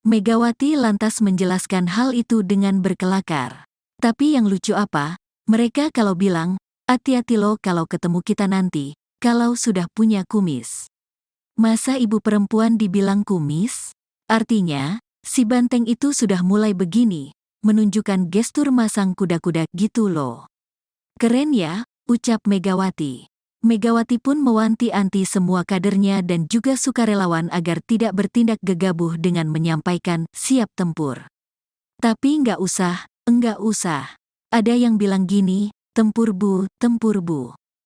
Megawati lantas menjelaskan hal itu dengan berkelakar. Tapi yang lucu apa, mereka kalau bilang, hati-hati lo kalau ketemu kita nanti, kalau sudah punya kumis. Masa ibu perempuan dibilang kumis? Artinya, si banteng itu sudah mulai begini, menunjukkan gestur masang kuda-kuda gitu loh. Keren ya, ucap Megawati. Megawati pun mewanti-wanti semua kadernya dan juga sukarelawan agar tidak bertindak gegabah dengan menyampaikan siap tempur. Tapi enggak usah. Ada yang bilang gini, tempur bu.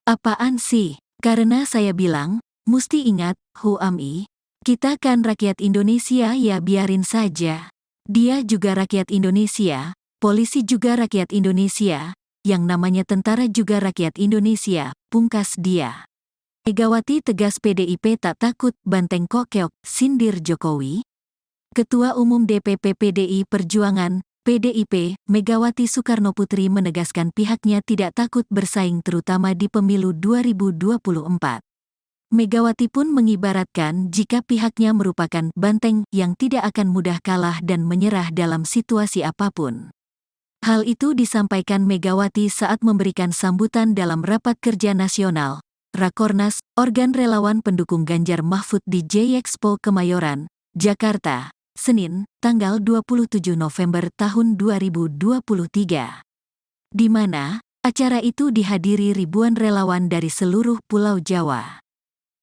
Apaan sih? Karena saya bilang, musti ingat, Huami, kita kan rakyat Indonesia ya biarin saja. Dia juga rakyat Indonesia, polisi juga rakyat Indonesia, yang namanya tentara juga rakyat Indonesia, pungkas dia. Megawati tegas PDIP tak takut banteng kok keok, sindir Jokowi. Ketua Umum DPP PDI Perjuangan, PDIP, Megawati Soekarnoputri menegaskan pihaknya tidak takut bersaing terutama di pemilu 2024. Megawati pun mengibaratkan jika pihaknya merupakan banteng yang tidak akan mudah kalah dan menyerah dalam situasi apapun. Hal itu disampaikan Megawati saat memberikan sambutan dalam Rapat Kerja Nasional, Rakornas, organ relawan pendukung Ganjar Mahfud di J-Expo Kemayoran, Jakarta, Senin, tanggal 27 November tahun 2023. Di mana, acara itu dihadiri ribuan relawan dari seluruh Pulau Jawa.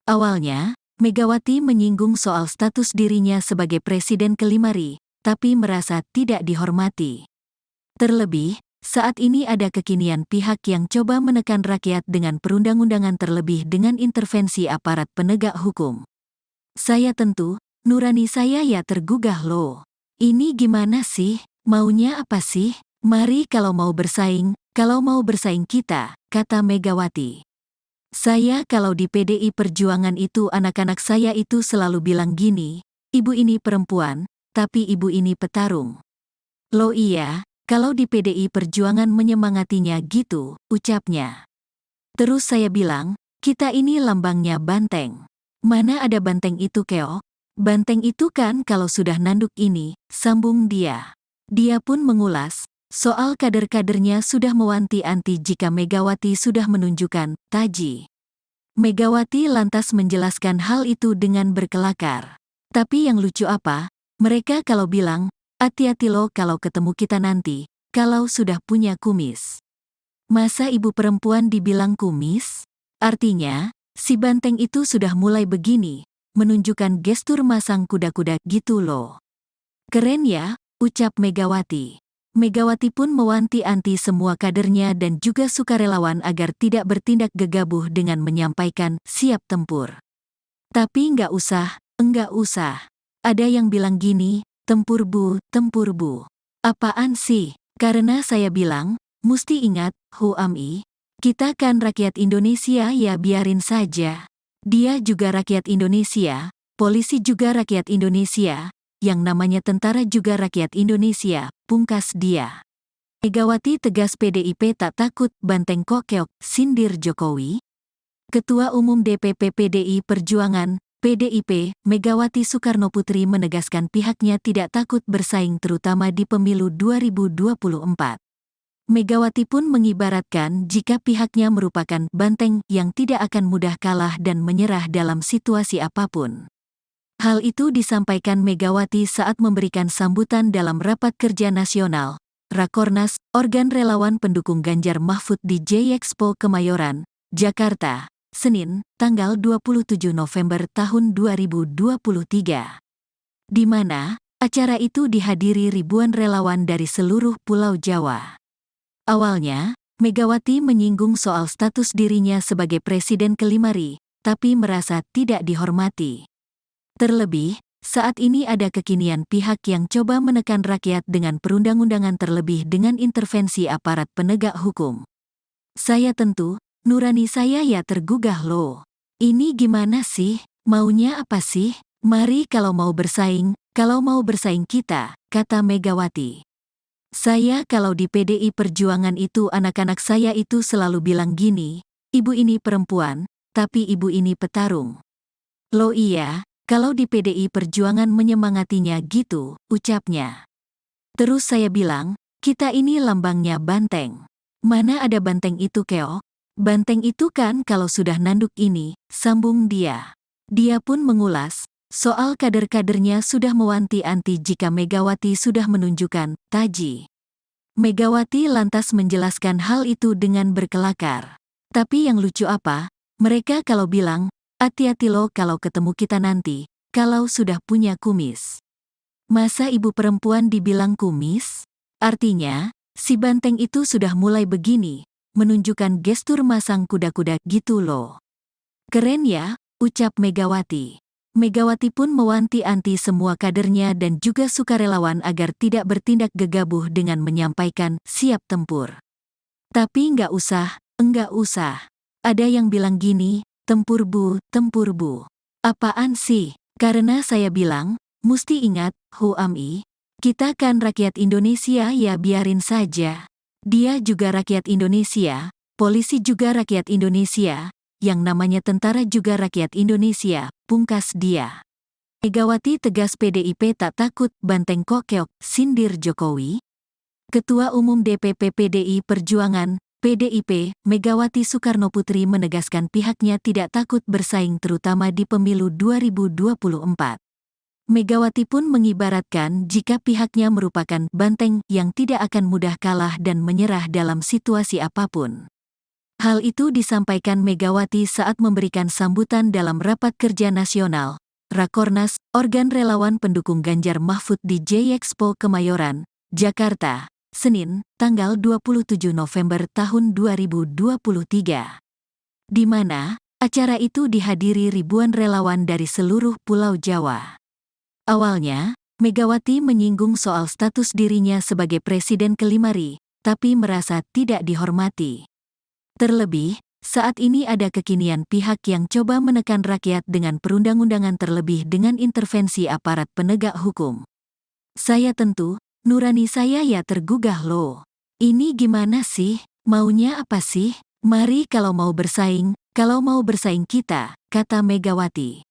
Awalnya, Megawati menyinggung soal status dirinya sebagai Presiden ke-5 RI, tapi merasa tidak dihormati. Terlebih, saat ini ada kekinian pihak yang coba menekan rakyat dengan perundang-undangan terlebih dengan intervensi aparat penegak hukum. Saya tentu, nurani saya ya tergugah loh. Ini gimana sih? Maunya apa sih? Mari kalau mau bersaing kita, kata Megawati. Saya kalau di PDI Perjuangan itu anak-anak saya itu selalu bilang gini, ibu ini perempuan, tapi ibu ini petarung. Loh iya, kalau di PDI Perjuangan menyemangatinya gitu, ucapnya. Terus saya bilang, kita ini lambangnya banteng. Mana ada banteng itu keok? Banteng itu kan kalau sudah nanduk ini, sambung dia. Dia pun mengulas, soal kader-kadernya sudah mewanti-wanti jika Megawati sudah menunjukkan taji. Megawati lantas menjelaskan hal itu dengan berkelakar. Tapi yang lucu apa, mereka kalau bilang, hati-hati lo kalau ketemu kita nanti, kalau sudah punya kumis. Masa ibu perempuan dibilang kumis? Artinya, si banteng itu sudah mulai begini, menunjukkan gestur masang kuda-kuda gitu loh. Keren ya, ucap Megawati. Megawati pun mewanti-wanti semua kadernya dan juga sukarelawan agar tidak bertindak gegabah dengan menyampaikan siap tempur. Tapi enggak usah. Ada yang bilang gini, tempur bu. Apaan sih? Karena saya bilang, musti ingat, Huami, kita kan rakyat Indonesia ya biarin saja. Dia juga rakyat Indonesia, polisi juga rakyat Indonesia, yang namanya tentara juga rakyat Indonesia, pungkas dia. Megawati tegas PDIP tak takut banteng kok keok, sindir Jokowi. Ketua Umum DPP PDI Perjuangan, PDIP, Megawati Soekarnoputri menegaskan pihaknya tidak takut bersaing terutama di pemilu 2024. Megawati pun mengibaratkan jika pihaknya merupakan banteng yang tidak akan mudah kalah dan menyerah dalam situasi apapun. Hal itu disampaikan Megawati saat memberikan sambutan dalam Rapat Kerja Nasional, Rakornas, organ relawan pendukung Ganjar Mahfud di J-Expo Kemayoran, Jakarta, Senin, tanggal 27 November tahun 2023. Di mana acara itu dihadiri ribuan relawan dari seluruh Pulau Jawa. Awalnya, Megawati menyinggung soal status dirinya sebagai Presiden ke-5 RI, tapi merasa tidak dihormati. Terlebih, saat ini ada kekinian pihak yang coba menekan rakyat dengan perundang-undangan terlebih dengan intervensi aparat penegak hukum. Saya tentu, nurani saya ya tergugah loh. Ini gimana sih? Maunya apa sih? Mari kalau mau bersaing kita, kata Megawati. Saya kalau di PDI Perjuangan itu anak-anak saya itu selalu bilang gini, ibu ini perempuan, tapi ibu ini petarung. Loh iya, kalau di PDI Perjuangan menyemangatinya gitu, ucapnya. Terus saya bilang, kita ini lambangnya banteng. Mana ada banteng itu keok? Banteng itu kan kalau sudah nanduk ini, sambung dia. Dia pun mengulas, soal kader-kadernya sudah mewanti-wanti jika Megawati sudah menunjukkan taji. Megawati lantas menjelaskan hal itu dengan berkelakar. Tapi yang lucu apa? Mereka kalau bilang, hati-hati lo kalau ketemu kita nanti, kalau sudah punya kumis. Masa ibu perempuan dibilang kumis? Artinya, si banteng itu sudah mulai begini, menunjukkan gestur masang kuda-kuda gitu loh. Keren ya, ucap Megawati. Megawati pun mewanti-wanti semua kadernya dan juga sukarelawan agar tidak bertindak gegabah dengan menyampaikan siap tempur. Tapi enggak usah. Ada yang bilang gini, tempur bu. Apaan sih? Karena saya bilang, musti ingat, Huami, kita kan rakyat Indonesia ya biarin saja. Dia juga rakyat Indonesia, polisi juga rakyat Indonesia, yang namanya tentara juga rakyat Indonesia, pungkas dia. Megawati tegas PDIP tak takut banteng kok keok, sindir Jokowi. Ketua Umum DPP PDI Perjuangan, PDIP, Megawati Soekarnoputri menegaskan pihaknya tidak takut bersaing terutama di pemilu 2024. Megawati pun mengibaratkan jika pihaknya merupakan banteng yang tidak akan mudah kalah dan menyerah dalam situasi apapun. Hal itu disampaikan Megawati saat memberikan sambutan dalam Rapat Kerja Nasional, Rakornas, organ relawan pendukung Ganjar Mahfud di J-Expo Kemayoran, Jakarta, Senin, tanggal 27 November tahun 2023. Di mana acara itu dihadiri ribuan relawan dari seluruh Pulau Jawa. Awalnya, Megawati menyinggung soal status dirinya sebagai Presiden ke-5 RI, tapi merasa tidak dihormati. Terlebih, saat ini ada kekinian pihak yang coba menekan rakyat dengan perundang-undangan terlebih dengan intervensi aparat penegak hukum. Saya tentu, nurani saya ya tergugah loh. Ini gimana sih? Maunya apa sih? Mari kalau mau bersaing kita, kata Megawati.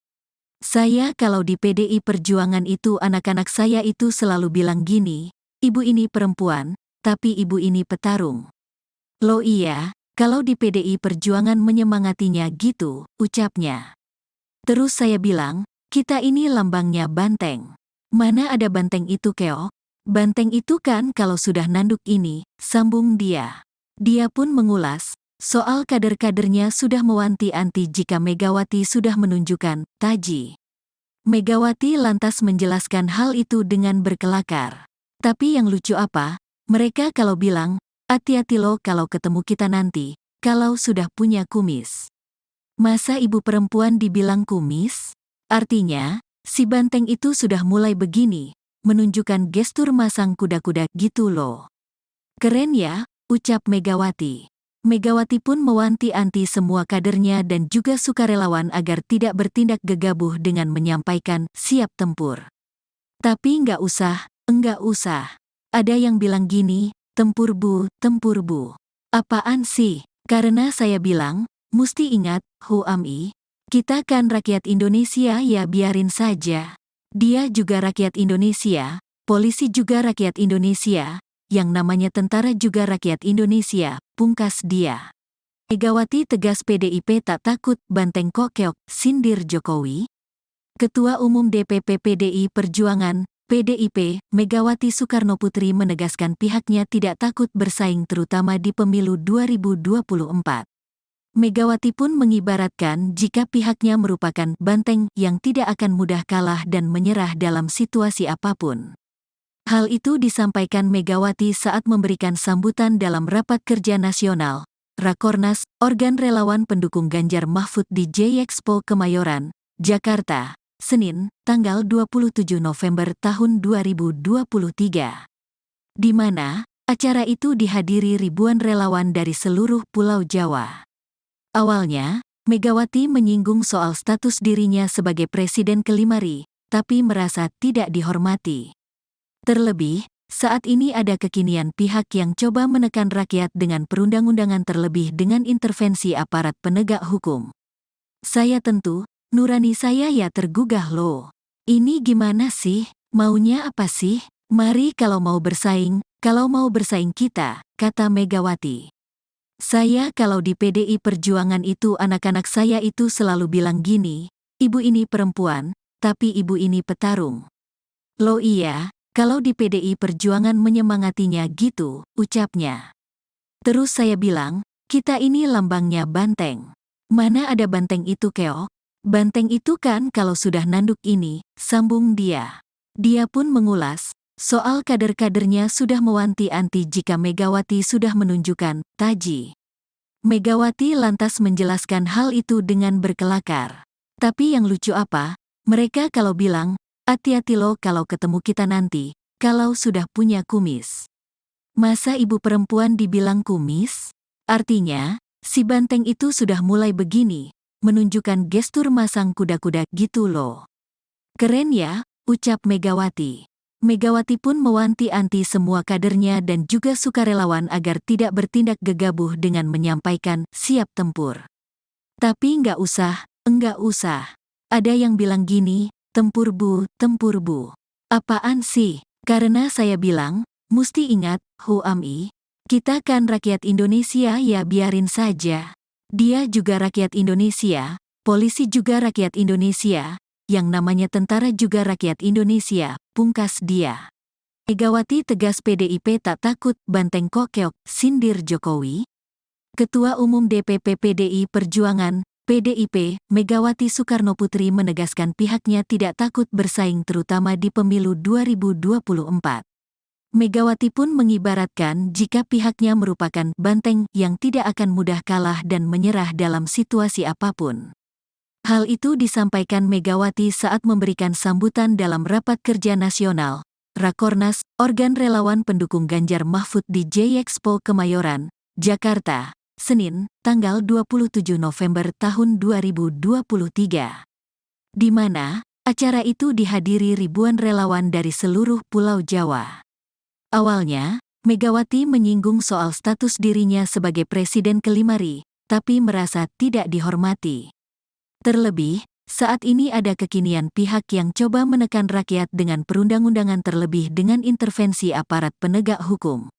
Saya kalau di PDI Perjuangan itu anak-anak saya itu selalu bilang gini, ibu ini perempuan, tapi ibu ini petarung. Loh iya, kalau di PDI Perjuangan menyemangatinya gitu, ucapnya. Terus saya bilang, kita ini lambangnya banteng. Mana ada banteng itu keok? Banteng itu kan kalau sudah nanduk ini, sambung dia. Dia pun mengulas, soal kader-kadernya sudah mewanti-wanti jika Megawati sudah menunjukkan taji. Megawati lantas menjelaskan hal itu dengan berkelakar. Tapi yang lucu apa? Mereka kalau bilang, hati-hati lo kalau ketemu kita nanti, kalau sudah punya kumis. Masa ibu perempuan dibilang kumis? Artinya, si banteng itu sudah mulai begini, menunjukkan gestur masang kuda-kuda gitu loh. Keren ya, ucap Megawati. Megawati pun mewanti-wanti semua kadernya dan juga sukarelawan agar tidak bertindak gegabah dengan menyampaikan siap tempur. Tapi enggak usah. Ada yang bilang gini, tempur bu. Apaan sih? Karena saya bilang, musti ingat, Huami, kita kan rakyat Indonesia ya biarin saja. Dia juga rakyat Indonesia, polisi juga rakyat Indonesia, yang namanya tentara juga rakyat Indonesia, pungkas dia. Megawati tegas PDIP tak takut banteng kok keok, sindir Jokowi. Ketua Umum DPP PDI Perjuangan, PDIP, Megawati Soekarnoputri menegaskan pihaknya tidak takut bersaing terutama di pemilu 2024. Megawati pun mengibaratkan jika pihaknya merupakan banteng yang tidak akan mudah kalah dan menyerah dalam situasi apapun. Hal itu disampaikan Megawati saat memberikan sambutan dalam Rapat Kerja Nasional, Rakornas, organ relawan pendukung Ganjar Mahfud di J-Expo Kemayoran, Jakarta, Senin, tanggal 27 November tahun 2023. Di mana acara itu dihadiri ribuan relawan dari seluruh Pulau Jawa. Awalnya, Megawati menyinggung soal status dirinya sebagai Presiden ke-5 RI, tapi merasa tidak dihormati. Terlebih, saat ini ada kekinian pihak yang coba menekan rakyat dengan perundang-undangan terlebih dengan intervensi aparat penegak hukum. Saya tentu, nurani saya ya tergugah loh. Ini gimana sih? Maunya apa sih? Mari kalau mau bersaing kita, kata Megawati. Saya kalau di PDI Perjuangan itu anak-anak saya itu selalu bilang gini, ibu ini perempuan, tapi ibu ini petarung. Loh iya, kalau di PDI Perjuangan menyemangatinya gitu, ucapnya. Terus saya bilang, kita ini lambangnya banteng. Mana ada banteng itu keok? Banteng itu kan kalau sudah nanduk ini, sambung dia. Dia pun mengulas, soal kader-kadernya sudah mewanti-anti jika Megawati sudah menunjukkan taji. Megawati lantas menjelaskan hal itu dengan berkelakar. Tapi yang lucu apa, mereka kalau bilang, hati-hati lo kalau ketemu kita nanti, kalau sudah punya kumis. Masa ibu perempuan dibilang kumis? Artinya, si banteng itu sudah mulai begini, menunjukkan gestur masang kuda-kuda gitu loh. Keren ya, ucap Megawati. Megawati pun mewanti-anti semua kadernya dan juga sukarelawan agar tidak bertindak gegabah dengan menyampaikan siap tempur. Tapi enggak usah. Ada yang bilang gini, tempur bu. Apaan sih? Karena saya bilang, musti ingat, kita kan rakyat Indonesia ya biarin saja. Dia juga rakyat Indonesia, polisi juga rakyat Indonesia, yang namanya tentara juga rakyat Indonesia, pungkas dia. Megawati tegas PDIP tak takut banteng kok keok, sindir Jokowi. Ketua Umum DPP PDI Perjuangan, PDIP, Megawati Soekarnoputri menegaskan pihaknya tidak takut bersaing terutama di pemilu 2024. Megawati pun mengibaratkan jika pihaknya merupakan banteng yang tidak akan mudah kalah dan menyerah dalam situasi apapun. Hal itu disampaikan Megawati saat memberikan sambutan dalam Rapat Kerja Nasional, Rakornas, organ relawan pendukung Ganjar Mahfud di J-Expo Kemayoran, Jakarta, Senin, tanggal 27 November tahun 2023. Di mana acara itu dihadiri ribuan relawan dari seluruh Pulau Jawa. Awalnya, Megawati menyinggung soal status dirinya sebagai Presiden ke-5 RI, tapi merasa tidak dihormati. Terlebih, saat ini ada kekinian pihak yang coba menekan rakyat dengan perundang-undangan terlebih dengan intervensi aparat penegak hukum.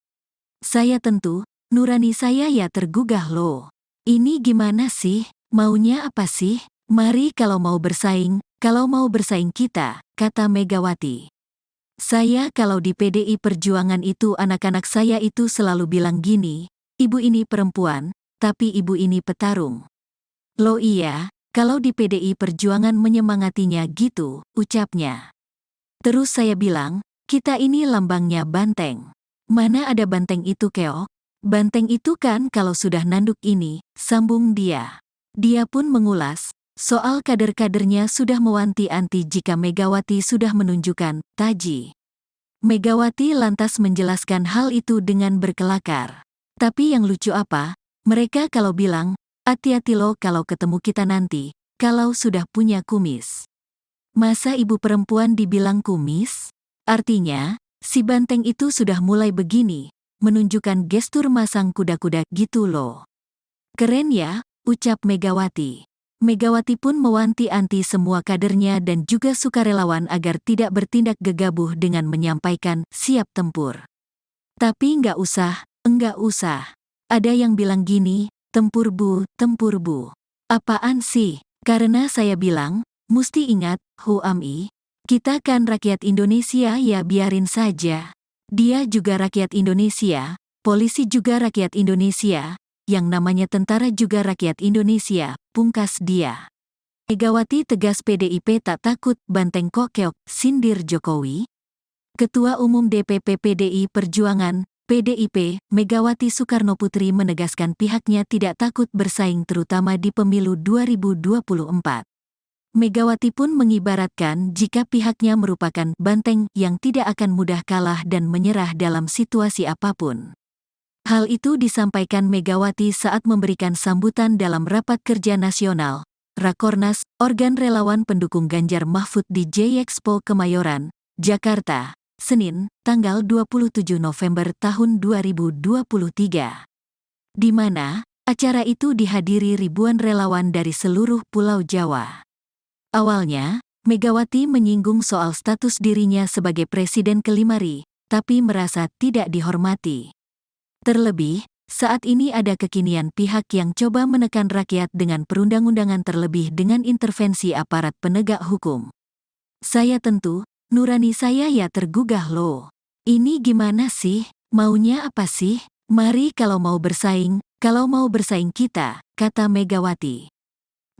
Saya tentu, nurani saya ya tergugah loh. Ini gimana sih? Maunya apa sih? Mari kalau mau bersaing kita, kata Megawati. Saya kalau di PDI Perjuangan itu anak-anak saya itu selalu bilang gini, ibu ini perempuan, tapi ibu ini petarung. Loh iya, kalau di PDI Perjuangan menyemangatinya gitu, ucapnya. Terus saya bilang, kita ini lambangnya banteng. Mana ada banteng itu keok? Banteng itu kan kalau sudah nanduk ini, sambung dia. Dia pun mengulas, soal kader-kadernya sudah mewanti-anti jika Megawati sudah menunjukkan taji. Megawati lantas menjelaskan hal itu dengan berkelakar. Tapi yang lucu apa, mereka kalau bilang, hati-hati lo kalau ketemu kita nanti, kalau sudah punya kumis. Masa ibu perempuan dibilang kumis? Artinya, si banteng itu sudah mulai begini, menunjukkan gestur masang kuda-kuda gitu loh. Keren ya, ucap Megawati. Megawati pun mewanti-anti semua kadernya dan juga sukarelawan agar tidak bertindak gegabah dengan menyampaikan siap tempur. Tapi enggak usah. Ada yang bilang gini, tempur bu. Apaan sih? Karena saya bilang, musti ingat, Kita kan rakyat Indonesia ya biarin saja. Dia juga rakyat Indonesia, polisi juga rakyat Indonesia, yang namanya tentara juga rakyat Indonesia, pungkas dia. Megawati tegas PDIP tak takut banteng kok keok, sindir Jokowi. Ketua Umum DPP PDI Perjuangan, PDIP, Megawati Soekarnoputri menegaskan pihaknya tidak takut bersaing terutama di pemilu 2024. Megawati pun mengibaratkan jika pihaknya merupakan banteng yang tidak akan mudah kalah dan menyerah dalam situasi apapun. Hal itu disampaikan Megawati saat memberikan sambutan dalam Rapat Kerja Nasional, Rakornas, organ relawan pendukung Ganjar Mahfud di J-Expo Kemayoran, Jakarta, Senin, tanggal 27 November tahun 2023. Di mana acara itu dihadiri ribuan relawan dari seluruh Pulau Jawa. Awalnya, Megawati menyinggung soal status dirinya sebagai Presiden ke-5 RI, tapi merasa tidak dihormati. Terlebih, saat ini ada kekinian pihak yang coba menekan rakyat dengan perundang-undangan terlebih dengan intervensi aparat penegak hukum. Saya tentu, nurani saya ya tergugah loh. Ini gimana sih? Maunya apa sih? Mari kalau mau bersaing kita, kata Megawati.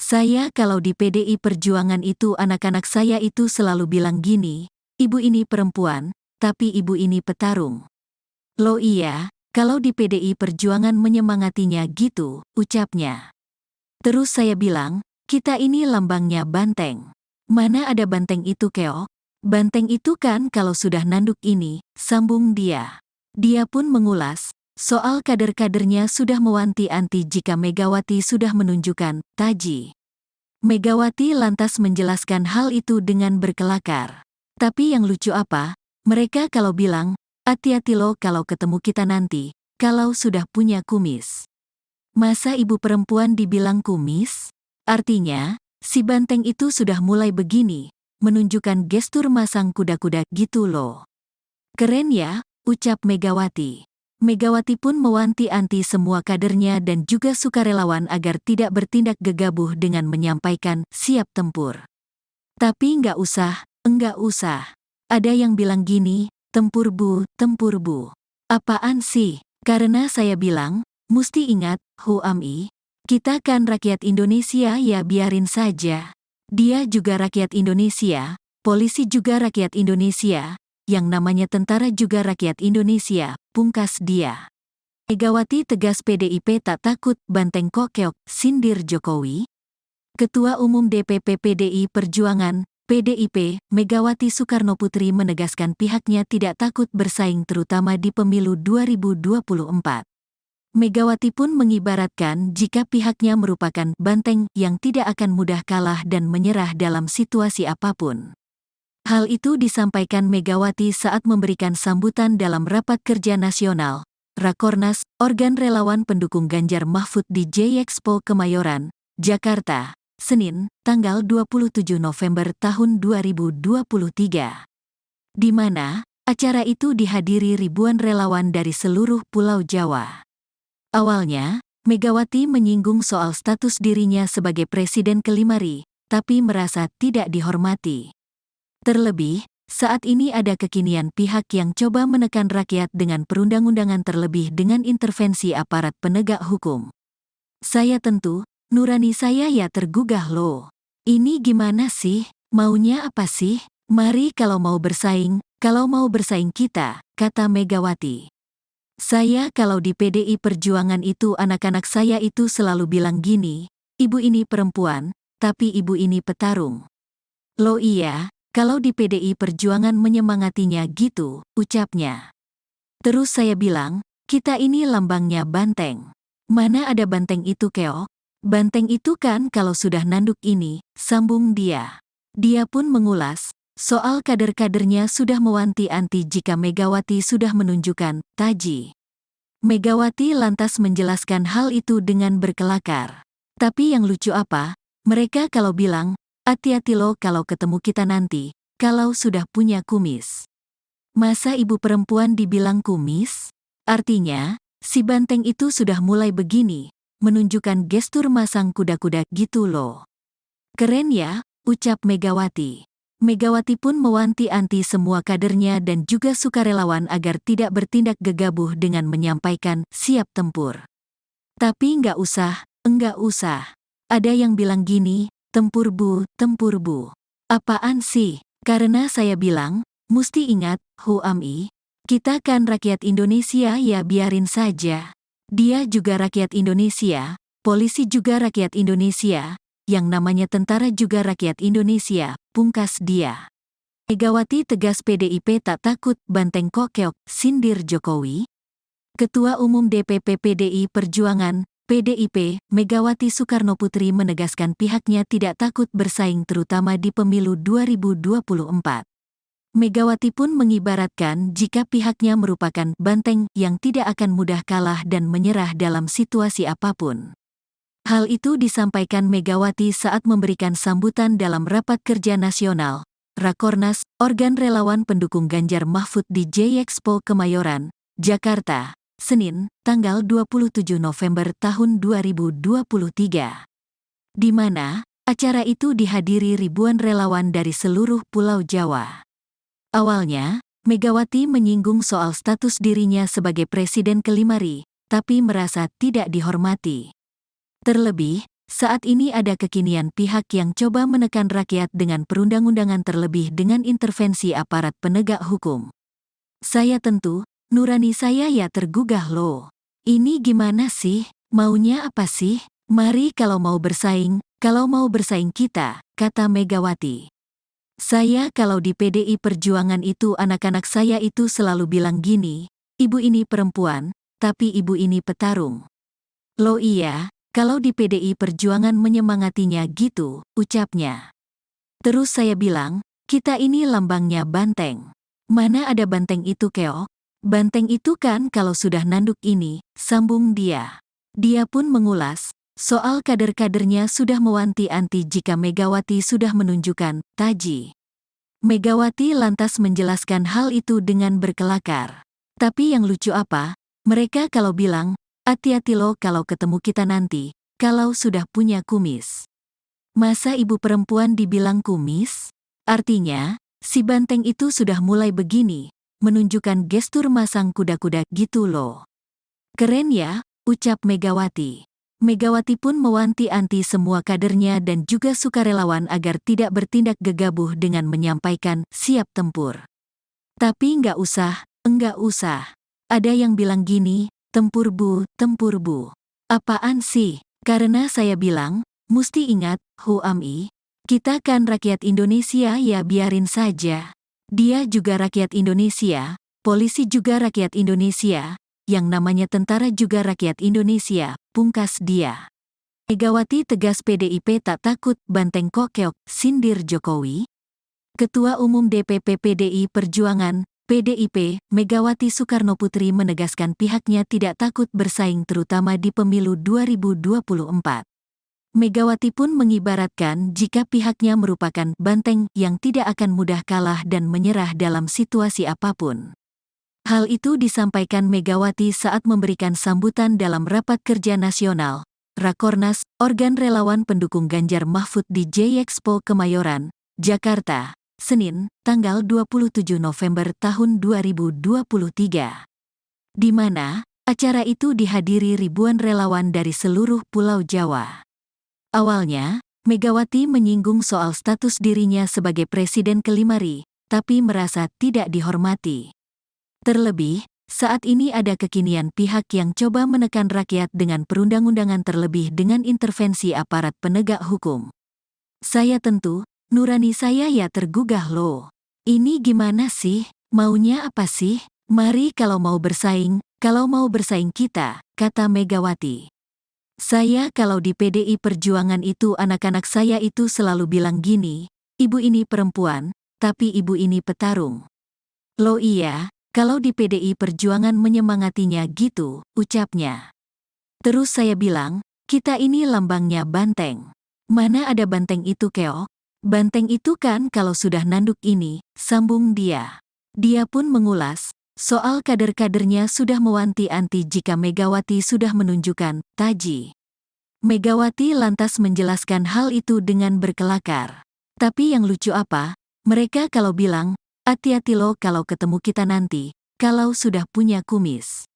Saya kalau di PDI Perjuangan itu anak-anak saya itu selalu bilang gini, ibu ini perempuan, tapi ibu ini petarung. Loh iya, kalau di PDI Perjuangan menyemangatinya gitu, ucapnya. Terus saya bilang, kita ini lambangnya banteng. Mana ada banteng itu keok? Banteng itu kan kalau sudah nanduk ini, sambung dia. Dia pun mengulas, soal kader-kadernya sudah mewanti-anti jika Megawati sudah menunjukkan taji. Megawati lantas menjelaskan hal itu dengan berkelakar. Tapi yang lucu apa, mereka kalau bilang, hati-hati lo kalau ketemu kita nanti, kalau sudah punya kumis. Masa ibu perempuan dibilang kumis? Artinya, si banteng itu sudah mulai begini, menunjukkan gestur masang kuda-kuda gitu loh. Keren ya, ucap Megawati. Megawati pun mewanti-anti semua kadernya dan juga sukarelawan agar tidak bertindak gegabah dengan menyampaikan siap tempur. Tapi enggak usah. Ada yang bilang gini, tempur bu. Apaan sih? Karena saya bilang, musti ingat, HUAMI, kita kan rakyat Indonesia ya biarin saja. Dia juga rakyat Indonesia, polisi juga rakyat Indonesia, yang namanya tentara juga rakyat Indonesia, pungkas dia. Megawati tegas PDIP tak takut banteng kok keok, sindir Jokowi. Ketua Umum DPP PDI Perjuangan, PDIP, Megawati Soekarnoputri menegaskan pihaknya tidak takut bersaing terutama di pemilu 2024. Megawati pun mengibaratkan jika pihaknya merupakan banteng yang tidak akan mudah kalah dan menyerah dalam situasi apapun. Hal itu disampaikan Megawati saat memberikan sambutan dalam Rapat Kerja Nasional, Rakornas, organ relawan pendukung Ganjar Mahfud di J-Expo Kemayoran, Jakarta, Senin, tanggal 27 November tahun 2023. Di mana acara itu dihadiri ribuan relawan dari seluruh Pulau Jawa. Awalnya, Megawati menyinggung soal status dirinya sebagai Presiden ke-5 RI, tapi merasa tidak dihormati. Terlebih, saat ini ada kekinian pihak yang coba menekan rakyat dengan perundang-undangan terlebih dengan intervensi aparat penegak hukum. Saya tentu, nurani saya ya tergugah loh. Ini gimana sih? Maunya apa sih? Mari kalau mau bersaing kita, kata Megawati. Saya kalau di PDI Perjuangan itu anak-anak saya itu selalu bilang gini, ibu ini perempuan, tapi ibu ini petarung. Loh iya, kalau di PDI Perjuangan menyemangatinya gitu, ucapnya. Terus saya bilang, kita ini lambangnya banteng. Mana ada banteng itu keok? Banteng itu kan kalau sudah nanduk ini, sambung dia. Dia pun mengulas, soal kader-kadernya sudah mewanti-anti jika Megawati sudah menunjukkan taji. Megawati lantas menjelaskan hal itu dengan berkelakar. Tapi yang lucu apa, mereka kalau bilang, hati-hati lo kalau ketemu kita nanti, kalau sudah punya kumis. Masa ibu perempuan dibilang kumis? Artinya, si banteng itu sudah mulai begini, menunjukkan gestur masang kuda-kuda gitu loh. Keren ya, ucap Megawati. Megawati pun mewanti-wanti semua kadernya dan juga sukarelawan agar tidak bertindak gegabah dengan menyampaikan siap tempur. Tapi enggak usah. Ada yang bilang gini, tempur bu. Apaan sih? Karena saya bilang, musti ingat, Huami, kita kan rakyat Indonesia ya biarin saja. Dia juga rakyat Indonesia, polisi juga rakyat Indonesia, yang namanya tentara juga rakyat Indonesia, pungkas dia. Megawati tegas PDIP tak takut banteng kok keok, sindir Jokowi. Ketua Umum DPP PDI Perjuangan, PDIP, Megawati Soekarnoputri menegaskan pihaknya tidak takut bersaing terutama di pemilu 2024. Megawati pun mengibaratkan jika pihaknya merupakan banteng yang tidak akan mudah kalah dan menyerah dalam situasi apapun. Hal itu disampaikan Megawati saat memberikan sambutan dalam Rapat Kerja Nasional, Rakornas, organ relawan pendukung Ganjar Mahfud di J-Expo Kemayoran, Jakarta, Senin, tanggal 27 November tahun 2023. Di mana, acara itu dihadiri ribuan relawan dari seluruh Pulau Jawa. Awalnya, Megawati menyinggung soal status dirinya sebagai Presiden ke-5 RI, tapi merasa tidak dihormati. Terlebih, saat ini ada kekinian pihak yang coba menekan rakyat dengan perundang-undangan terlebih dengan intervensi aparat penegak hukum. Saya tentu, nurani saya ya tergugah loh. Ini gimana sih? Maunya apa sih? Mari kalau mau bersaing kita, kata Megawati. Saya kalau di PDI Perjuangan itu anak-anak saya itu selalu bilang gini, ibu ini perempuan, tapi ibu ini petarung. Loh iya, kalau di PDI Perjuangan menyemangatinya gitu, ucapnya. Terus saya bilang, kita ini lambangnya banteng. Mana ada banteng itu keok? Banteng itu kan kalau sudah nanduk ini, sambung dia. Dia pun mengulas, soal kader-kadernya sudah mewanti-wanti jika Megawati sudah menunjukkan taji. Megawati lantas menjelaskan hal itu dengan berkelakar. Tapi yang lucu apa, mereka kalau bilang, hati-hati lo kalau ketemu kita nanti, kalau sudah punya kumis. Masa ibu perempuan dibilang kumis? Artinya, si banteng itu sudah mulai begini, menunjukkan gestur masang kuda-kuda gitu loh. Keren ya, ucap Megawati. Megawati pun mewanti-wanti semua kadernya dan juga sukarelawan agar tidak bertindak gegabah dengan menyampaikan siap tempur. Tapi enggak usah. Ada yang bilang gini, tempur bu. Apaan sih? Karena saya bilang, musti ingat, Huami, kita kan rakyat Indonesia ya biarin saja. Dia juga rakyat Indonesia, polisi juga rakyat Indonesia, yang namanya tentara juga rakyat Indonesia, pungkas dia. Megawati tegas PDIP tak takut banteng kok keok, sindir Jokowi. Ketua Umum DPP PDI Perjuangan, PDIP, Megawati Soekarnoputri menegaskan pihaknya tidak takut bersaing terutama di pemilu 2024. Megawati pun mengibaratkan jika pihaknya merupakan banteng yang tidak akan mudah kalah dan menyerah dalam situasi apapun. Hal itu disampaikan Megawati saat memberikan sambutan dalam Rapat Kerja Nasional, Rakornas, organ relawan pendukung Ganjar Mahfud di J-Expo Kemayoran, Jakarta, Senin, tanggal 27 November tahun 2023. Di mana, acara itu dihadiri ribuan relawan dari seluruh Pulau Jawa. Awalnya, Megawati menyinggung soal status dirinya sebagai Presiden ke-5 RI, tapi merasa tidak dihormati. Terlebih, saat ini ada kekinian pihak yang coba menekan rakyat dengan perundang-undangan terlebih dengan intervensi aparat penegak hukum. Saya tentu, nurani saya ya tergugah loh. Ini gimana sih? Maunya apa sih? Mari kalau mau bersaing kita, kata Megawati. Saya kalau di PDI Perjuangan itu anak-anak saya itu selalu bilang gini, ibu ini perempuan, tapi ibu ini petarung. Loh iya, kalau di PDI Perjuangan menyemangatinya gitu, ucapnya. Terus saya bilang, kita ini lambangnya banteng. Mana ada banteng itu keok? Banteng itu kan kalau sudah nanduk ini, sambung dia. Dia pun mengulas, soal kader-kadernya sudah mewanti-wanti jika Megawati sudah menunjukkan taji. Megawati lantas menjelaskan hal itu dengan berkelakar. Tapi yang lucu apa, Mereka kalau bilang, hati-hati lo kalau ketemu kita nanti, kalau sudah punya kumis.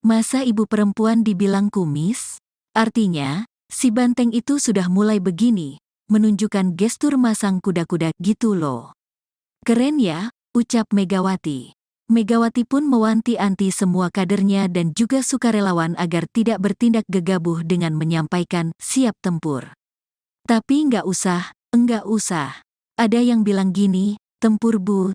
Masa ibu perempuan dibilang kumis? Artinya, si banteng itu sudah mulai begini, menunjukkan gestur masang kuda-kuda gitu loh. Keren ya, ucap Megawati. Megawati pun mewanti-anti semua kadernya dan juga sukarelawan agar tidak bertindak gegabah dengan menyampaikan siap tempur. Tapi enggak usah. Ada yang bilang gini, tempur bu.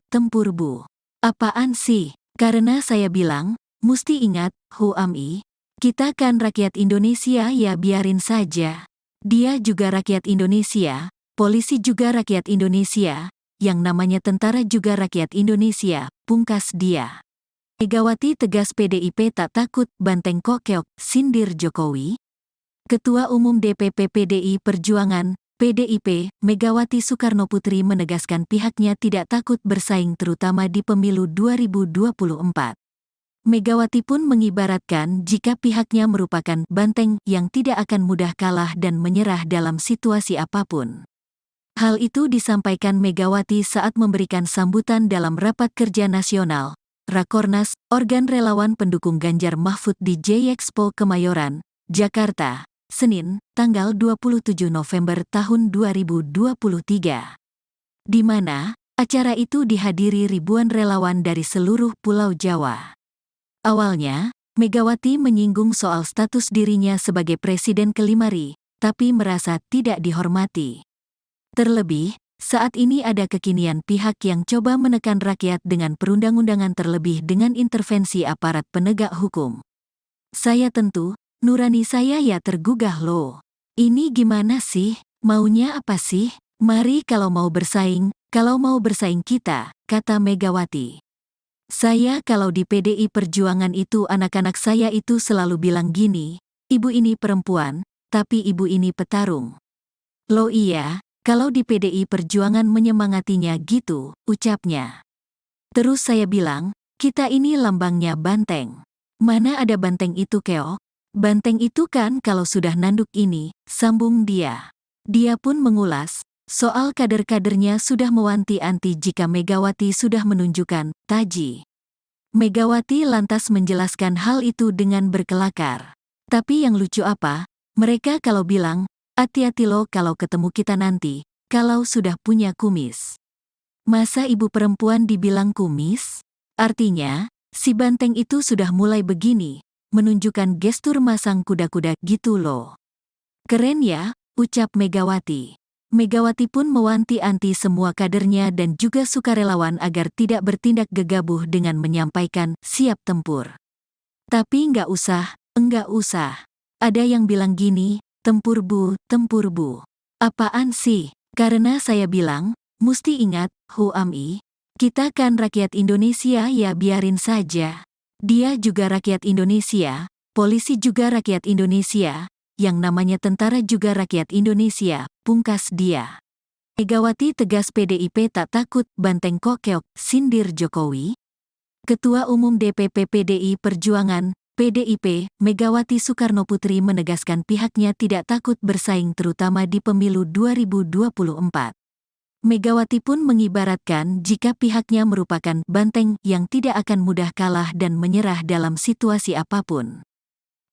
Apaan sih? Karena saya bilang, musti ingat, Huami, kita kan rakyat Indonesia ya biarin saja. Dia juga rakyat Indonesia, polisi juga rakyat Indonesia, yang namanya tentara juga rakyat Indonesia, pungkas dia. Megawati tegas PDIP tak takut banteng kok keok, sindir Jokowi. Ketua Umum DPP PDI Perjuangan, PDIP, Megawati Soekarnoputri menegaskan pihaknya tidak takut bersaing terutama di pemilu 2024. Megawati pun mengibaratkan jika pihaknya merupakan banteng yang tidak akan mudah kalah dan menyerah dalam situasi apapun. Hal itu disampaikan Megawati saat memberikan sambutan dalam Rapat Kerja Nasional, Rakornas, organ relawan pendukung Ganjar Mahfud di J-Expo Kemayoran, Jakarta, Senin, tanggal 27 November tahun 2023. Di mana, acara itu dihadiri ribuan relawan dari seluruh Pulau Jawa. Awalnya, Megawati menyinggung soal status dirinya sebagai Presiden ke-5 RI, tapi merasa tidak dihormati. Terlebih, saat ini ada kekinian pihak yang coba menekan rakyat dengan perundang-undangan terlebih dengan intervensi aparat penegak hukum. Saya tentu, nurani saya ya tergugah loh. Ini gimana sih? Maunya apa sih? Mari kalau mau bersaing kita, kata Megawati. Saya kalau di PDI Perjuangan itu anak-anak saya itu selalu bilang gini, ibu ini perempuan, tapi ibu ini petarung. Loh iya, kalau di PDI Perjuangan menyemangatinya gitu, ucapnya. Terus saya bilang, kita ini lambangnya banteng. Mana ada banteng itu keok? Banteng itu kan kalau sudah nanduk ini, sambung dia. Dia pun mengulas, soal kader-kadernya sudah mewanti-anti jika Megawati sudah menunjukkan taji. Megawati lantas menjelaskan hal itu dengan berkelakar. Tapi yang lucu apa, mereka kalau bilang, hati-hati lo kalau ketemu kita nanti, kalau sudah punya kumis. Masa ibu perempuan dibilang kumis? Artinya, si banteng itu sudah mulai begini, menunjukkan gestur masang kuda-kuda gitu loh. Keren ya, ucap Megawati. Megawati pun mewanti-anti semua kadernya dan juga sukarelawan agar tidak bertindak gegabah dengan menyampaikan siap tempur. Tapi enggak usah. Ada yang bilang gini, tempur bu. Apaan sih? Karena saya bilang, musti ingat, Huami, kita kan rakyat Indonesia ya biarin saja. Dia juga rakyat Indonesia, polisi juga rakyat Indonesia, yang namanya tentara juga rakyat Indonesia, pungkas dia. Megawati tegas PDIP tak takut banteng kok keok, sindir Jokowi. Ketua Umum DPP PDI Perjuangan, PDIP, Megawati Soekarnoputri menegaskan pihaknya tidak takut bersaing terutama di pemilu 2024. Megawati pun mengibaratkan jika pihaknya merupakan banteng yang tidak akan mudah kalah dan menyerah dalam situasi apapun.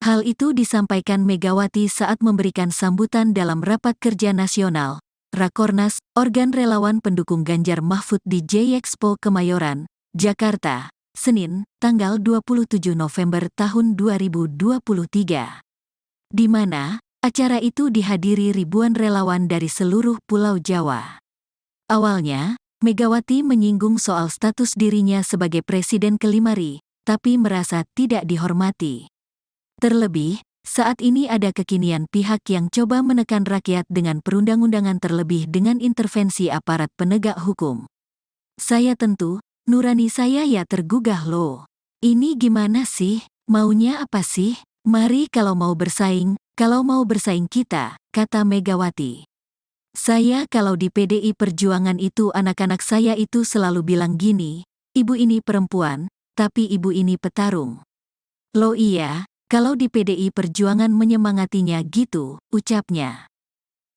Hal itu disampaikan Megawati saat memberikan sambutan dalam Rapat Kerja Nasional, Rakornas, organ relawan pendukung Ganjar Mahfud di J-Expo Kemayoran, Jakarta, Senin, tanggal 27 November tahun 2023. Di mana, acara itu dihadiri ribuan relawan dari seluruh Pulau Jawa. Awalnya, Megawati menyinggung soal status dirinya sebagai Presiden ke-5 RI, tapi merasa tidak dihormati. Terlebih, saat ini ada kekinian pihak yang coba menekan rakyat dengan perundang-undangan terlebih dengan intervensi aparat penegak hukum. Saya tentu, nurani saya ya tergugah loh. Ini gimana sih? Maunya apa sih? Mari kalau mau bersaing kita, kata Megawati. Saya kalau di PDI Perjuangan itu anak-anak saya itu selalu bilang gini, ibu ini perempuan, tapi ibu ini petarung. Loh iya, kalau di PDI Perjuangan menyemangatinya gitu, ucapnya.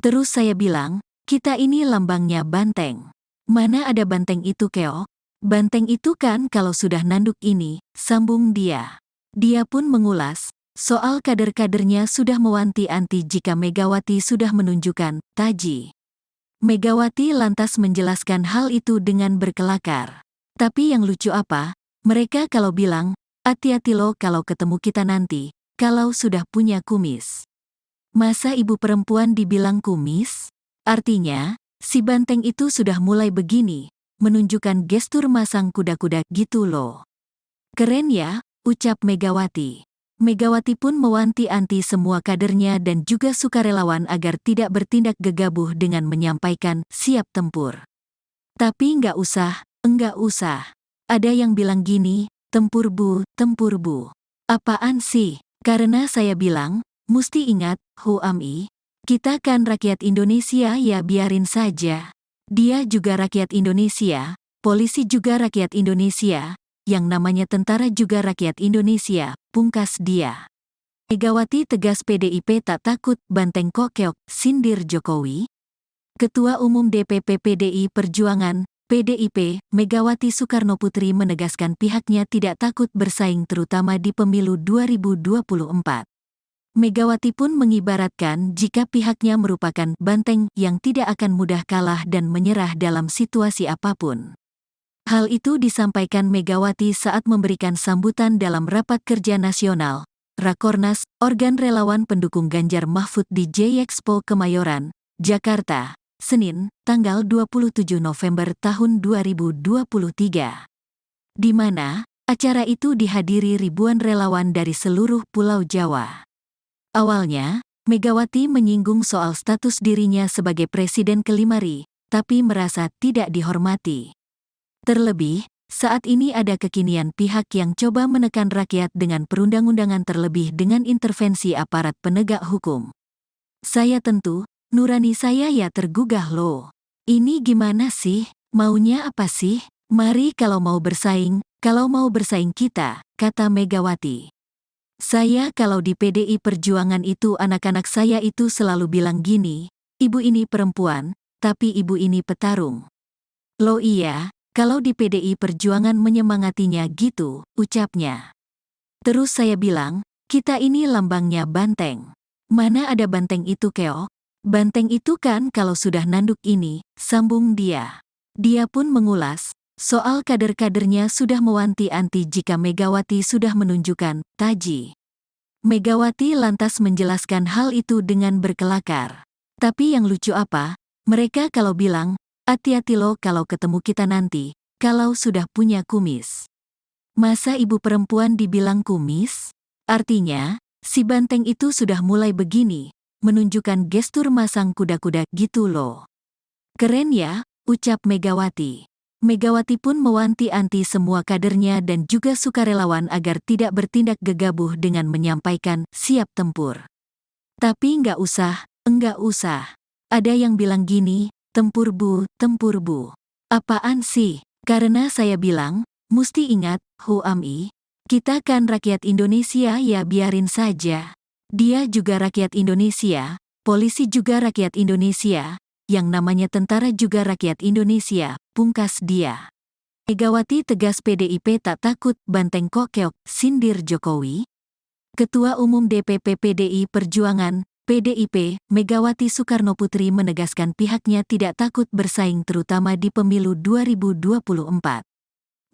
Terus saya bilang, kita ini lambangnya banteng. Mana ada banteng itu keok? Banteng itu kan kalau sudah nanduk ini, sambung dia. Dia pun mengulas, soal kader-kadernya sudah mewanti-wanti jika Megawati sudah menunjukkan taji. Megawati lantas menjelaskan hal itu dengan berkelakar. Tapi yang lucu apa? Mereka kalau bilang, hati-hati lo kalau ketemu kita nanti, kalau sudah punya kumis. Masa ibu perempuan dibilang kumis? Artinya, si banteng itu sudah mulai begini, menunjukkan gestur masang kuda-kuda gitu loh. Keren ya, ucap Megawati. Megawati pun mewanti-wanti semua kadernya dan juga sukarelawan agar tidak bertindak gegabah dengan menyampaikan siap tempur. Tapi enggak usah. Ada yang bilang gini, tempur bu. Apaan sih? Karena saya bilang, musti ingat, Huami, kita kan rakyat Indonesia ya biarin saja. Dia juga rakyat Indonesia, polisi juga rakyat Indonesia, yang namanya tentara juga rakyat Indonesia, pungkas dia. Megawati tegas PDIP tak takut banteng kok keok, sindir Jokowi. Ketua Umum DPP PDI Perjuangan, PDIP, Megawati Soekarnoputri menegaskan pihaknya tidak takut bersaing terutama di pemilu 2024. Megawati pun mengibaratkan jika pihaknya merupakan banteng yang tidak akan mudah kalah dan menyerah dalam situasi apapun. Hal itu disampaikan Megawati saat memberikan sambutan dalam Rapat Kerja Nasional, Rakornas, organ relawan pendukung Ganjar Mahfud di J-Expo Kemayoran, Jakarta, Senin, tanggal 27 November tahun 2023. Di mana, acara itu dihadiri ribuan relawan dari seluruh Pulau Jawa. Awalnya, Megawati menyinggung soal status dirinya sebagai Presiden ke-5 RI, tapi merasa tidak dihormati. Terlebih, saat ini ada kekinian pihak yang coba menekan rakyat dengan perundang-undangan terlebih dengan intervensi aparat penegak hukum. Saya tentu, nurani saya ya tergugah loh. Ini gimana sih? Maunya apa sih? Mari kalau mau bersaing kita, kata Megawati. Saya kalau di PDI Perjuangan itu anak-anak saya itu selalu bilang gini, ibu ini perempuan, tapi ibu ini petarung. Loh iya, kalau di PDI Perjuangan menyemangatinya gitu, ucapnya. Terus saya bilang, kita ini lambangnya banteng. Mana ada banteng itu keok? Banteng itu kan kalau sudah nanduk ini, sambung dia. Dia pun mengulas, soal kader-kadernya sudah mewanti-wanti jika Megawati sudah menunjukkan taji. Megawati lantas menjelaskan hal itu dengan berkelakar. Tapi yang lucu apa? Mereka kalau bilang, hati-hati lo kalau ketemu kita nanti, kalau sudah punya kumis. Masa ibu perempuan dibilang kumis? Artinya, si banteng itu sudah mulai begini, menunjukkan gestur masang kuda-kuda gitu loh. Keren ya, ucap Megawati. Megawati pun mewanti-wanti semua kadernya dan juga sukarelawan agar tidak bertindak gegabah dengan menyampaikan siap tempur. Tapi enggak usah. Ada yang bilang gini, tempur bu. Apaan sih? Karena saya bilang, musti ingat, Huami, kita kan rakyat Indonesia ya biarin saja. Dia juga rakyat Indonesia, polisi juga rakyat Indonesia, yang namanya tentara juga rakyat Indonesia, pungkas dia. Megawati tegas PDIP tak takut banteng kok keok, sindir Jokowi. Ketua Umum DPP PDI Perjuangan, PDIP, Megawati Soekarnoputri menegaskan pihaknya tidak takut bersaing terutama di pemilu 2024.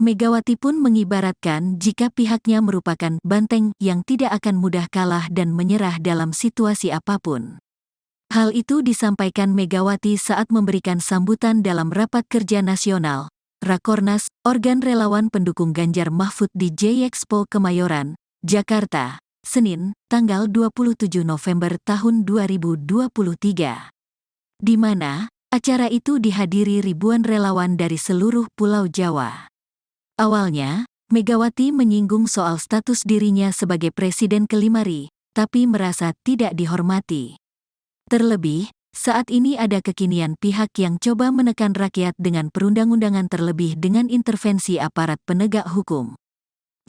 Megawati pun mengibaratkan jika pihaknya merupakan banteng yang tidak akan mudah kalah dan menyerah dalam situasi apapun. Hal itu disampaikan Megawati saat memberikan sambutan dalam Rapat Kerja Nasional, Rakornas, organ relawan pendukung Ganjar Mahfud di J-Expo Kemayoran, Jakarta, Senin, tanggal 27 November tahun 2023. Di mana, acara itu dihadiri ribuan relawan dari seluruh Pulau Jawa. Awalnya, Megawati menyinggung soal status dirinya sebagai Presiden ke-5 RI, tapi merasa tidak dihormati. Terlebih, saat ini ada kekinian pihak yang coba menekan rakyat dengan perundang-undangan terlebih dengan intervensi aparat penegak hukum.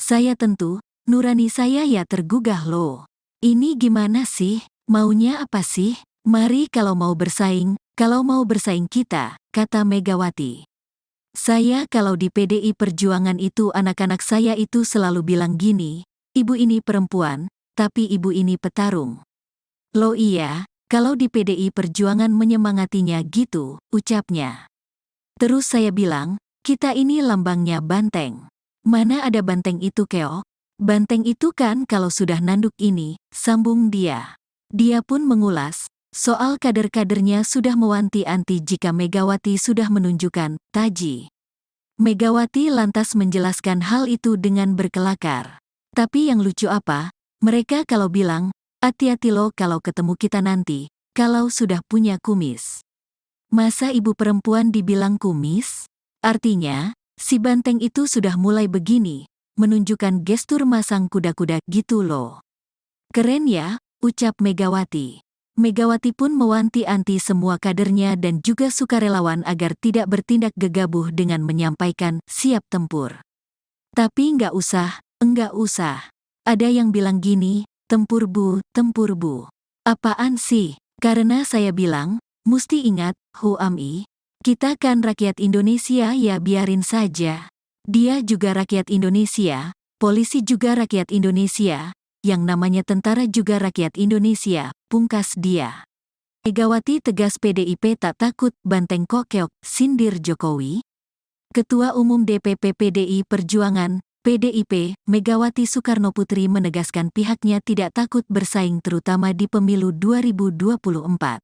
Saya tentu, nurani saya ya tergugah loh. Ini gimana sih? Maunya apa sih? Mari kalau mau bersaing kita, kata Megawati. Saya kalau di PDI Perjuangan itu anak-anak saya itu selalu bilang gini, ibu ini perempuan, tapi ibu ini petarung. Loh iya, kalau di PDI Perjuangan menyemangatinya gitu, ucapnya. Terus saya bilang, kita ini lambangnya banteng. Mana ada banteng itu keok? Banteng itu kan kalau sudah nanduk ini, sambung dia. Dia pun mengulas, soal kader-kadernya sudah mewanti-anti jika Megawati sudah menunjukkan taji. Megawati lantas menjelaskan hal itu dengan berkelakar. Tapi yang lucu apa, mereka kalau bilang, hati-hati lo kalau ketemu kita nanti, kalau sudah punya kumis. Masa ibu perempuan dibilang kumis? Artinya, si banteng itu sudah mulai begini, menunjukkan gestur masang kuda-kuda gitu loh. Keren ya, ucap Megawati. Megawati pun mewanti-anti semua kadernya dan juga sukarelawan agar tidak bertindak gegabah dengan menyampaikan siap tempur. Tapi enggak usah. Ada yang bilang gini, tempur bu. Apaan sih? Karena saya bilang, musti ingat, Huami, kita kan rakyat Indonesia ya biarin saja. Dia juga rakyat Indonesia, polisi juga rakyat Indonesia, yang namanya tentara juga rakyat Indonesia, pungkas dia. Megawati tegas PDIP tak takut banteng kok keok, sindir Jokowi. Ketua Umum DPP PDI Perjuangan, PDIP, Megawati Soekarnoputri menegaskan pihaknya tidak takut bersaing terutama di pemilu 2024.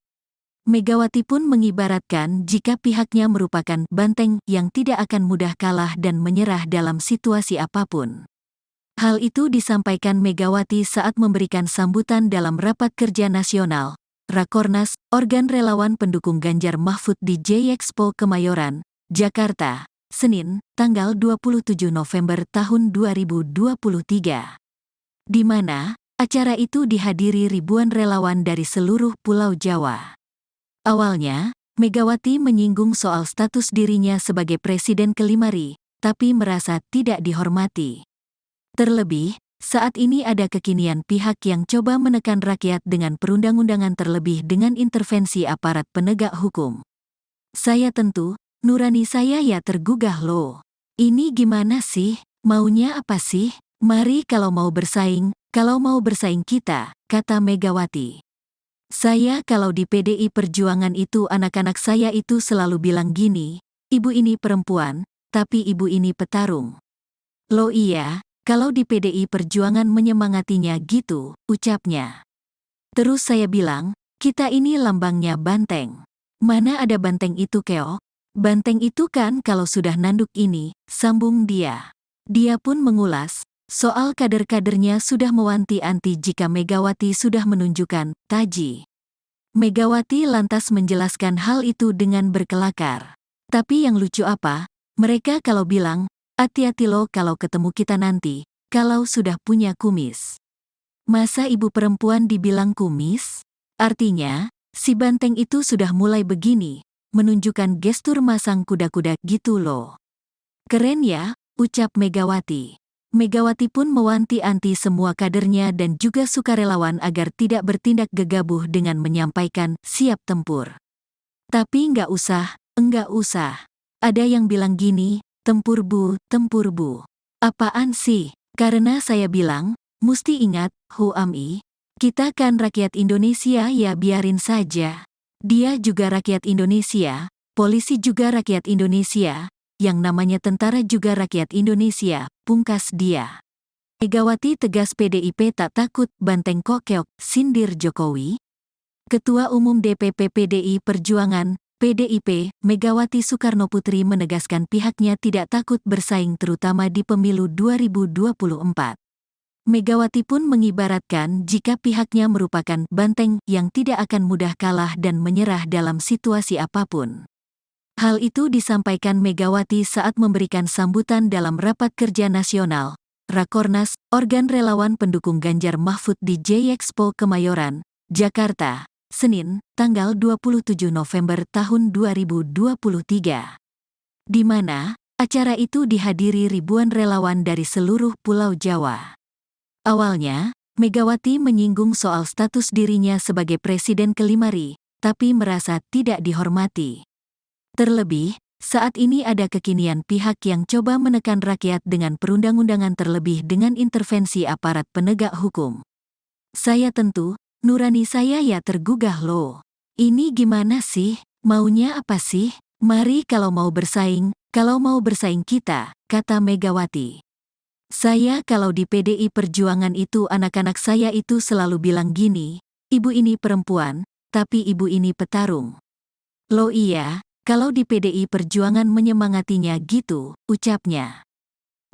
Megawati pun mengibaratkan jika pihaknya merupakan banteng yang tidak akan mudah kalah dan menyerah dalam situasi apapun. Hal itu disampaikan Megawati saat memberikan sambutan dalam Rapat Kerja Nasional, Rakornas, organ relawan pendukung Ganjar Mahfud di J-Expo Kemayoran, Jakarta, Senin, tanggal 27 November tahun 2023. Di mana, acara itu dihadiri ribuan relawan dari seluruh Pulau Jawa. Awalnya, Megawati menyinggung soal status dirinya sebagai Presiden ke-5 RI, tapi merasa tidak dihormati. Terlebih, saat ini ada kekinian pihak yang coba menekan rakyat dengan perundang-undangan terlebih dengan intervensi aparat penegak hukum. Saya tentu, nurani saya ya tergugah loh. Ini gimana sih? Maunya apa sih? Mari kalau mau bersaing kita, kata Megawati. Saya kalau di PDI Perjuangan itu anak-anak saya itu selalu bilang gini, ibu ini perempuan, tapi ibu ini petarung. Loh iya, kalau di PDI Perjuangan menyemangatinya gitu, ucapnya. Terus saya bilang, kita ini lambangnya banteng. Mana ada banteng itu keok? Banteng itu kan kalau sudah nanduk ini, sambung dia. Dia pun mengulas, soal kader-kadernya sudah mewanti-anti jika Megawati sudah menunjukkan taji. Megawati lantas menjelaskan hal itu dengan berkelakar. Tapi yang lucu apa, mereka kalau bilang, hati-hati lo kalau ketemu kita nanti, kalau sudah punya kumis. Masa ibu perempuan dibilang kumis? Artinya, si banteng itu sudah mulai begini, menunjukkan gestur masang kuda-kuda gitu loh. Keren ya, ucap Megawati. Megawati pun mewanti-anti semua kadernya dan juga sukarelawan agar tidak bertindak gegabah dengan menyampaikan siap tempur. Tapi enggak usah. Ada yang bilang gini, tempur bu. Apaan sih? Karena saya bilang, musti ingat, Huami, kita kan rakyat Indonesia ya biarin saja. Dia juga rakyat Indonesia, polisi juga rakyat Indonesia, yang namanya tentara juga rakyat Indonesia, pungkas dia. Megawati tegas PDIP tak takut banteng kok keok, sindir Jokowi. Ketua Umum DPP PDI Perjuangan, PDIP, Megawati Soekarnoputri menegaskan pihaknya tidak takut bersaing terutama di pemilu 2024. Megawati pun mengibaratkan jika pihaknya merupakan banteng yang tidak akan mudah kalah dan menyerah dalam situasi apapun. Hal itu disampaikan Megawati saat memberikan sambutan dalam Rapat Kerja Nasional, Rakornas, organ relawan pendukung Ganjar Mahfud di J-Expo Kemayoran, Jakarta, Senin, tanggal 27 November tahun 2023. Di mana, acara itu dihadiri ribuan relawan dari seluruh Pulau Jawa. Awalnya, Megawati menyinggung soal status dirinya sebagai Presiden ke-5 RI, tapi merasa tidak dihormati. Terlebih, Saat ini ada kekinian pihak yang coba menekan rakyat dengan perundang-undangan terlebih dengan intervensi aparat penegak hukum. Saya tentu, nurani saya ya tergugah loh. Ini gimana sih? Maunya apa sih? Mari kalau mau bersaing kita, kata Megawati. Saya kalau di PDI Perjuangan itu anak-anak saya itu selalu bilang gini, ibu ini perempuan, tapi ibu ini petarung. Loh iya, kalau di PDI Perjuangan menyemangatinya gitu, ucapnya.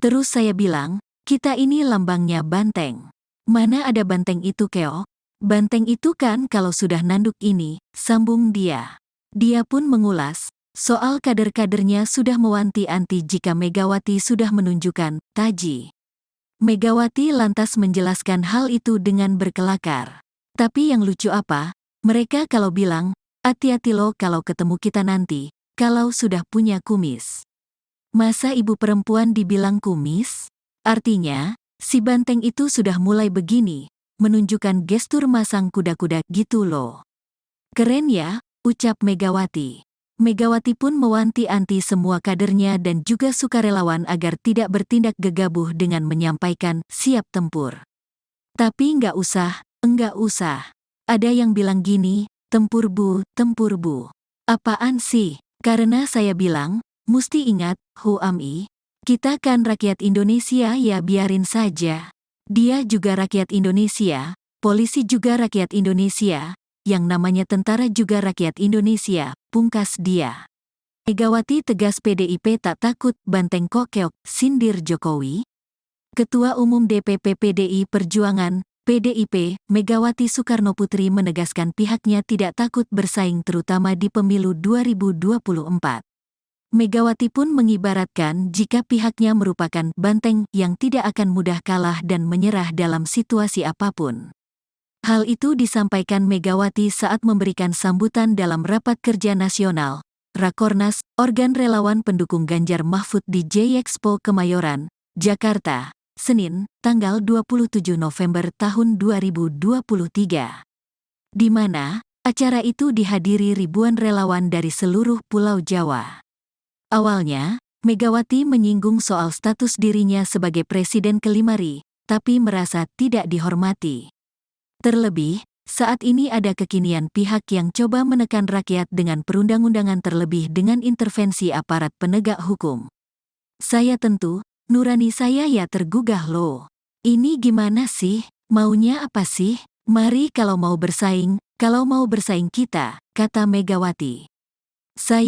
Terus saya bilang, kita ini lambangnya banteng. Mana ada banteng itu keok? Banteng itu kan kalau sudah nanduk ini, sambung dia. Dia pun mengulas, soal kader-kadernya sudah mewanti-anti jika Megawati sudah menunjukkan taji. Megawati lantas menjelaskan hal itu dengan berkelakar. Tapi yang lucu apa? Mereka kalau bilang, hati-hati lo kalau ketemu kita nanti, kalau sudah punya kumis. Masa ibu perempuan dibilang kumis? Artinya, si banteng itu sudah mulai begini, menunjukkan gestur masang kuda-kuda gitu loh. Keren ya, ucap Megawati. Megawati pun mewanti-anti semua kadernya dan juga sukarelawan agar tidak bertindak gegabah dengan menyampaikan siap tempur. Tapi enggak usah. Ada yang bilang gini, tempur bu. Apaan sih? Karena saya bilang, musti ingat, Huami, kita kan rakyat Indonesia ya biarin saja. Dia juga rakyat Indonesia, polisi juga rakyat Indonesia, yang namanya tentara juga rakyat Indonesia, pungkas dia. Megawati tegas PDIP tak takut banteng kok keok, sindir Jokowi. Ketua Umum DPP PDI Perjuangan, PDIP, Megawati Soekarnoputri menegaskan pihaknya tidak takut bersaing terutama di pemilu 2024. Megawati pun mengibaratkan jika pihaknya merupakan banteng yang tidak akan mudah kalah dan menyerah dalam situasi apapun. Hal itu disampaikan Megawati saat memberikan sambutan dalam Rapat Kerja Nasional, Rakornas, organ relawan pendukung Ganjar Mahfud di J-Expo Kemayoran, Jakarta, Senin, tanggal 27 November tahun 2023. Di mana, acara itu dihadiri ribuan relawan dari seluruh Pulau Jawa. Awalnya, Megawati menyinggung soal status dirinya sebagai Presiden kelima RI, tapi merasa tidak dihormati. Terlebih, saat ini ada kekinian pihak yang coba menekan rakyat dengan perundang-undangan terlebih dengan intervensi aparat penegak hukum. Saya tentu, nurani saya ya tergugah loh. Ini gimana sih? Maunya apa sih? Mari kalau mau bersaing kita, kata Megawati. Saya